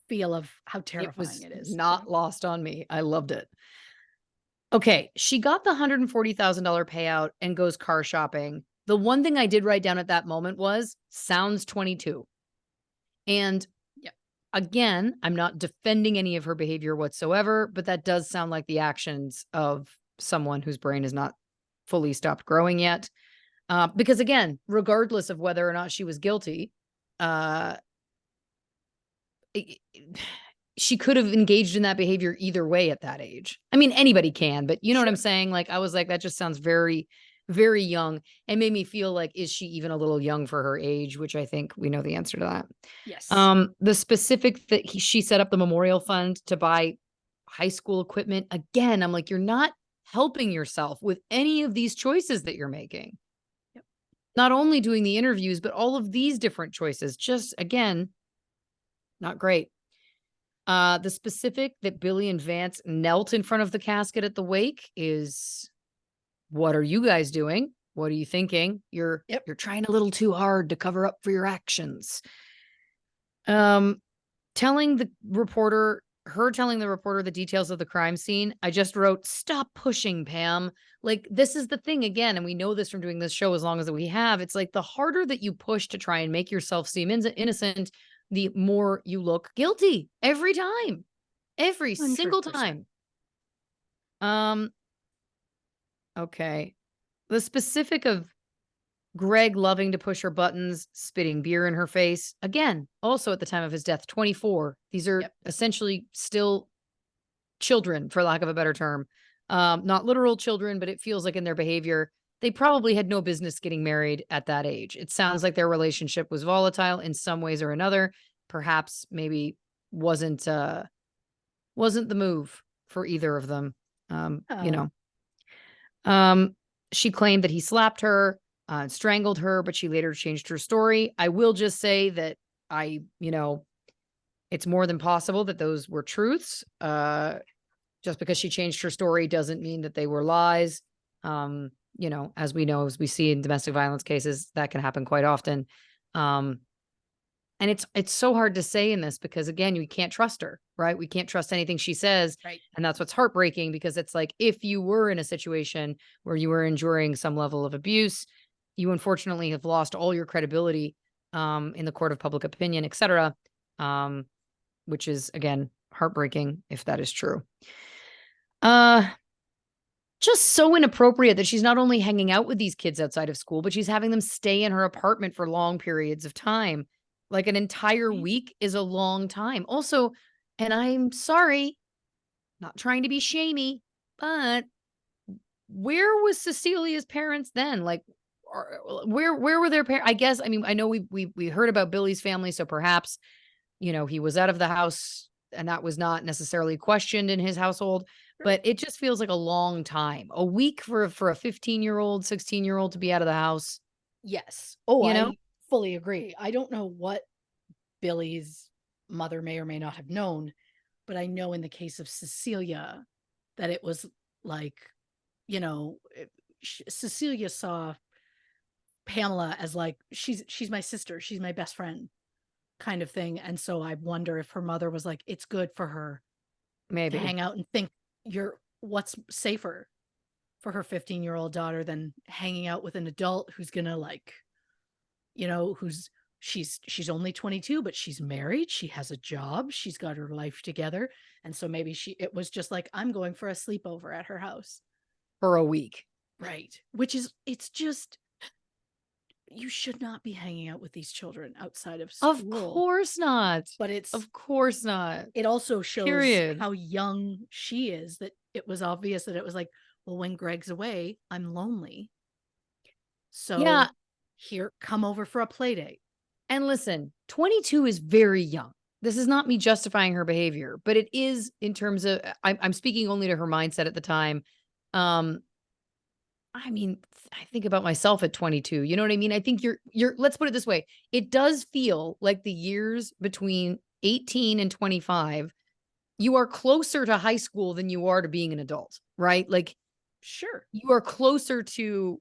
feel of how terrifying it is. Not lost on me. I loved it. Okay, she got the $140,000 payout and goes car shopping. The one thing I did write down at that moment was, sounds 22. And again, I'm not defending any of her behavior whatsoever, but that does sound like the actions of someone whose brain is not fully stopped growing yet. Because again, regardless of whether or not she was guilty, she could have engaged in that behavior either way at that age. I mean, anybody can, but you know what I'm saying? Like, I was like, that just sounds very, very young, and made me feel like, is she even a little young for her age? Which I think we know the answer to that. Yes. The specific that she set up the memorial fund to buy high school equipment. Again, I'm like, you're not helping yourself with any of these choices that you're making. Yep. Not only doing the interviews, but all of these different choices. Just, again, not great. The specific that Billy and Vance knelt in front of the casket at the wake is, what are you guys doing? What are you thinking? You're trying a little too hard to cover up for your actions. Telling the reporter the details of the crime scene. I just wrote, stop pushing, Pam. Like, this is the thing again, and we know this from doing this show as long as we have. It's like, the harder that you push to try and make yourself seem innocent, the more you look guilty every time, every 100%. Single time. Okay. The specific of Greg loving to push her buttons, spitting beer in her face. Again, also at the time of his death, 24. These are essentially still children, for lack of a better term. Not literal children, but it feels like in their behavior, they probably had no business getting married at that age. It sounds like their relationship was volatile in some ways or another. Perhaps maybe wasn't the move for either of them. You know. She claimed that he slapped her, strangled her, but she later changed her story. I will just say that it's more than possible that those were truths. Just because she changed her story doesn't mean that they were lies. As we know, as we see in domestic violence cases, that can happen quite often. And it's so hard to say in this because, again, you can't trust her. right? We can't trust anything she says. Right. And that's what's heartbreaking, because it's like, if you were in a situation where you were enduring some level of abuse, you unfortunately have lost all your credibility in the court of public opinion, et cetera, which is, again, heartbreaking if that is true. Just so inappropriate that she's not only hanging out with these kids outside of school, but she's having them stay in her apartment for long periods of time. Like, an entire Right. week is a long time. Also, and I'm sorry, not trying to be shamey, but where was Cecilia's parents then? Like, where were their parents? I guess, I mean, I know we heard about Billy's family, so perhaps, he was out of the house and that was not necessarily questioned in his household, but it just feels like a long time. A week for a 15-year-old, 16-year-old to be out of the house, Yes. Oh, you know? I fully agree. I don't know what Billy's mother may or may not have known, but I know in the case of Cecilia that it was like, Cecilia saw Pamela as like, she's my sister, she's my best friend kind of thing. And so I wonder if her mother was like, it's good for her to Maybe. hang out and think what's safer for her 15-year-old daughter than hanging out with an adult who's gonna like, who's she's only 22, but she's married, she has a job, she's got her life together. And so maybe it was just like, I'm going for a sleepover at her house. For a week. Right. Which is, it's just, you should not be hanging out with these children outside of Of school. course not. But Of course not. it also shows Period. how young she is, that it was obvious that it was like, well, when Greg's away, I'm lonely. So Yeah. here, come over for a play date. And listen, 22 is very young. This is not me justifying her behavior, but it is, in terms of, I'm speaking only to her mindset at the time. Um, I mean, I think about myself at 22. You know what I mean? I think let's put it this way. It does feel like the years between 18 and 25, you are closer to high school than you are to being an adult, right? Like, Sure. you are closer to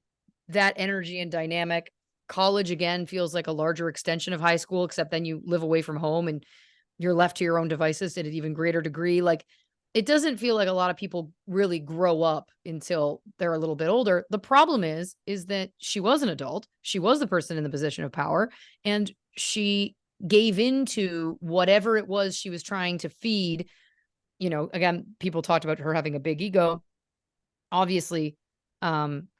that energy and dynamic. College, again, feels like a larger extension of high school, except then you live away from home and you're left to your own devices at an even greater degree. Like, it doesn't feel like a lot of people really grow up until they're a little bit older. The problem is that she was an adult. She was the person in the position of power, and she gave into whatever it was she was trying to feed. Again, people talked about her having a big ego. Obviously,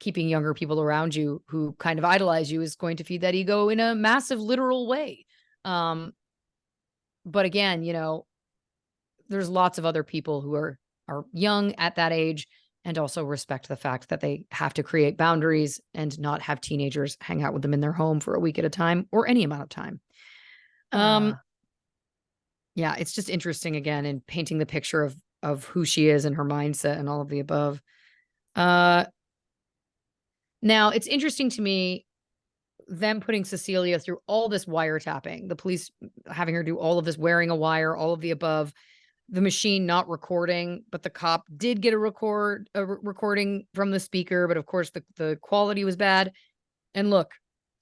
keeping younger people around you who kind of idolize you is going to feed that ego in a massive literal way. But again, there's lots of other people who are young at that age and also respect the fact that they have to create boundaries and not have teenagers hang out with them in their home for a week at a time or any amount of time. Yeah, it's just interesting, again, in painting the picture of who she is and her mindset and all of the above. Now, it's interesting to me, them putting Cecilia through all this wiretapping, the police having her do all of this, wearing a wire, all of the above, the machine not recording, but the cop did get a recording from the speaker, but of course the quality was bad. And look,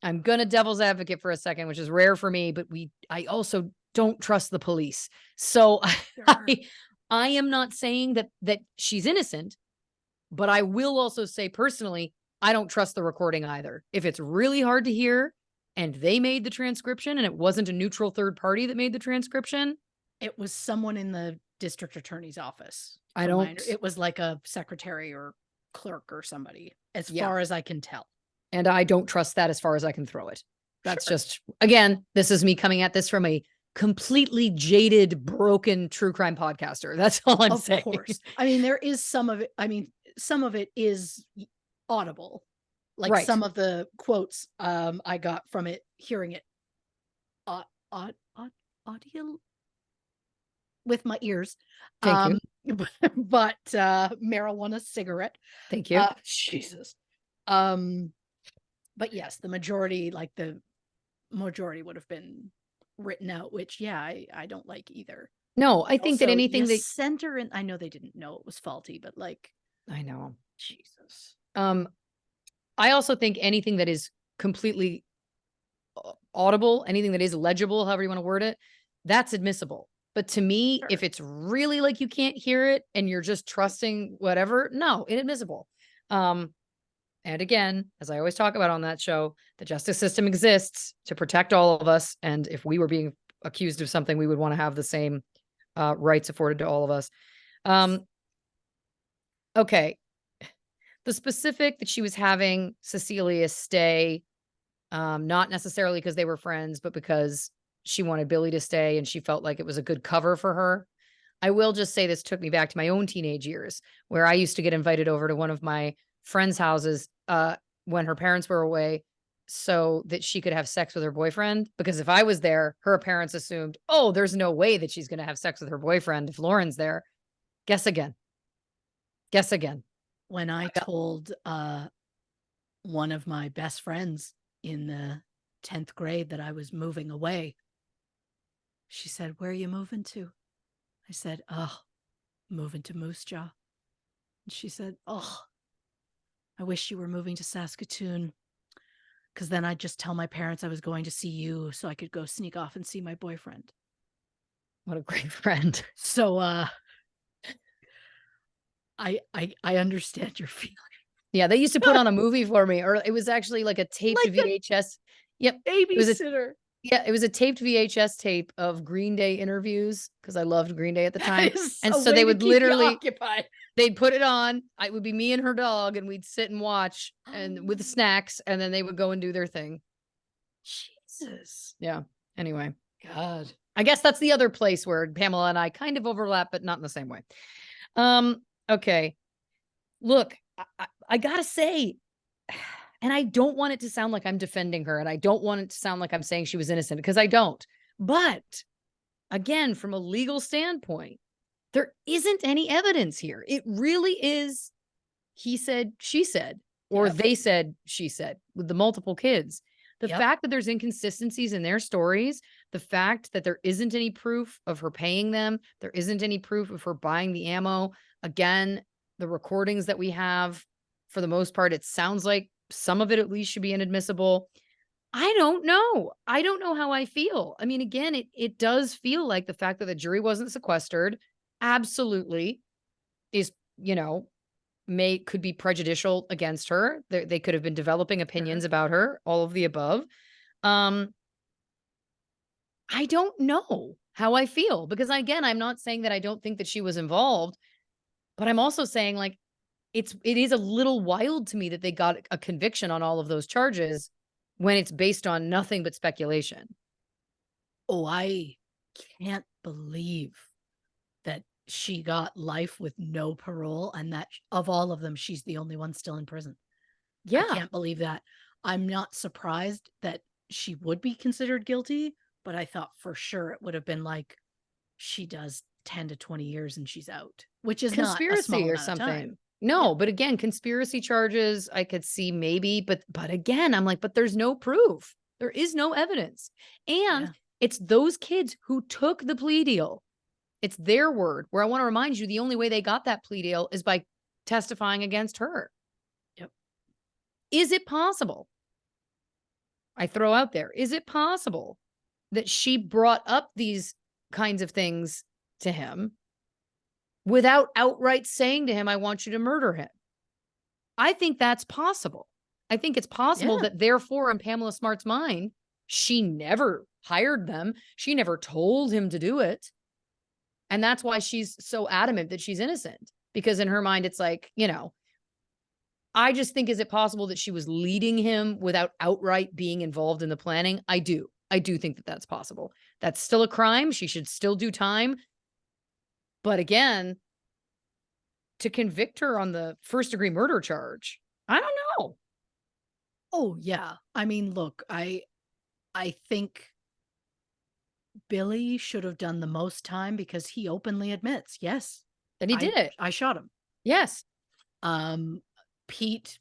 I'm gonna devil's advocate for a second, which is rare for me, but I also don't trust the police. So Sure. I am not saying that she's innocent, but I will also say personally, I don't trust the recording either. If it's really hard to hear and they made the transcription and it wasn't a neutral third party that made the transcription, It was someone in the district attorney's office. it was like a secretary or clerk or somebody, as Yeah. far as I can tell. And I don't trust that as far as I can throw it. That's Sure. just, again, this is me coming at this from a completely jaded, broken true crime podcaster. That's all I'm saying. Of course. I mean, there is some of it. I mean, some of it is audible. Like Right. some of the quotes I got from it, hearing it audio with my ears. Thank you. But marijuana cigarette. Thank you. Jesus. But yes, the majority would have been written out, which I don't like either. No, I think that Also, anything you that center in, I know they didn't know it was faulty, but like, I know. Jesus. I also think anything that is completely audible, anything that is legible, however you want to word it, that's admissible. But to me, Sure. if it's really like you can't hear it and you're just trusting whatever, no, inadmissible. And again, as I always talk about on that show, the justice system exists to protect all of us. And if we were being accused of something, we would want to have the same rights afforded to all of us. Okay. The specific that she was having Cecilia stay, not necessarily because they were friends, but because she wanted Billy to stay and she felt like it was a good cover for her. I will just say this took me back to my own teenage years where I used to get invited over to one of my friends' houses when her parents were away so that she could have sex with her boyfriend. Because if I was there, her parents assumed, oh, there's no way that she's going to have sex with her boyfriend if Lauren's there. Guess again. Guess again. When I told one of my best friends in the 10th grade that I was moving away, she said, "Where are you moving to?" I said, "Oh, moving to Moose Jaw." And she said, "Oh, I wish you were moving to Saskatoon, because then I'd just tell my parents I was going to see you so I could go sneak off and see my boyfriend." What a great friend. So I understand your feeling. Yeah, they used to put on a movie for me, or it was actually like a taped Like a VHS. Yep. It was a babysitter. Yeah, it was a taped VHS tape of Green Day interviews because I loved Green Day at the time. That is And a so way they to would keep you literally occupied. they'd put it on. It would be me and her dog, and we'd sit and watch and with snacks, and then they would go and do their thing. Jesus. Yeah. Anyway, God. I guess that's the other place where Pamela and I kind of overlap, but not in the same way. Okay. Look, I gotta say, and I don't want it to sound like I'm defending her, and I don't want it to sound like I'm saying she was innocent because I don't. But again, from a legal standpoint, there isn't any evidence here. It really is he said, she said, or Yep. they said, she said, with the multiple kids. The Yep. fact that there's inconsistencies in their stories, the fact that there isn't any proof of her paying them, there isn't any proof of her buying the ammo. Again, the recordings that we have, for the most part, it sounds like some of it at least should be inadmissible. I don't know. I don't know how I feel. I mean, again, it does feel like the fact that the jury wasn't sequestered absolutely is, could be prejudicial against her. They could have been developing opinions Sure. about her, all of the above. Um, I don't know how I feel because again, I'm not saying that I don't think that she was involved, but I'm also saying like it is a little wild to me that they got a conviction on all of those charges when it's based on nothing but speculation. Oh, I can't believe that she got life with no parole and that of all of them, she's the only one still in prison. I Yeah. can't believe that. I'm not surprised that she would be considered guilty, but I thought for sure it would have been like she does 10 to 20 years and she's out, which is not a small Conspiracy or amount of time. something. Yeah. No, but again, conspiracy charges, I could see maybe, but again, I'm like, but there's no proof. There is no evidence. And Yeah. it's those kids who took the plea deal. It's their word. Where I want to remind you, the only way they got that plea deal is by testifying against her. Yep. Is it possible? I throw out there, is it possible that she brought up these kinds of things to him without outright saying to him, I want you to murder him? I think that's possible. I think it's possible Yeah. that therefore, in Pamela Smart's mind, she never hired them. She never told him to do it. And that's why she's so adamant that she's innocent. Because in her mind, it's like, I just think, is it possible that she was leading him without outright being involved in the planning? I do. I do think that that's possible. That's still a crime. She should still do time. But again, to convict her on the first-degree murder charge, I don't know. Oh, yeah. I mean, look, I think Billy should have done the most time because he openly admits, "Yes, And he did it. I shot him." Yes. Um, Pete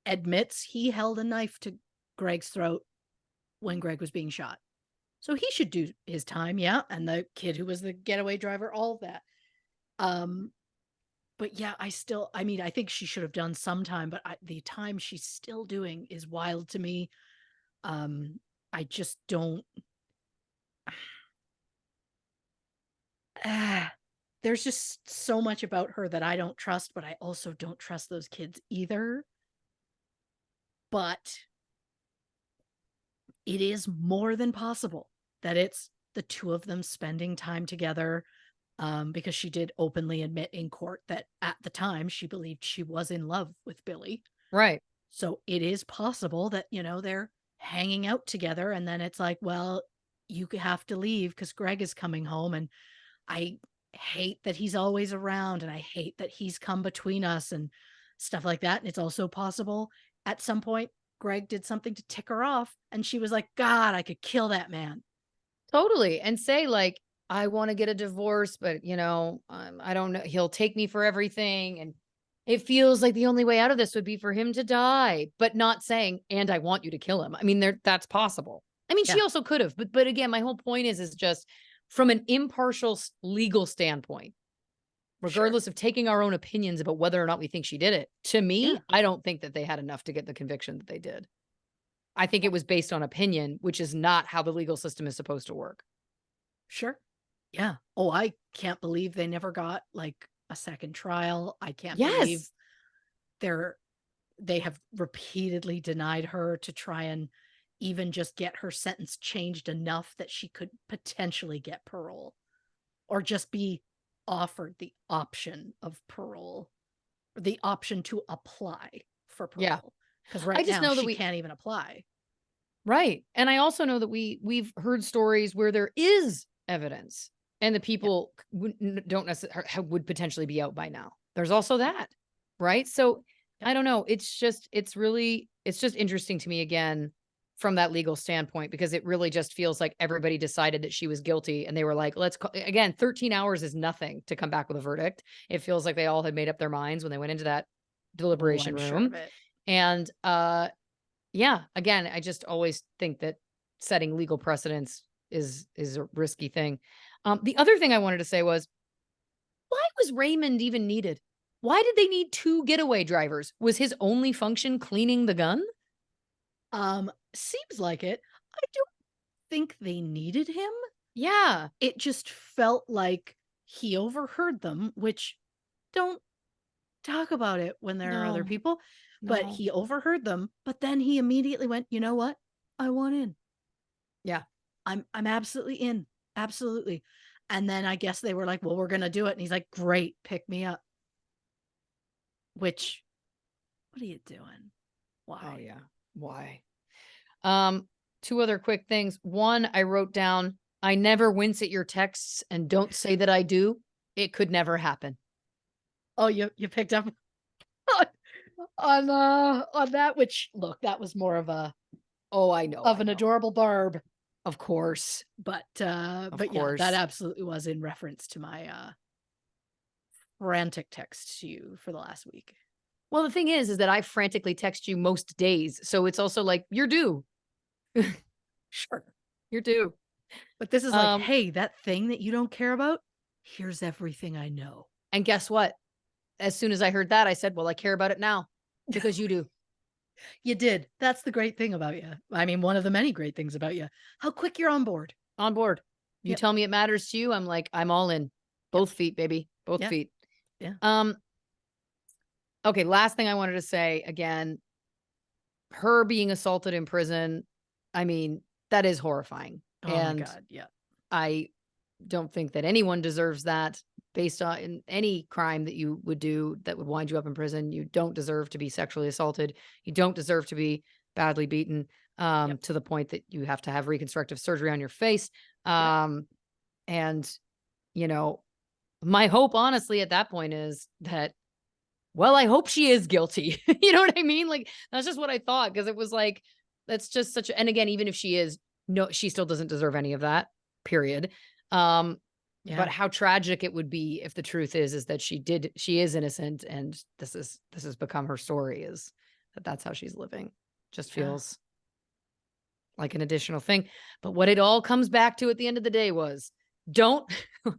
admits he held a knife to Greg's throat when Greg was being shot. So he should do his time, yeah, and the kid who was the getaway driver, all of that. Um, but yeah, I mean, I think she should have done some time, but the time she's still doing is wild to me. Um, I just don't. there's just so much about her that I don't trust, but I also don't trust those kids either. But it is more than possible that it's the two of them spending time together, because she did openly admit in court that at the time she believed she was in love with Billy. Right. So it is possible that, they're hanging out together and then it's like, well, you have to leave because Greg is coming home and I hate that he's always around and I hate that he's come between us and stuff like that. And it's also possible at some point Greg did something to tick her off and she was like, God, I could kill that man. Totally. And say like, I want to get a divorce, but I don't know. He'll take me for everything. And it feels like the only way out of this would be for him to die, but not saying, and I want you to kill him. I mean, that's possible. I mean, she Yeah, also could have, but again, my whole point is just from an impartial legal standpoint, sure. regardless of taking our own opinions about whether or not we think she did it. To me, Yeah, I don't think that they had enough to get the conviction that they did. I think it was based on opinion, which is not how the legal system is supposed to work. sure. Yeah. Oh, I can't believe they never got like a second trial. I can't believe Yes. they're they have repeatedly denied her to try and even just get her sentence changed enough that she could potentially get parole or just be offered the option of parole, or the option to apply for Yeah. parole. Because I right just now know that she we can't even apply. right. And I also know that we've heard stories where there is evidence and the Yeah. people don't necessarily would potentially be out by now. There's also that. Right? So Yep. I don't know. It's just interesting to me again from that legal standpoint because it really just feels like everybody decided that she was guilty and they were like, again, 13 hours is nothing to come back with a verdict. It feels like they all had made up their minds when they went into that Oh, deliberation I'm sure of room. it. And yeah, again, I just always think that setting legal precedents is a risky thing. The other thing I wanted to say was, why was Raymond even needed? Why did they need 2 getaway drivers? Was his only function cleaning the gun? Seems like it. I don't think they needed him. Yeah. It just felt like he overheard them, which don't talk about it when there are other No, people, but no. he overheard them, but then he immediately went, "You know what? I want in. Yeah. I'm absolutely in. Absolutely." And then I guess they were like, "Well, we're going to do it." And he's like, "Great, pick me up." Which what are you doing? Oh, Why? yeah. Why? Um, 2 other quick things. One, I wrote down, "I never wince at your texts and don't say that I do. It could never happen." Oh, you picked up on that, which look, that was more of a Oh, of I an know. adorable barb. Of course. Of But yeah, that course. absolutely was in reference to my frantic text to you for the last week. Well, the thing is that I frantically text you most days, so it's also like, "You're due. Sure. You're due." But this is like, Um, hey, that thing that you don't care about, here's everything I know. and guess what? As soon as I heard that, I said, "Well, I care about it now because you do." You did. That's the great thing about you. I mean, one of the many great things about you. How quick you're on board. On board. You Yep. tell me it matters to you, I'm like, "I'm all in." Yep. Both feet, baby. Both Yeah. feet. Yeah. Um, okay, last thing I wanted to say, again, her being assaulted in prison, I mean, that is horrifying, Oh my and God. Yeah. I don't think that anyone deserves that based on in any crime that you would do that would wind you up in prison. You don't deserve to be sexually assaulted. You don't deserve to be badly beaten, Yep. to the point that you have to have reconstructive surgery on your face. Yep. And, you know, my hope honestly at that point is that, well, I hope she is guilty. You know what I mean? Like, that's just what I thought because it was like, that's just such a, and again, even if she is, no, she still doesn't deserve any of that, period. Um, but Yeah. how tragic it would be if the truth is that she is innocent and this has become her story is that that's how she's living. Just Yeah. feels like an additional thing. But what it all comes back to at the end of the day was don't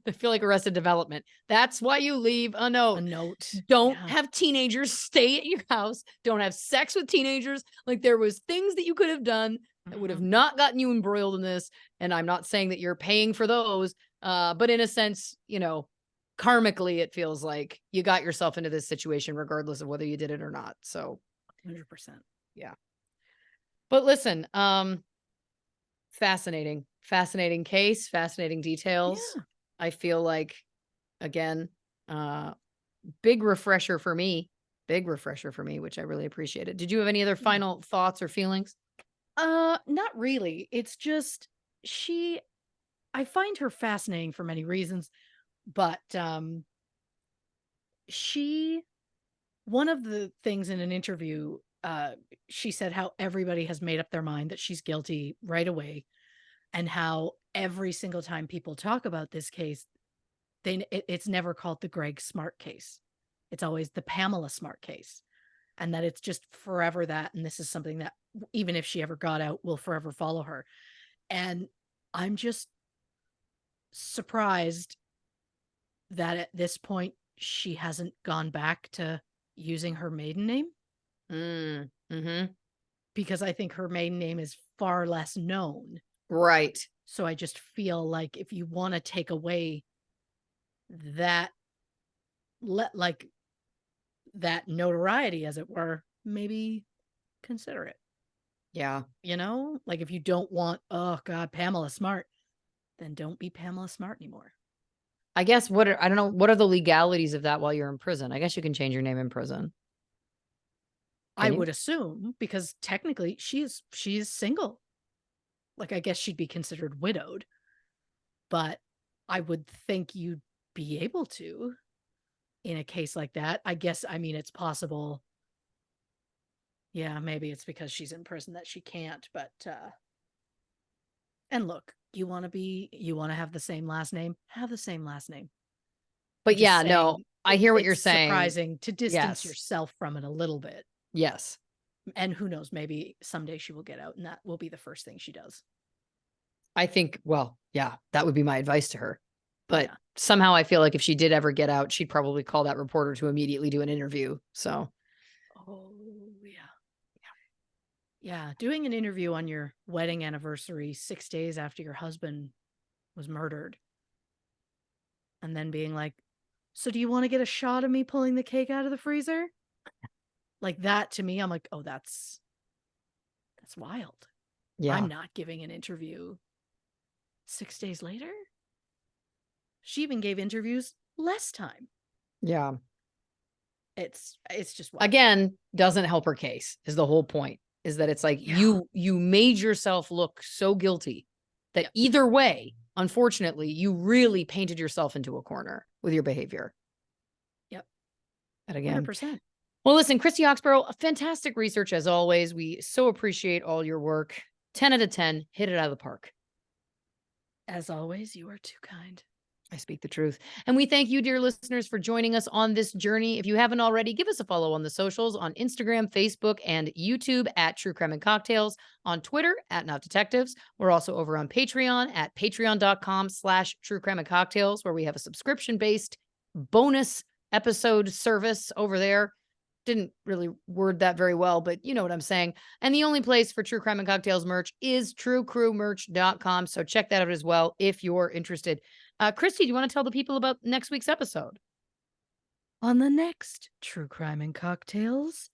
I feel like Arrested Development. That's why you leave a A note. note. Don't Yeah. have teenagers stay at your house. Don't have sex with teenagers. Like there was things that you could have done that would have Mhm. not gotten you embroiled in this. And I'm not saying that you're paying for those, But in a sense, karmically, it feels like you got yourself into this situation regardless of whether you did it or not. So 100%. yeah. But listen, fascinating case, fascinating details. Yeah. I feel like, again, big refresher for me, which I really appreciated. Did you have any other Yeah. final thoughts or feelings? Not really. It's just I find her fascinating for many reasons, but she one of the things in an interview, she said how everybody has made up their mind that she's guilty right away, and how every single time people talk about this case, it's never called the Greg Smart case. It's always the Pamela Smart case, and that it's just forever that, and this is something that even if she ever got out, will forever follow her. And I'm just surprised that at this point she hasn't gone back to using her maiden name, Mm-hmm. because I think her maiden name is far less known. Right. So I just feel like if you want to take away that like that notoriety, as it were, maybe consider it. Yeah. Like if you don't want, oh God, Pamela Smart, then don't be Pamela Smart anymore. I guess I don't know, what are the legalities of that while you're in prison? I guess you can change your name in prison. I would assume, because technically she is single. Like I guess she'd be considered widowed, but I would think you'd be able to in a case like that. I guess, I mean, it's possible. Yeah, maybe it's because she's in prison that she can't, but and look, you want to have the same last name, have the same last name. But yeah, no, I hear what you're saying. Surprising to distance Yes. yourself from it a little bit. Yes. And who knows, maybe someday she will get out and that will be the first thing she does. I think, well, yeah, that would be my advice to her. But Yeah. somehow I feel like if she did ever get out, she'd probably call that reporter to immediately do an interview. So, oh, yeah. Yeah. Doing an interview on your wedding anniversary 6 days after your husband was murdered. And then being like, so do you want to get a shot of me pulling the cake out of the freezer? Like that to me, I'm like, oh, that's wild. yeah. I'm not giving an interview 6 days later. She even gave interviews less time. Yeah. It's just wild. Again, doesn't help her case is the whole point, is that it's like you made yourself look so guilty that either way, unfortunately, you really painted yourself into a corner with your behavior. Yep. And again, 100%. Well, listen, Christy Oxborrow, fantastic research as always. We so appreciate all your work. 10 out of 10, hit it out of the park. As always, you are too kind. I speak the truth. And we thank you, dear listeners, for joining us on this journey. If you haven't already, give us a follow on the socials on Instagram, Facebook, and YouTube at True Crime and Cocktails, on Twitter at Not Detectives. We're also over on Patreon at patreon.com/True Crime and Cocktails, where we have a subscription-based bonus episode service over there. Didn't really word that very well, but you know what I'm saying. And the only place for True Crime and Cocktails merch is truecrewmerch.com. So check that out as well if you're interested. Christy, do you want to tell the people about next week's episode? On the next True Crime and Cocktails,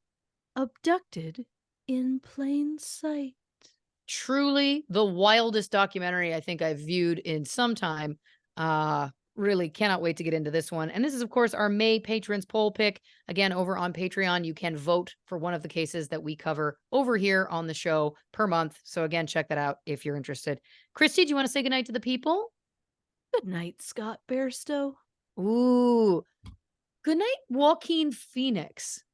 abducted in plain sight. Truly the wildest documentary I think I've viewed in some time. Really cannot wait to get into this one. And this is, of course, our May patrons poll pick. Again, over on Patreon, you can vote for one of the cases that we cover over here on the show per month. So again, check that out if you're interested. Christy, do you want to say goodnight to the people? Good night, Scott Bairstow. Ooh. Good night, Joaquin Phoenix.